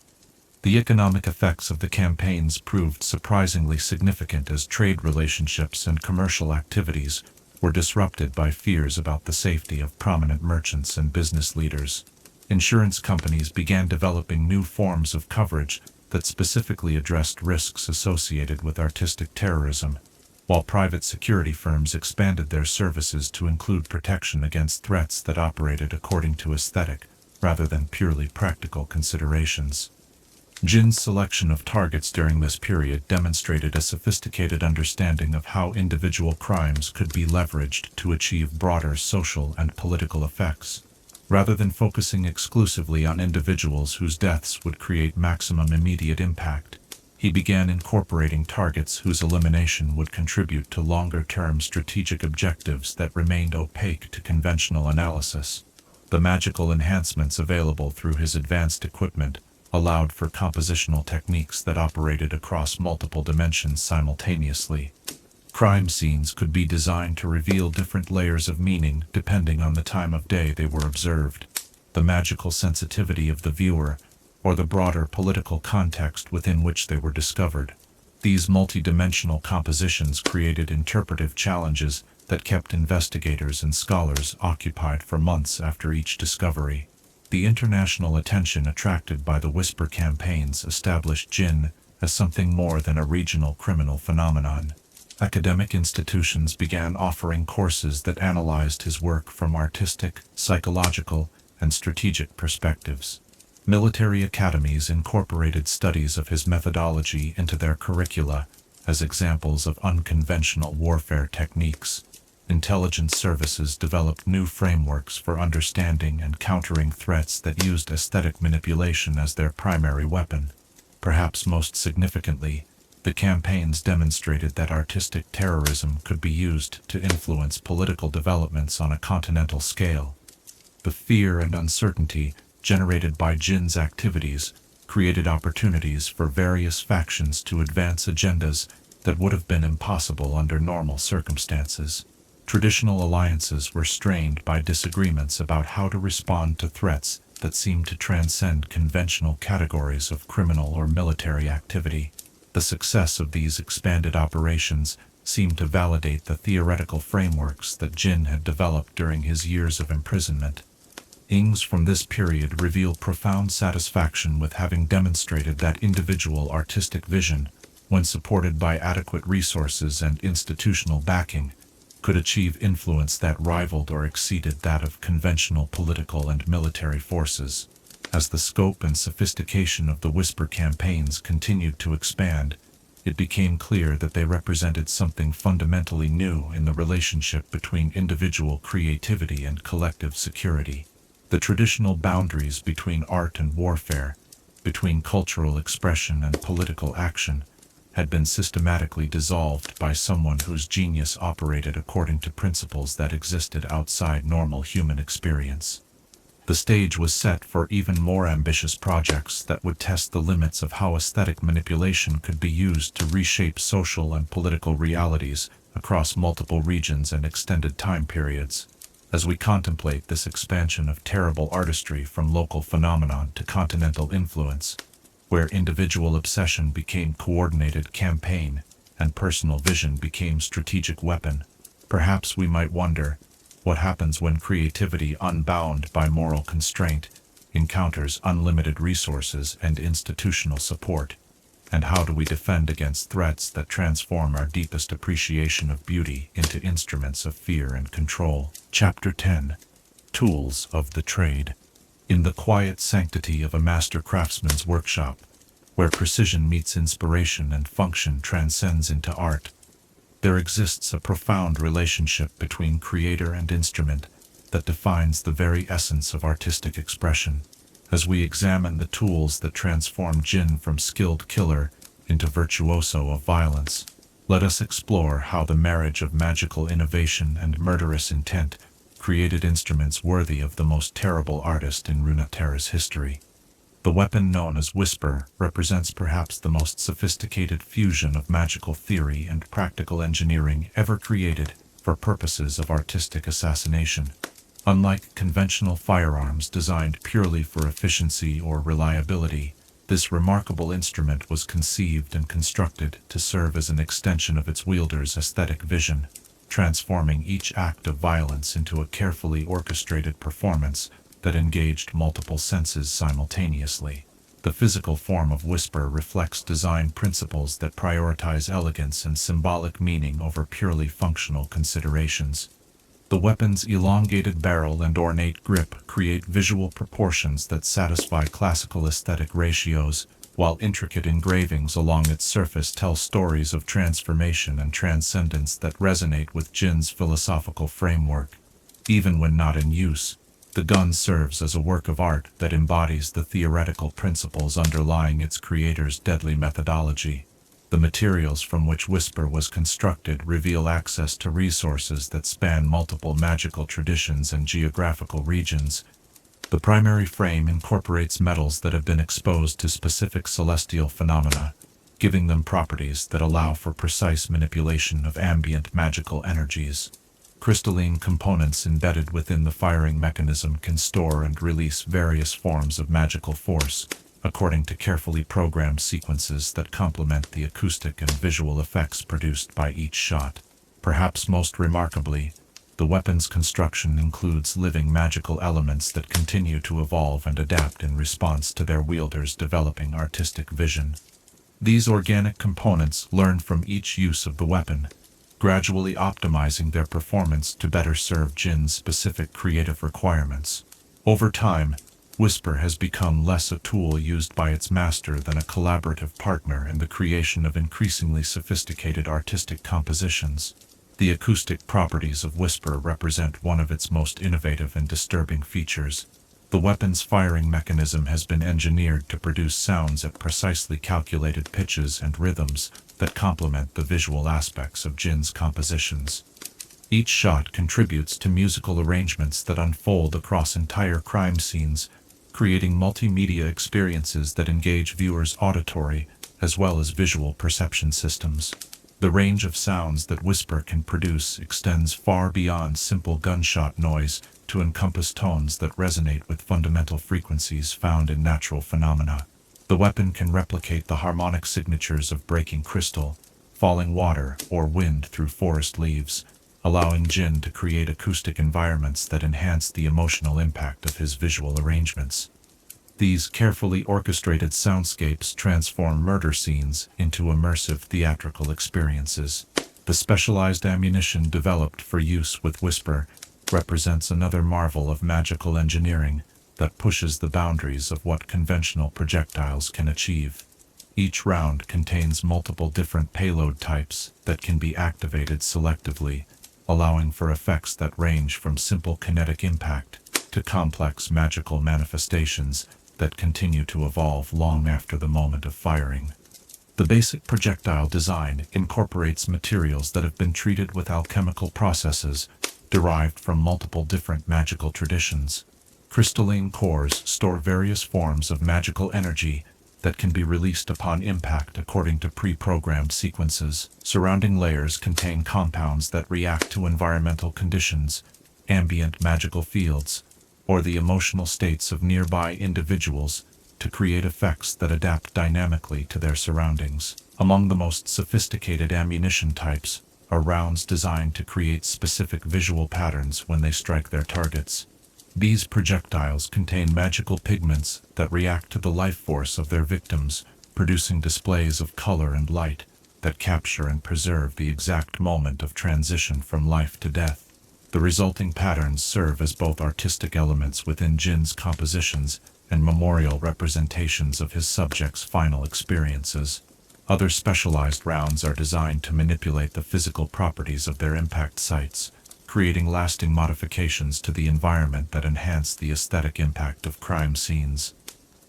The economic effects of the campaigns proved surprisingly significant as trade relationships and commercial activities were disrupted by fears about the safety of prominent merchants and business leaders. Insurance companies began developing new forms of coverage that specifically addressed risks associated with artistic terrorism, while private security firms expanded their services to include protection against threats that operated according to aesthetic rather than purely practical considerations. Jhin's selection of targets during this period demonstrated a sophisticated understanding of how individual crimes could be leveraged to achieve broader social and political effects. Rather than focusing exclusively on individuals whose deaths would create maximum immediate impact, he began incorporating targets whose elimination would contribute to longer-term strategic objectives that remained opaque to conventional analysis. The magical enhancements available through his advanced equipment allowed for compositional techniques that operated across multiple dimensions simultaneously. Crime scenes could be designed to reveal different layers of meaning depending on the time of day they were observed, the magical sensitivity of the viewer, or the broader political context within which they were discovered. These multidimensional compositions created interpretive challenges that kept investigators and scholars occupied for months after each discovery. The international attention attracted by the Whisper campaigns established Jhin as something more than a regional criminal phenomenon. Academic institutions began offering courses that analyzed his work from artistic, psychological, and strategic perspectives. Military academies incorporated studies of his methodology into their curricula as examples of unconventional warfare techniques. Intelligence services developed new frameworks for understanding and countering threats that used aesthetic manipulation as their primary weapon. Perhaps most significantly, the campaigns demonstrated that artistic terrorism could be used to influence political developments on a continental scale. The fear and uncertainty generated by Jhin's activities created opportunities for various factions to advance agendas that would have been impossible under normal circumstances. Traditional alliances were strained by disagreements about how to respond to threats that seemed to transcend conventional categories of criminal or military activity. The success of these expanded operations seemed to validate the theoretical frameworks that Jhin had developed during his years of imprisonment. Ings from this period reveal profound satisfaction with having demonstrated that individual artistic vision, when supported by adequate resources and institutional backing, could achieve influence that rivaled or exceeded that of conventional political and military forces. As the scope and sophistication of the Whisper campaigns continued to expand, it became clear that they represented something fundamentally new in the relationship between individual creativity and collective security. The traditional boundaries between art and warfare, between cultural expression and political action, had been systematically dissolved by someone whose genius operated according to principles that existed outside normal human experience. The stage was set for even more ambitious projects that would test the limits of how aesthetic manipulation could be used to reshape social and political realities across multiple regions and extended time periods. As we contemplate this expansion of terrible artistry from local phenomenon to continental influence, where individual obsession became coordinated campaign and personal vision became strategic weapon, perhaps we might wonder, what happens when creativity unbound by moral constraint encounters unlimited resources and institutional support, and how do we defend against threats that transform our deepest appreciation of beauty into instruments of fear and control? Chapter 10. Tools of the Trade. In the quiet sanctity of a master craftsman's workshop, where precision meets inspiration and function transcends into art, there exists a profound relationship between creator and instrument that defines the very essence of artistic expression. As we examine the tools that transform Jhin from skilled killer into virtuoso of violence, let us explore how the marriage of magical innovation and murderous intent created instruments worthy of the most terrible artist in Runeterra's history. The weapon known as Whisper represents perhaps the most sophisticated fusion of magical theory and practical engineering ever created for purposes of artistic assassination. Unlike conventional firearms designed purely for efficiency or reliability, this remarkable instrument was conceived and constructed to serve as an extension of its wielder's aesthetic vision, transforming each act of violence into a carefully orchestrated performance that engaged multiple senses simultaneously. The physical form of Whisper reflects design principles that prioritize elegance and symbolic meaning over purely functional considerations. The weapon's elongated barrel and ornate grip create visual proportions that satisfy classical aesthetic ratios, while intricate engravings along its surface tell stories of transformation and transcendence that resonate with Jhin's philosophical framework. Even when not in use, the gun serves as a work of art that embodies the theoretical principles underlying its creator's deadly methodology. The materials from which Whisper was constructed reveal access to resources that span multiple magical traditions and geographical regions. The primary frame incorporates metals that have been exposed to specific celestial phenomena, giving them properties that allow for precise manipulation of ambient magical energies. Crystalline components embedded within the firing mechanism can store and release various forms of magical force, according to carefully programmed sequences that complement the acoustic and visual effects produced by each shot. Perhaps most remarkably, the weapon's construction includes living magical elements that continue to evolve and adapt in response to their wielder's developing artistic vision. These organic components learn from each use of the weapon, gradually optimizing their performance to better serve Jhin's specific creative requirements. Over time, Whisper has become less a tool used by its master than a collaborative partner in the creation of increasingly sophisticated artistic compositions. The acoustic properties of Whisper represent one of its most innovative and disturbing features. The weapon's firing mechanism has been engineered to produce sounds at precisely calculated pitches and rhythms that complement the visual aspects of Jhin's compositions. Each shot contributes to musical arrangements that unfold across entire crime scenes, creating multimedia experiences that engage viewers' auditory as well as visual perception systems. The range of sounds that Whisper can produce extends far beyond simple gunshot noise to encompass tones that resonate with fundamental frequencies found in natural phenomena. The weapon can replicate the harmonic signatures of breaking crystal, falling water, or wind through forest leaves, allowing Jhin to create acoustic environments that enhance the emotional impact of his visual arrangements. These carefully orchestrated soundscapes transform murder scenes into immersive theatrical experiences. The specialized ammunition developed for use with Whisper represents another marvel of magical engineering that pushes the boundaries of what conventional projectiles can achieve. Each round contains multiple different payload types that can be activated selectively, allowing for effects that range from simple kinetic impact to complex magical manifestations that continue to evolve long after the moment of firing. The basic projectile design incorporates materials that have been treated with alchemical processes derived from multiple different magical traditions. Crystalline cores store various forms of magical energy that can be released upon impact according to pre-programmed sequences. Surrounding layers contain compounds that react to environmental conditions, ambient magical fields, or the emotional states of nearby individuals to create effects that adapt dynamically to their surroundings. Among the most sophisticated ammunition types are rounds designed to create specific visual patterns when they strike their targets. These projectiles contain magical pigments that react to the life force of their victims, producing displays of color and light that capture and preserve the exact moment of transition from life to death. The resulting patterns serve as both artistic elements within Jhin's compositions and memorial representations of his subjects' final experiences. Other specialized rounds are designed to manipulate the physical properties of their impact sites, creating lasting modifications to the environment that enhance the aesthetic impact of crime scenes.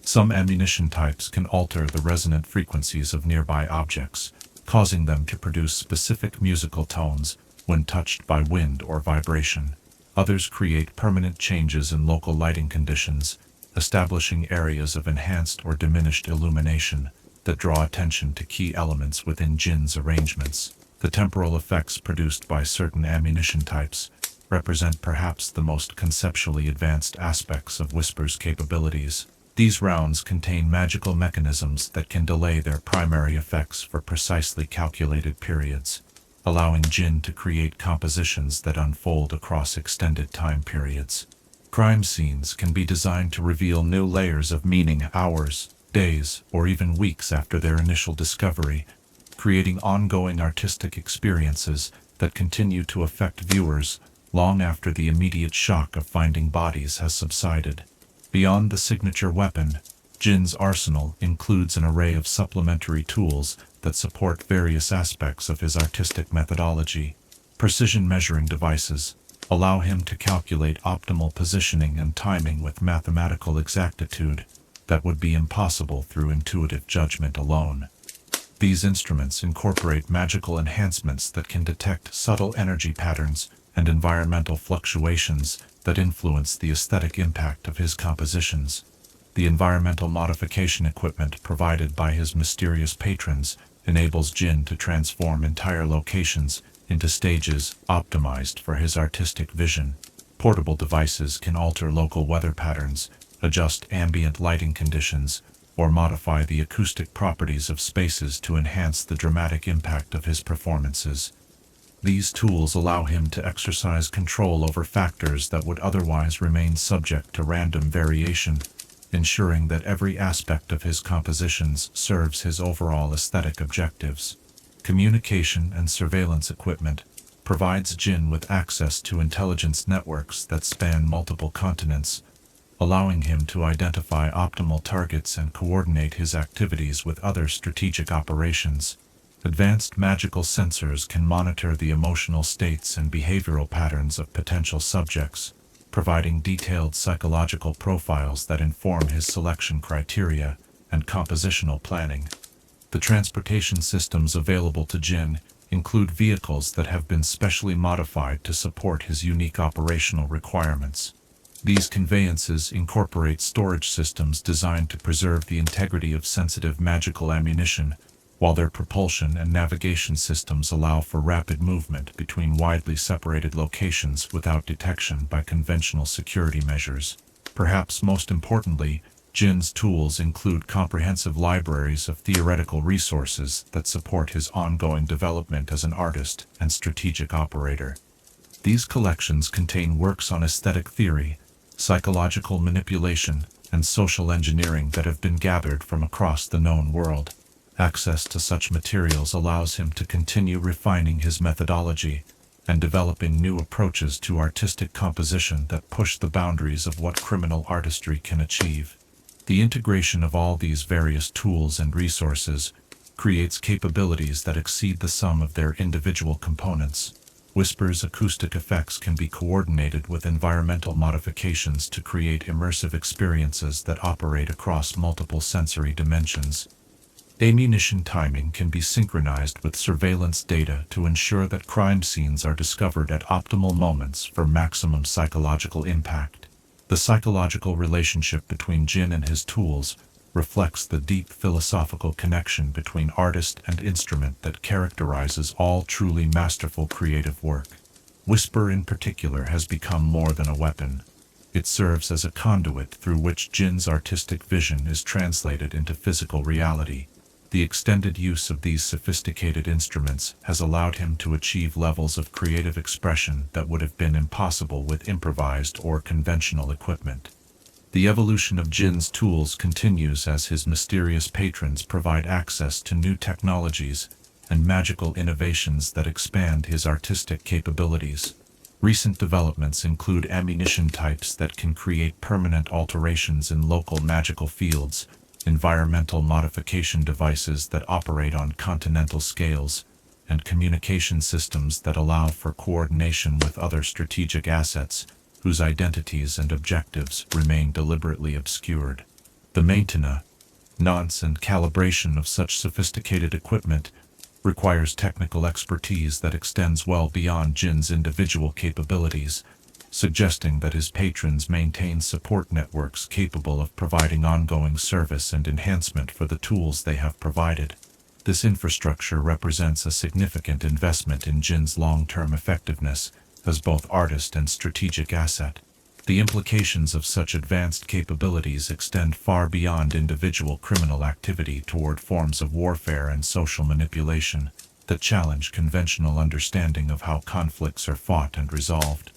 Some ammunition types can alter the resonant frequencies of nearby objects, causing them to produce specific musical tones when touched by wind or vibration. Others create permanent changes in local lighting conditions, establishing areas of enhanced or diminished illumination that draw attention to key elements within Jhin's arrangements. The temporal effects produced by certain ammunition types represent perhaps the most conceptually advanced aspects of Whisper's capabilities. These rounds contain magical mechanisms that can delay their primary effects for precisely calculated periods, allowing Jhin to create compositions that unfold across extended time periods. Crime scenes can be designed to reveal new layers of meaning hours, days, or even weeks after their initial discovery, creating ongoing artistic experiences that continue to affect viewers long after the immediate shock of finding bodies has subsided. Beyond the signature weapon, Jhin's arsenal includes an array of supplementary tools that support various aspects of his artistic methodology. Precision measuring devices allow him to calculate optimal positioning and timing with mathematical exactitude that would be impossible through intuitive judgment alone. These instruments incorporate magical enhancements that can detect subtle energy patterns and environmental fluctuations that influence the aesthetic impact of his compositions. The environmental modification equipment provided by his mysterious patrons enables Jhin to transform entire locations into stages optimized for his artistic vision. Portable devices can alter local weather patterns, adjust ambient lighting conditions, or modify the acoustic properties of spaces to enhance the dramatic impact of his performances. These tools allow him to exercise control over factors that would otherwise remain subject to random variation, ensuring that every aspect of his compositions serves his overall aesthetic objectives. Communication and surveillance equipment provides Jhin with access to intelligence networks that span multiple continents, allowing him to identify optimal targets and coordinate his activities with other strategic operations. Advanced magical sensors can monitor the emotional states and behavioral patterns of potential subjects, providing detailed psychological profiles that inform his selection criteria and compositional planning. The transportation systems available to Jhin include vehicles that have been specially modified to support his unique operational requirements. These conveyances incorporate storage systems designed to preserve the integrity of sensitive magical ammunition, while their propulsion and navigation systems allow for rapid movement between widely separated locations without detection by conventional security measures. Perhaps most importantly, Jhin's tools include comprehensive libraries of theoretical resources that support his ongoing development as an artist and strategic operator. These collections contain works on aesthetic theory, psychological manipulation, and social engineering that have been gathered from across the known world. Access to such materials allows him to continue refining his methodology and developing new approaches to artistic composition that push the boundaries of what criminal artistry can achieve. The integration of all these various tools and resources creates capabilities that exceed the sum of their individual components. Whisper's acoustic effects can be coordinated with environmental modifications to create immersive experiences that operate across multiple sensory dimensions. Ammunition timing can be synchronized with surveillance data to ensure that crime scenes are discovered at optimal moments for maximum psychological impact. The psychological relationship between Jhin and his tools reflects the deep philosophical connection between artist and instrument that characterizes all truly masterful creative work. Whisper in particular has become more than a weapon. It serves as a conduit through which Jhin's artistic vision is translated into physical reality. The extended use of these sophisticated instruments has allowed him to achieve levels of creative expression that would have been impossible with improvised or conventional equipment. The evolution of Jhin's tools continues as his mysterious patrons provide access to new technologies and magical innovations that expand his artistic capabilities. Recent developments include ammunition types that can create permanent alterations in local magical fields, environmental modification devices that operate on continental scales, and communication systems that allow for coordination with other strategic assets whose identities and objectives remain deliberately obscured. The maintenance and calibration of such sophisticated equipment requires technical expertise that extends well beyond Jhin's individual capabilities, suggesting that his patrons maintain support networks capable of providing ongoing service and enhancement for the tools they have provided. This infrastructure represents a significant investment in Jhin's long-term effectiveness, as both artist and strategic asset. The implications of such advanced capabilities extend far beyond individual criminal activity toward forms of warfare and social manipulation that challenge conventional understanding of how conflicts are fought and resolved.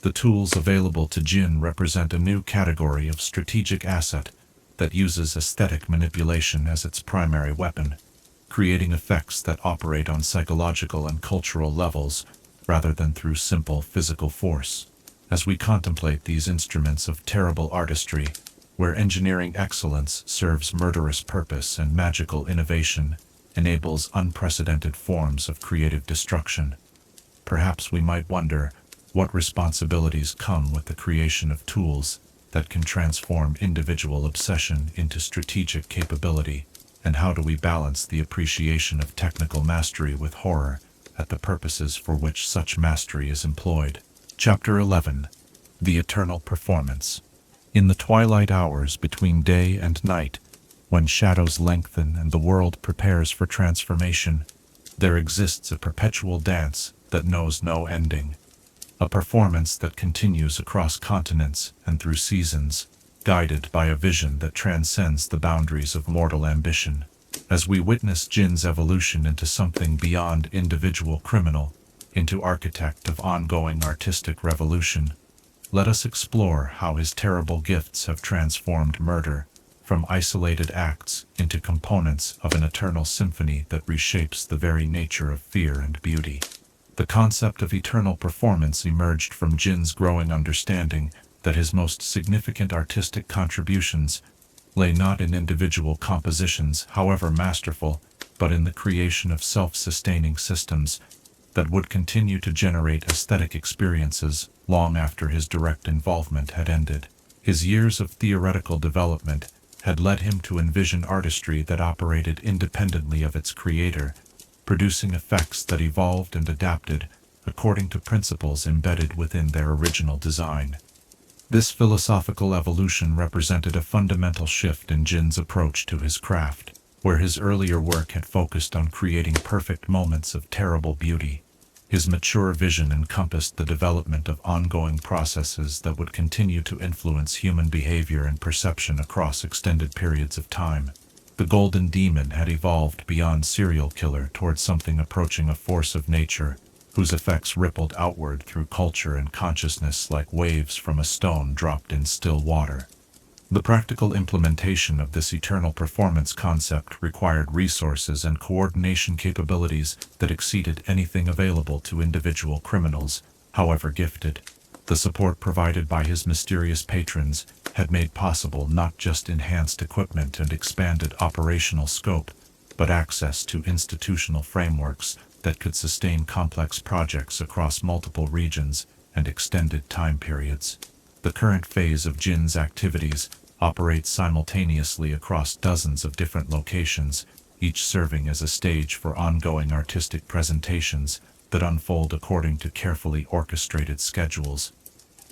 The tools available to Jhin represent a new category of strategic asset that uses aesthetic manipulation as its primary weapon, creating effects that operate on psychological and cultural levels rather than through simple physical force. As we contemplate these instruments of terrible artistry, where engineering excellence serves murderous purpose and magical innovation enables unprecedented forms of creative destruction, perhaps we might wonder what responsibilities come with the creation of tools that can transform individual obsession into strategic capability, and how do we balance the appreciation of technical mastery with horror at the purposes for which such mastery is employed. Chapter 11. The Eternal Performance. In the twilight hours between day and night, when shadows lengthen and the world prepares for transformation, there exists a perpetual dance that knows no ending. A performance that continues across continents and through seasons, guided by a vision that transcends the boundaries of mortal ambition. As we witness Jhin's evolution into something beyond individual criminal, into architect of ongoing artistic revolution, let us explore how his terrible gifts have transformed murder from isolated acts into components of an eternal symphony that reshapes the very nature of fear and beauty. The concept of eternal performance emerged from Jhin's growing understanding that his most significant artistic contributions lay not in individual compositions, however masterful, but in the creation of self-sustaining systems that would continue to generate aesthetic experiences long after his direct involvement had ended. His years of theoretical development had led him to envision artistry that operated independently of its creator, producing effects that evolved and adapted according to principles embedded within their original design. This philosophical evolution represented a fundamental shift in Jhin's approach to his craft, where his earlier work had focused on creating perfect moments of terrible beauty. His mature vision encompassed the development of ongoing processes that would continue to influence human behavior and perception across extended periods of time. The Golden Demon had evolved beyond serial killer towards something approaching a force of nature, whose effects rippled outward through culture and consciousness like waves from a stone dropped in still water. The practical implementation of this eternal performance concept required resources and coordination capabilities that exceeded anything available to individual criminals, however gifted. The support provided by his mysterious patrons had made possible not just enhanced equipment and expanded operational scope, but access to institutional frameworks that could sustain complex projects across multiple regions and extended time periods. The current phase of Jhin's activities operates simultaneously across dozens of different locations, each serving as a stage for ongoing artistic presentations that unfold according to carefully orchestrated schedules.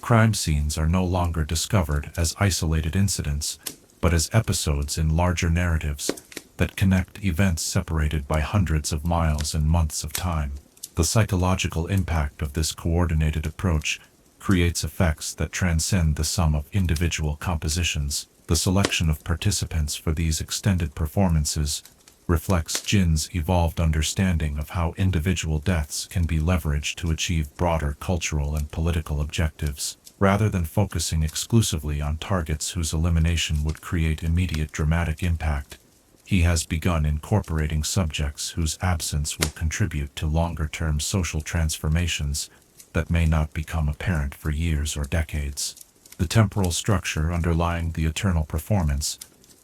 Crime scenes are no longer discovered as isolated incidents, but as episodes in larger narratives that connect events separated by hundreds of miles and months of time. The psychological impact of this coordinated approach creates effects that transcend the sum of individual compositions. The selection of participants for these extended performances reflects Jhin's evolved understanding of how individual deaths can be leveraged to achieve broader cultural and political objectives. Rather than focusing exclusively on targets whose elimination would create immediate dramatic impact, he has begun incorporating subjects whose absence will contribute to longer-term social transformations that may not become apparent for years or decades. The temporal structure underlying the eternal performance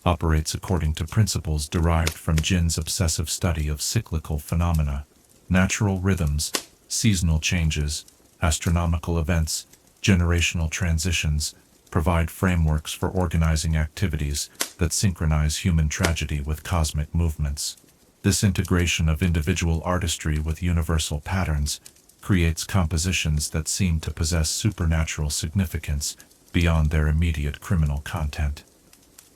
operates according to principles derived from Jhin's obsessive study of cyclical phenomena, natural rhythms, seasonal changes, astronomical events, generational transitions, provide frameworks for organizing activities that synchronize human tragedy with cosmic movements. This integration of individual artistry with universal patterns creates compositions that seem to possess supernatural significance beyond their immediate criminal content.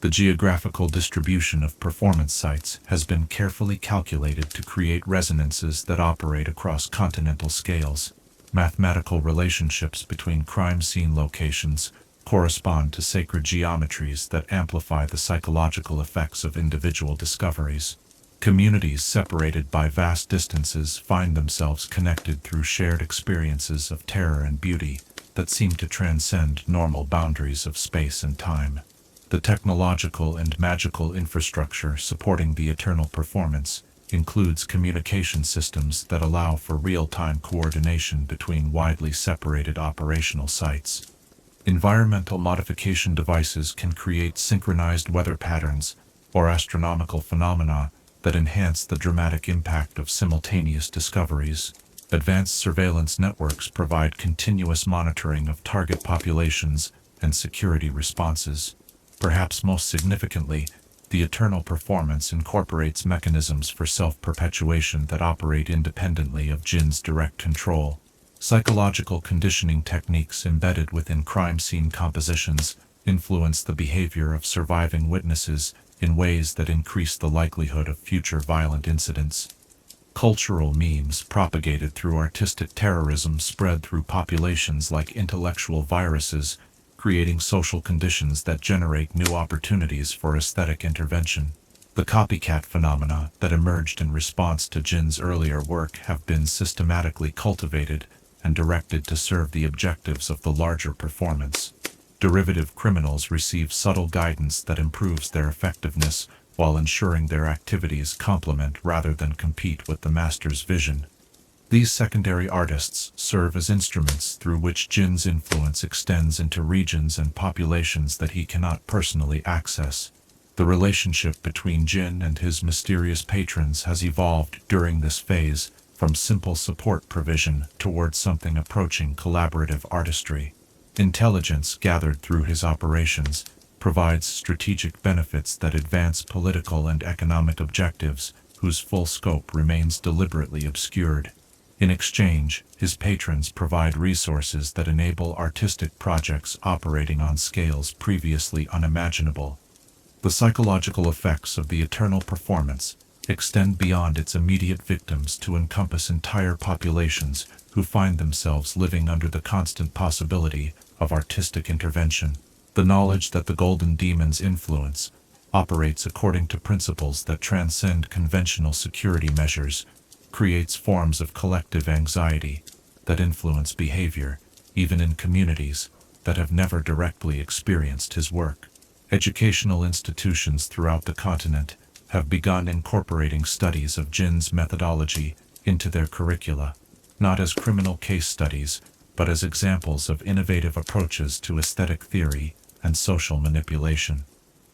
The geographical distribution of performance sites has been carefully calculated to create resonances that operate across continental scales. Mathematical relationships between crime scene locations correspond to sacred geometries that amplify the psychological effects of individual discoveries. Communities separated by vast distances find themselves connected through shared experiences of terror and beauty that seem to transcend normal boundaries of space and time. The technological and magical infrastructure supporting the eternal performance includes communication systems that allow for real-time coordination between widely separated operational sites. Environmental modification devices can create synchronized weather patterns or astronomical phenomena that enhance the dramatic impact of simultaneous discoveries. Advanced surveillance networks provide continuous monitoring of target populations and security responses. Perhaps most significantly, the eternal performance incorporates mechanisms for self-perpetuation that operate independently of Jhin's direct control. Psychological conditioning techniques embedded within crime scene compositions influence the behavior of surviving witnesses in ways that increase the likelihood of future violent incidents. Cultural memes propagated through artistic terrorism spread through populations like intellectual viruses, creating social conditions that generate new opportunities for aesthetic intervention. The copycat phenomena that emerged in response to Jhin's earlier work have been systematically cultivated and directed to serve the objectives of the larger performance. Derivative criminals receive subtle guidance that improves their effectiveness while ensuring their activities complement rather than compete with the master's vision. These secondary artists serve as instruments through which Jhin's influence extends into regions and populations that he cannot personally access. The relationship between Jhin and his mysterious patrons has evolved during this phase, from simple support provision towards something approaching collaborative artistry. Intelligence gathered through his operations provides strategic benefits that advance political and economic objectives whose full scope remains deliberately obscured. In exchange, his patrons provide resources that enable artistic projects operating on scales previously unimaginable. The psychological effects of the eternal performance extend beyond its immediate victims to encompass entire populations who find themselves living under the constant possibility of artistic intervention. The knowledge that the Golden Demon's influence operates according to principles that transcend conventional security measures creates forms of collective anxiety that influence behavior, even in communities that have never directly experienced his work. Educational institutions throughout the continent have begun incorporating studies of Jhin's methodology into their curricula, not as criminal case studies, but as examples of innovative approaches to aesthetic theory and social manipulation.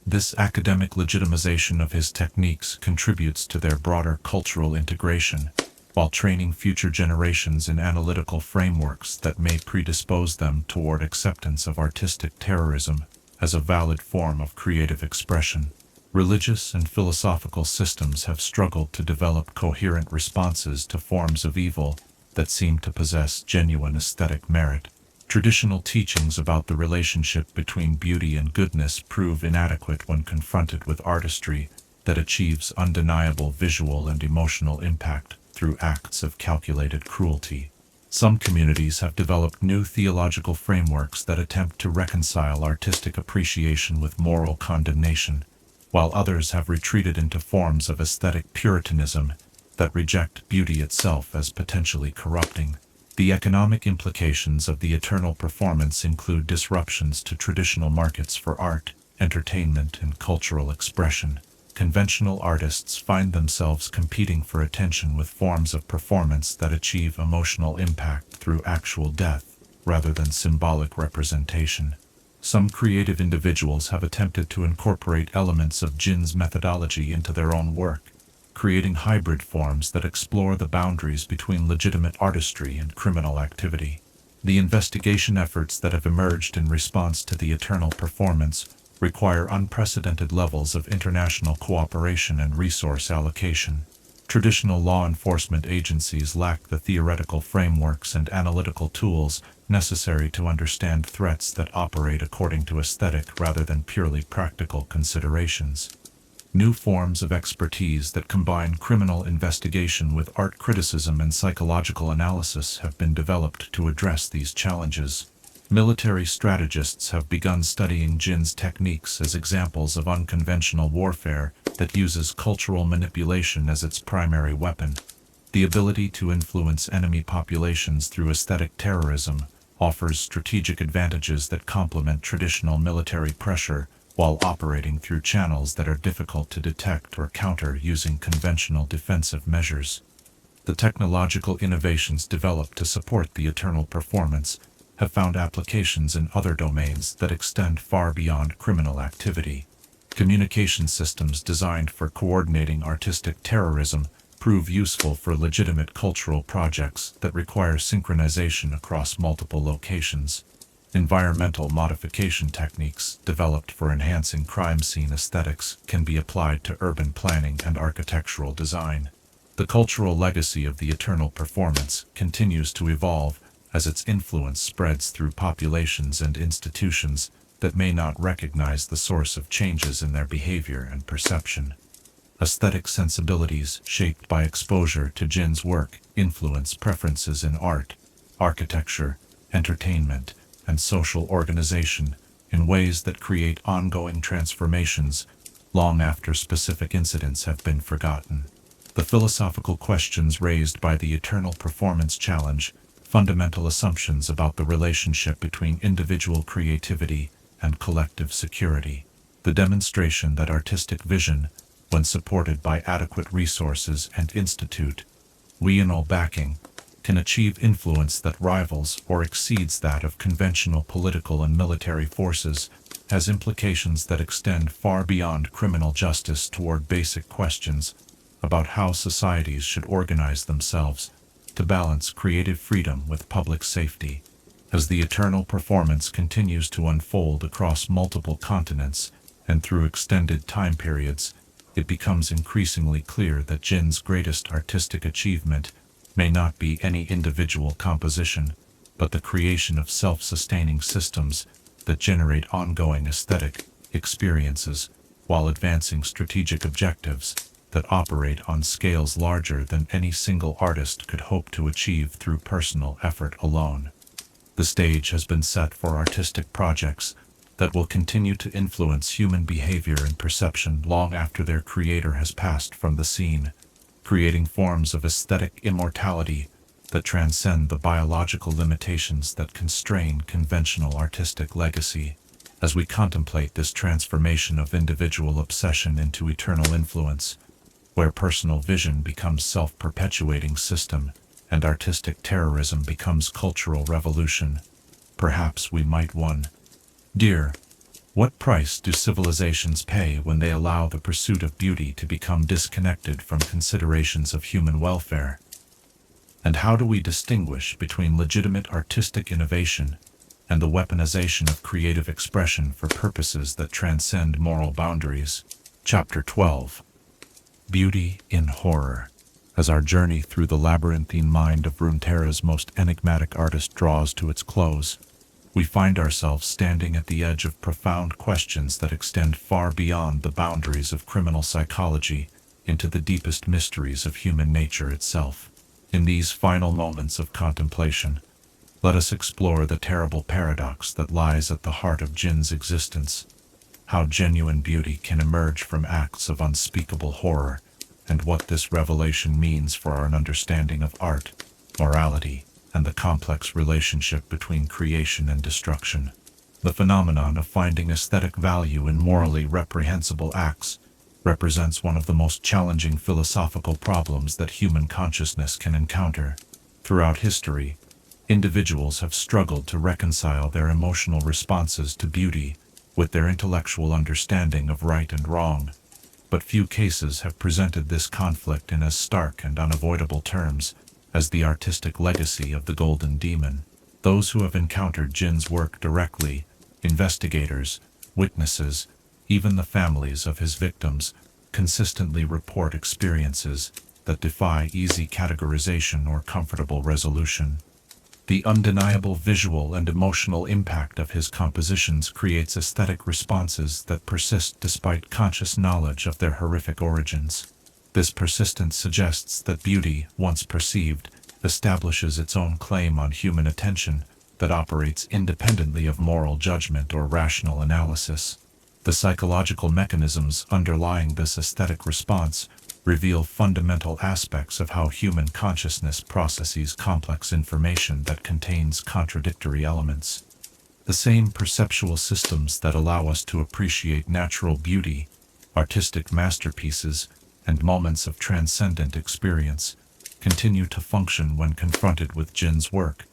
This academic legitimization of his techniques contributes to their broader cultural integration, while training future generations in analytical frameworks that may predispose them toward acceptance of artistic terrorism as a valid form of creative expression. Religious and philosophical systems have struggled to develop coherent responses to forms of evil that seem to possess genuine aesthetic merit. Traditional teachings about the relationship between beauty and goodness prove inadequate when confronted with artistry that achieves undeniable visual and emotional impact through acts of calculated cruelty. Some communities have developed new theological frameworks that attempt to reconcile artistic appreciation with moral condemnation, while others have retreated into forms of aesthetic puritanism that reject beauty itself as potentially corrupting. The economic implications of the eternal performance include disruptions to traditional markets for art, entertainment, and cultural expression. Conventional artists find themselves competing for attention with forms of performance that achieve emotional impact through actual death, rather than symbolic representation. Some creative individuals have attempted to incorporate elements of Jhin's methodology into their own work, creating hybrid forms that explore the boundaries between legitimate artistry and criminal activity. The investigation efforts that have emerged in response to the eternal performance require unprecedented levels of international cooperation and resource allocation. Traditional law enforcement agencies lack the theoretical frameworks and analytical tools necessary to understand threats that operate according to aesthetic rather than purely practical considerations. New forms of expertise that combine criminal investigation with art criticism and psychological analysis have been developed to address these challenges. Military strategists have begun studying Jhin's techniques as examples of unconventional warfare that uses cultural manipulation as its primary weapon. The ability to influence enemy populations through aesthetic terrorism offers strategic advantages that complement traditional military pressure while operating through channels that are difficult to detect or counter using conventional defensive measures. The technological innovations developed to support the eternal performance have found applications in other domains that extend far beyond criminal activity. Communication systems designed for coordinating artistic terrorism prove useful for legitimate cultural projects that require synchronization across multiple locations. Environmental modification techniques developed for enhancing crime scene aesthetics can be applied to urban planning and architectural design. The cultural legacy of the eternal performance continues to evolve as its influence spreads through populations and institutions that may not recognize the source of changes in their behavior and perception. Aesthetic sensibilities shaped by exposure to Jhin's work influence preferences in art, architecture, entertainment, and social organization in ways that create ongoing transformations long after specific incidents have been forgotten. The philosophical questions raised by the eternal performance challenge fundamental assumptions about the relationship between individual creativity and collective security. The demonstration that artistic vision, when supported by adequate resources and institutional backing, can achieve influence that rivals or exceeds that of conventional political and military forces, has implications that extend far beyond criminal justice toward basic questions about how societies should organize themselves to balance creative freedom with public safety. As the eternal performance continues to unfold across multiple continents and through extended time periods, it becomes increasingly clear that Jhin's greatest artistic achievement may not be any individual composition, but the creation of self-sustaining systems that generate ongoing aesthetic experiences while advancing strategic objectives that operate on scales larger than any single artist could hope to achieve through personal effort alone. The stage has been set for artistic projects that will continue to influence human behavior and perception long after their creator has passed from the scene, creating forms of aesthetic immortality that transcend the biological limitations that constrain conventional artistic legacy. As we contemplate this transformation of individual obsession into eternal influence, where personal vision becomes self-perpetuating system and artistic terrorism becomes cultural revolution, perhaps we might wonder, what price do civilizations pay when they allow the pursuit of beauty to become disconnected from considerations of human welfare? And how do we distinguish between legitimate artistic innovation and the weaponization of creative expression for purposes that transcend moral boundaries? Chapter 12. Beauty in Horror. As our journey through the labyrinthine mind of Runeterra's most enigmatic artist draws to its close, we find ourselves standing at the edge of profound questions that extend far beyond the boundaries of criminal psychology into the deepest mysteries of human nature itself. In these final moments of contemplation, let us explore the terrible paradox that lies at the heart of Jhin's existence, how genuine beauty can emerge from acts of unspeakable horror, and what this revelation means for our understanding of art, morality, and the complex relationship between creation and destruction. The phenomenon of finding aesthetic value in morally reprehensible acts represents one of the most challenging philosophical problems that human consciousness can encounter. Throughout history, individuals have struggled to reconcile their emotional responses to beauty with their intellectual understanding of right and wrong, but few cases have presented this conflict in as stark and unavoidable terms as the artistic legacy of the Golden Demon. Those who have encountered Jhin's work directly, investigators, witnesses, even the families of his victims, consistently report experiences that defy easy categorization or comfortable resolution. The undeniable visual and emotional impact of his compositions creates aesthetic responses that persist despite conscious knowledge of their horrific origins. This persistence suggests that beauty, once perceived, establishes its own claim on human attention that operates independently of moral judgment or rational analysis. The psychological mechanisms underlying this aesthetic response reveal fundamental aspects of how human consciousness processes complex information that contains contradictory elements. The same perceptual systems that allow us to appreciate natural beauty, artistic masterpieces, and moments of transcendent experience continue to function when confronted with Jhin's work,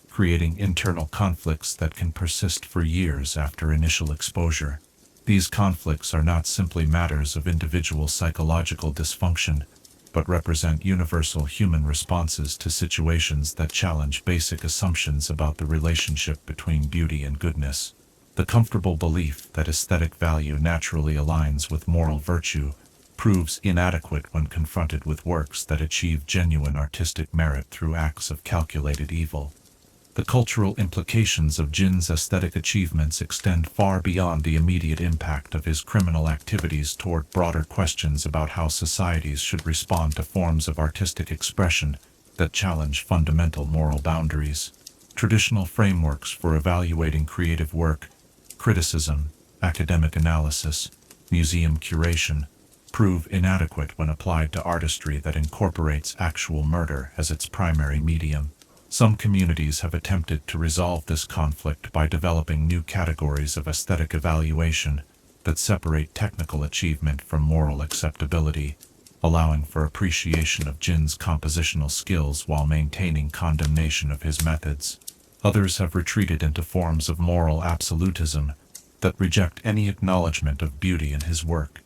creating internal conflicts that can persist for years after initial exposure. These conflicts are not simply matters of individual psychological dysfunction, but represent universal human responses to situations that challenge basic assumptions about the relationship between beauty and goodness. The comfortable belief that aesthetic value naturally aligns with moral virtue proves inadequate when confronted with works that achieve genuine artistic merit through acts of calculated evil. The cultural implications of Jhin's aesthetic achievements extend far beyond the immediate impact of his criminal activities toward broader questions about how societies should respond to forms of artistic expression that challenge fundamental moral boundaries. Traditional frameworks for evaluating creative work, criticism, academic analysis, museum curation, prove inadequate when applied to artistry that incorporates actual murder as its primary medium. Some communities have attempted to resolve this conflict by developing new categories of aesthetic evaluation that separate technical achievement from moral acceptability, allowing for appreciation of Jhin's compositional skills while maintaining condemnation of his methods. Others have retreated into forms of moral absolutism that reject any acknowledgement of beauty in his work,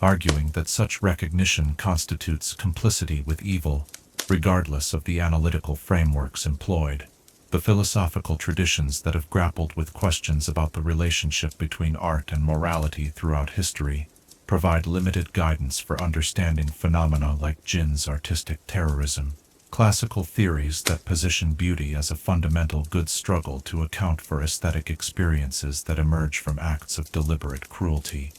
arguing that such recognition constitutes complicity with evil, regardless of the analytical frameworks employed. The philosophical traditions that have grappled with questions about the relationship between art and morality throughout history provide limited guidance for understanding phenomena like Jhin's artistic terrorism. Classical theories that position beauty as a fundamental good struggle to account for aesthetic experiences that emerge from acts of deliberate cruelty.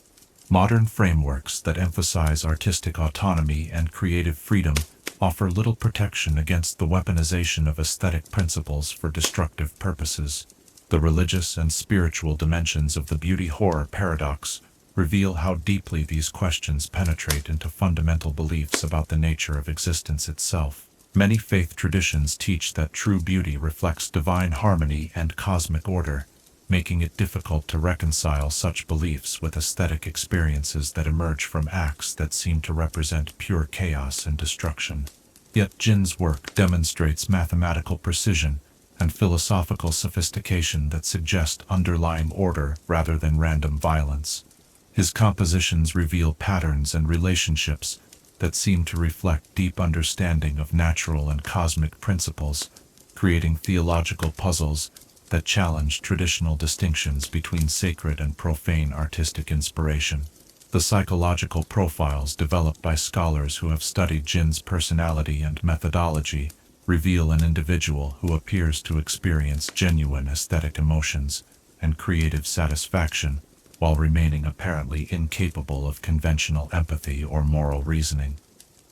Modern frameworks that emphasize artistic autonomy and creative freedom offer little protection against the weaponization of aesthetic principles for destructive purposes. The religious and spiritual dimensions of the beauty-horror paradox reveal how deeply these questions penetrate into fundamental beliefs about the nature of existence itself. Many faith traditions teach that true beauty reflects divine harmony and cosmic order, making it difficult to reconcile such beliefs with aesthetic experiences that emerge from acts that seem to represent pure chaos and destruction. Yet Jhin's work demonstrates mathematical precision and philosophical sophistication that suggest underlying order rather than random violence. His compositions reveal patterns and relationships that seem to reflect deep understanding of natural and cosmic principles, creating theological puzzles that challenge traditional distinctions between sacred and profane artistic inspiration. The psychological profiles developed by scholars who have studied Jhin's personality and methodology reveal an individual who appears to experience genuine aesthetic emotions and creative satisfaction while remaining apparently incapable of conventional empathy or moral reasoning.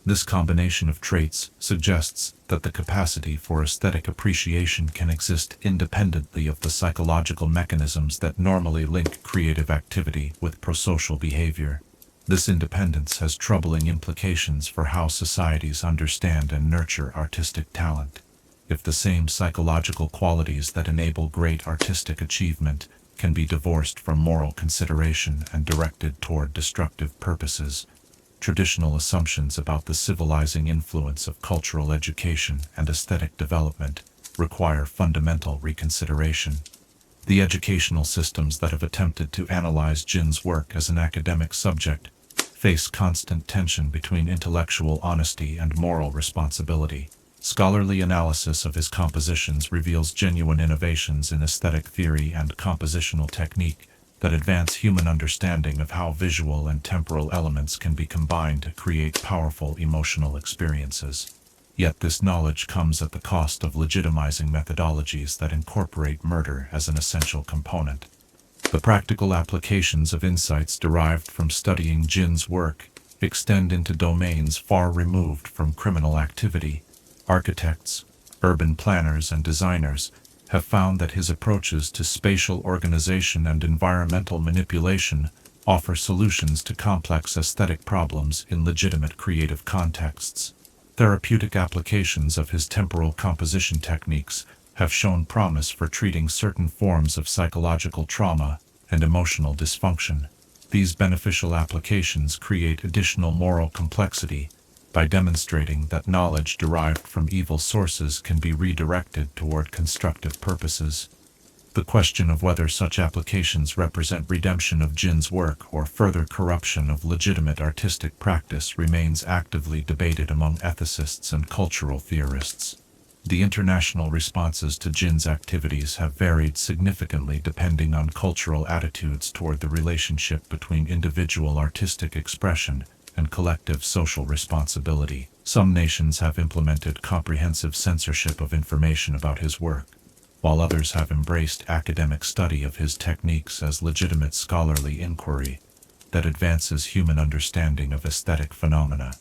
This combination of traits suggests that the capacity for aesthetic appreciation can exist independently of the psychological mechanisms that normally link creative activity with prosocial behavior. This independence has troubling implications for how societies understand and nurture artistic talent. If the same psychological qualities that enable great artistic achievement can be divorced from moral consideration and directed toward destructive purposes, traditional assumptions about the civilizing influence of cultural education and aesthetic development require fundamental reconsideration. The educational systems that have attempted to analyze Jhin's work as an academic subject face constant tension between intellectual honesty and moral responsibility. Scholarly analysis of his compositions reveals genuine innovations in aesthetic theory and compositional technique that advance human understanding of how visual and temporal elements can be combined to create powerful emotional experiences. Yet this knowledge comes at the cost of legitimizing methodologies that incorporate murder as an essential component. The practical applications of insights derived from studying Jhin's work extend into domains far removed from criminal activity. Architects, urban planners, and designers have found that his approaches to spatial organization and environmental manipulation offer solutions to complex aesthetic problems in legitimate creative contexts. Therapeutic applications of his temporal composition techniques have shown promise for treating certain forms of psychological trauma and emotional dysfunction. These beneficial applications create additional moral complexity by demonstrating that knowledge derived from evil sources can be redirected toward constructive purposes. The question of whether such applications represent redemption of Jhin's work or further corruption of legitimate artistic practice remains actively debated among ethicists and cultural theorists. The international responses to Jhin's activities have varied significantly depending on cultural attitudes toward the relationship between individual artistic expression and collective social responsibility. Some nations have implemented comprehensive censorship of information about his work, while others have embraced academic study of his techniques as legitimate scholarly inquiry that advances human understanding of aesthetic phenomena.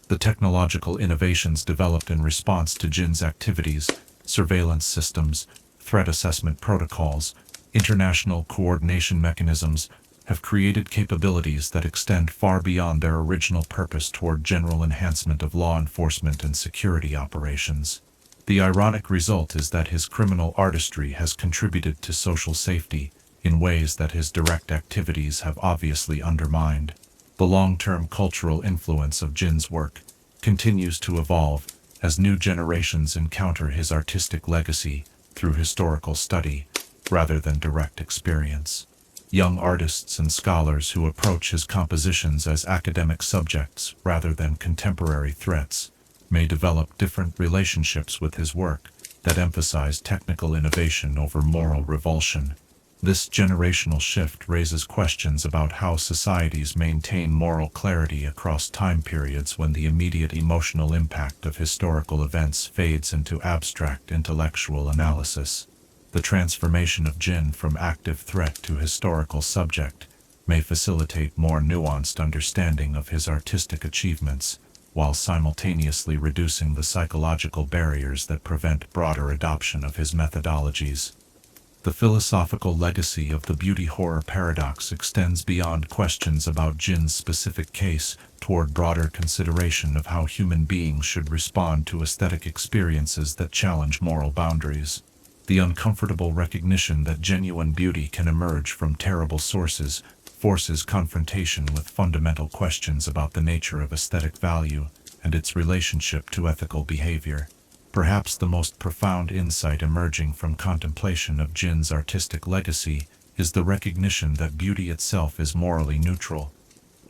The technological innovations developed in response to Jhin's activities, surveillance systems, threat assessment protocols, international coordination mechanisms, have created capabilities that extend far beyond their original purpose toward general enhancement of law enforcement and security operations. The ironic result is that his criminal artistry has contributed to social safety in ways that his direct activities have obviously undermined. The long-term cultural influence of Jhin's work continues to evolve as new generations encounter his artistic legacy through historical study rather than direct experience. Young artists and scholars who approach his compositions as academic subjects rather than contemporary threats may develop different relationships with his work that emphasize technical innovation over moral revulsion. This generational shift raises questions about how societies maintain moral clarity across time periods when the immediate emotional impact of historical events fades into abstract intellectual analysis. The transformation of Jhin from active threat to historical subject may facilitate more nuanced understanding of his artistic achievements, while simultaneously reducing the psychological barriers that prevent broader adoption of his methodologies. The philosophical legacy of the beauty-horror paradox extends beyond questions about Jhin's specific case toward broader consideration of how human beings should respond to aesthetic experiences that challenge moral boundaries. The uncomfortable recognition that genuine beauty can emerge from terrible sources forces confrontation with fundamental questions about the nature of aesthetic value and its relationship to ethical behavior. Perhaps the most profound insight emerging from contemplation of Jhin's artistic legacy is the recognition that beauty itself is morally neutral,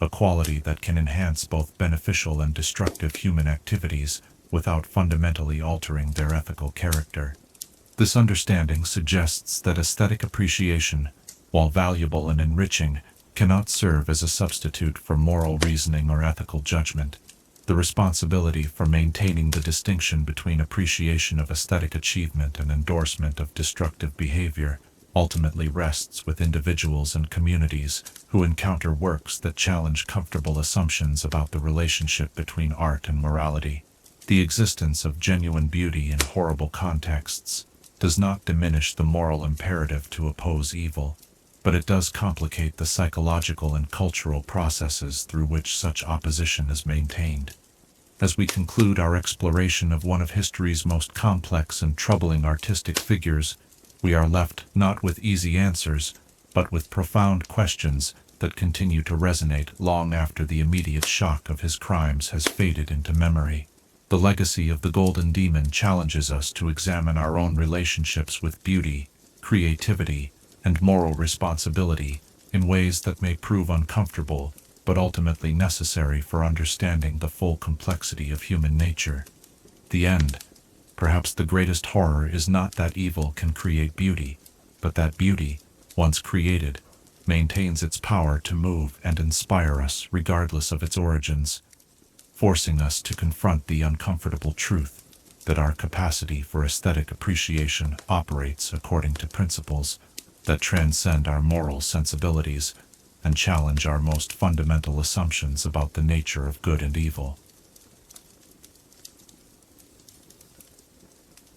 a quality that can enhance both beneficial and destructive human activities without fundamentally altering their ethical character. This understanding suggests that aesthetic appreciation, while valuable and enriching, cannot serve as a substitute for moral reasoning or ethical judgment. The responsibility for maintaining the distinction between appreciation of aesthetic achievement and endorsement of destructive behavior ultimately rests with individuals and communities who encounter works that challenge comfortable assumptions about the relationship between art and morality. The existence of genuine beauty in horrible contexts does not diminish the moral imperative to oppose evil, but it does complicate the psychological and cultural processes through which such opposition is maintained. As we conclude our exploration of one of history's most complex and troubling artistic figures, we are left not with easy answers, but with profound questions that continue to resonate long after the immediate shock of his crimes has faded into memory. The legacy of the Golden Demon challenges us to examine our own relationships with beauty, creativity, and moral responsibility in ways that may prove uncomfortable, but ultimately necessary for understanding the full complexity of human nature. The end. Perhaps the greatest horror is not that evil can create beauty, but that beauty, once created, maintains its power to move and inspire us regardless of its origins. forcing us to confront the uncomfortable truth that our capacity for aesthetic appreciation operates according to principles that transcend our moral sensibilities and challenge our most fundamental assumptions about the nature of good and evil.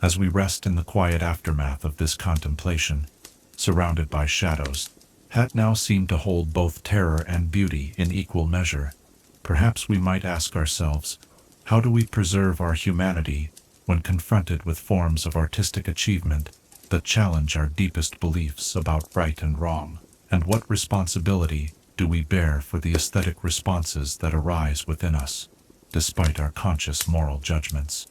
As we rest in the quiet aftermath of this contemplation, surrounded by shadows, that now seem to hold both terror and beauty in equal measure, perhaps we might ask ourselves, how do we preserve our humanity when confronted with forms of artistic achievement that challenge our deepest beliefs about right and wrong? And what responsibility do we bear for the aesthetic responses that arise within us, despite our conscious moral judgments?